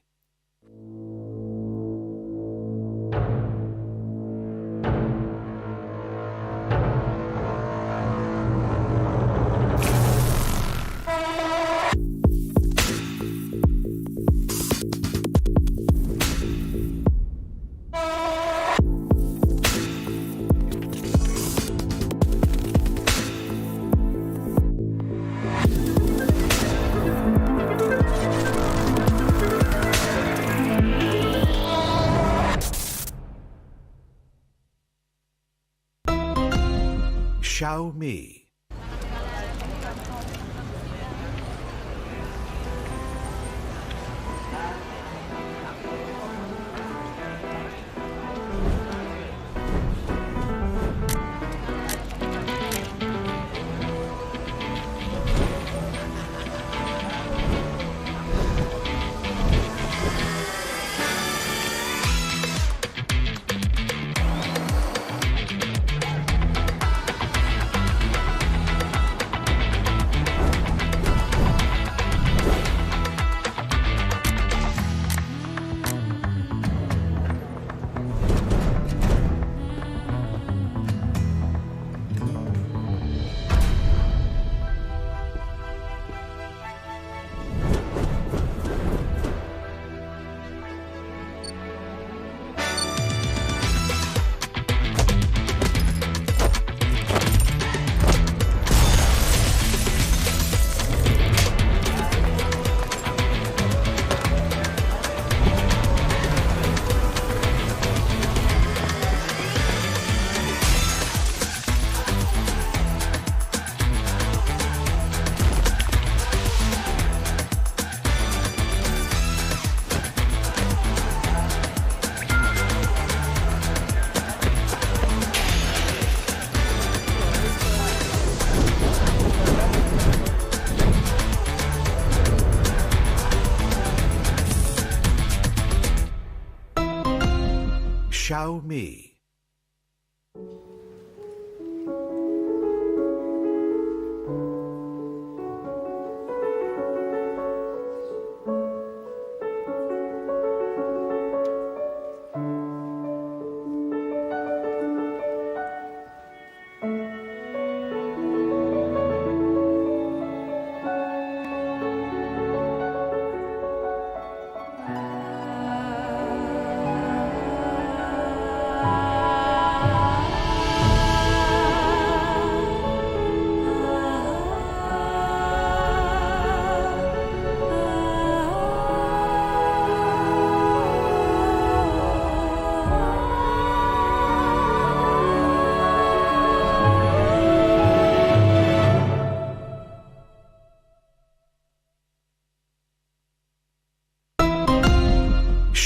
Xiaomi. Xiaomi.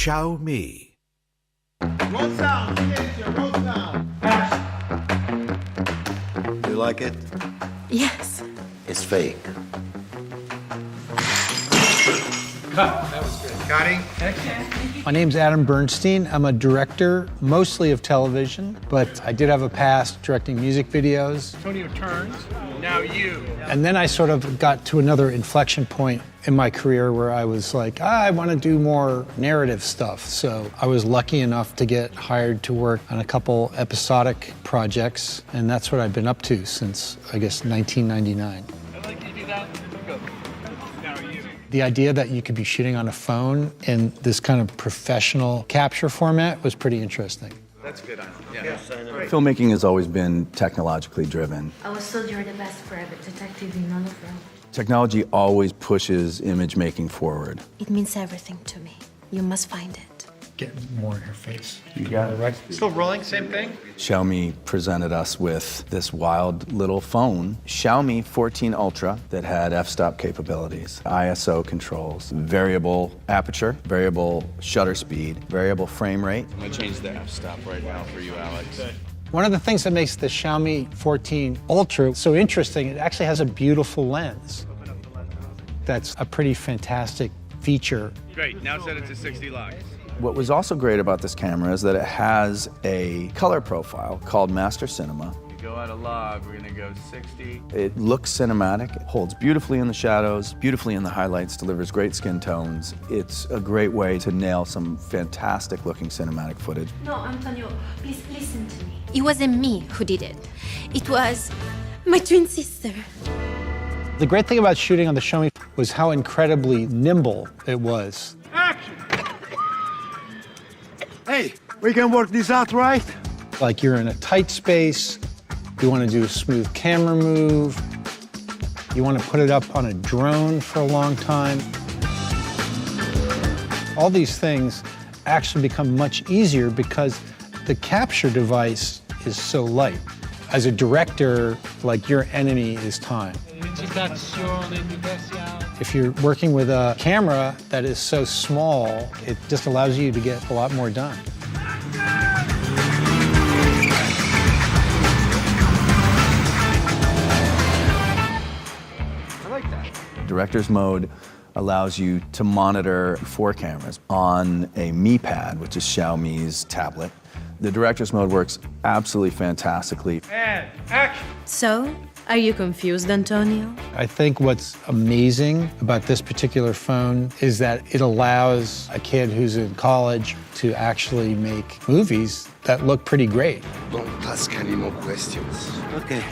Xiaomi. Roll sound. Roll sound. You like it? Yes. It's fake. That was good. Cutting. My name's Adam Bernstein. I'm a director, mostly of television, but I did have a past directing music videos. Antonio turns. Now you. And then I sort of got to another inflection point in my career where I was like, I want to do more narrative stuff. So I was lucky enough to get hired to work on a couple episodic projects, and that's what I've been up to since, I guess, 1999. I'd like you to do that. Go. Now you. The idea that you could be shooting on a phone in this kind of professional capture format was pretty interesting. That's good. Filmmaking has always been technologically driven. I was told you're the best private detective in all of them. Technology always pushes image making forward. It means everything to me. You must find it. Get more in her face. You got it. Right. Still rolling, same thing? Xiaomi presented us with this wild little phone, Xiaomi 14 Ultra, that had f-stop capabilities, ISO controls, variable aperture, variable shutter speed, variable frame rate. I'm gonna change the f-stop right now for you, Alex. One of the things that makes the Xiaomi 14 Ultra so interesting, it actually has a beautiful lens. That's a pretty fantastic feature. Great, now set it to 60 lux. What was also great about this camera is that it has a color profile called Master Cinema. You go out of log, we're gonna go 60. It looks cinematic, it holds beautifully in the shadows, beautifully in the highlights, delivers great skin tones. It's a great way to nail some fantastic looking cinematic footage. No, Antonio, please listen to me. It wasn't me who did it. It was my twin sister. The great thing about shooting on the Xiaomi was how incredibly nimble it was. Action! Hey, we can work this out, right? Like you're in a tight space, you want to do a smooth camera move, you want to put it up on a drone for a long time. All these things actually become much easier because the capture device is so light. As a director, like your enemy is time. If you're working with a camera that is so small, it just allows you to get a lot more done. I like that. Director's mode allows you to monitor 4 cameras on a Mi Pad, which is Xiaomi's tablet. The director's mode works absolutely fantastically. And action! So, are you confused, Antonio? I think what's amazing about this particular phone is that it allows a kid who's in college to actually make movies that look pretty great. Don't ask any more questions. Okay.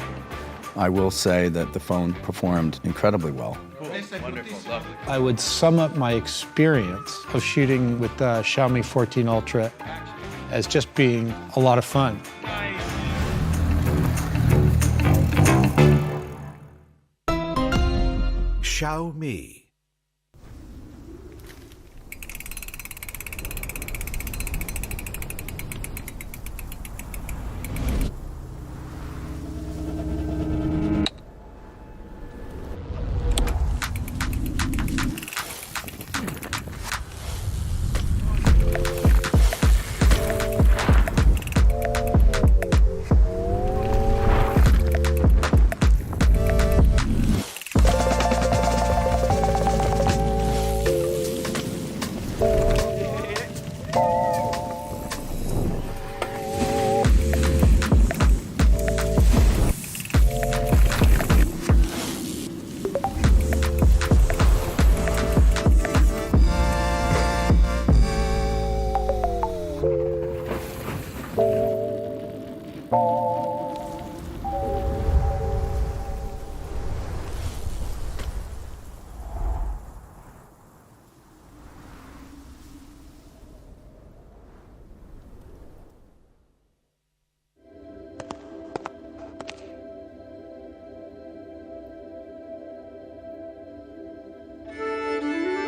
I will say that the phone performed incredibly well. Wonderful, lovely. I would sum up my experience of shooting with the Xiaomi 14 Ultra as just being a lot of fun. Xiaomi.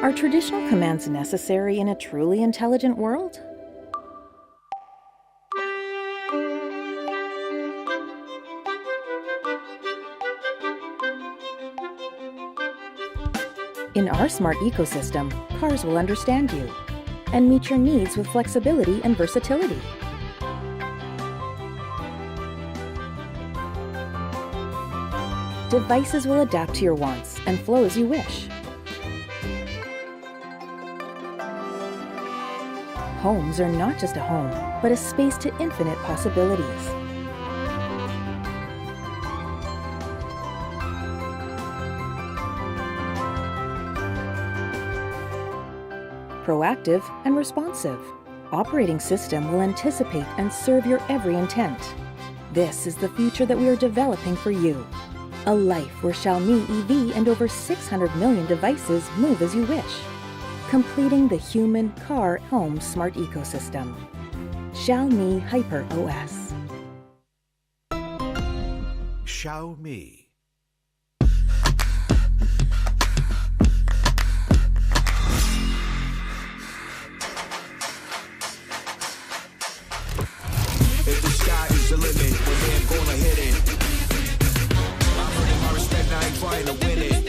Are traditional commands necessary in a truly intelligent world? In our smart ecosystem, cars will understand you. and meet your needs with flexibility and versatility. Devices will adapt to your wants and flow as you wish. Homes are not just a home, but a space to infinite possibilities. Proactive and responsive. Operating system will anticipate and serve your every intent. This is the future that we are developing for you. A life where Xiaomi EV and over 600 million devices move as you wish. Completing the human, car, home smart ecosystem. Xiaomi HyperOS. Xiaomi. If the sky is the limit, one day I'm gonna hit it. I'm earning my respect, I ain't trying to win it.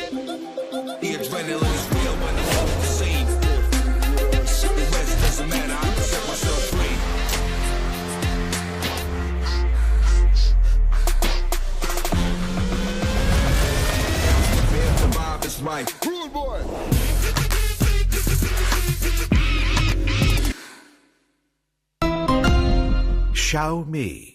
The adrenaline is real when I'm off the scene. The rest doesn't matter, I can set myself free. The vibe is right. Rude boy. Xiaomi.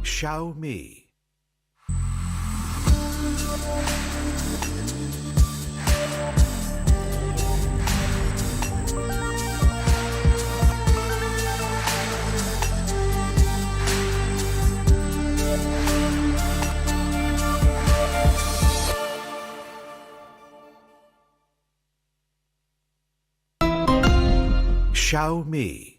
Xiaomi. Xiaomi.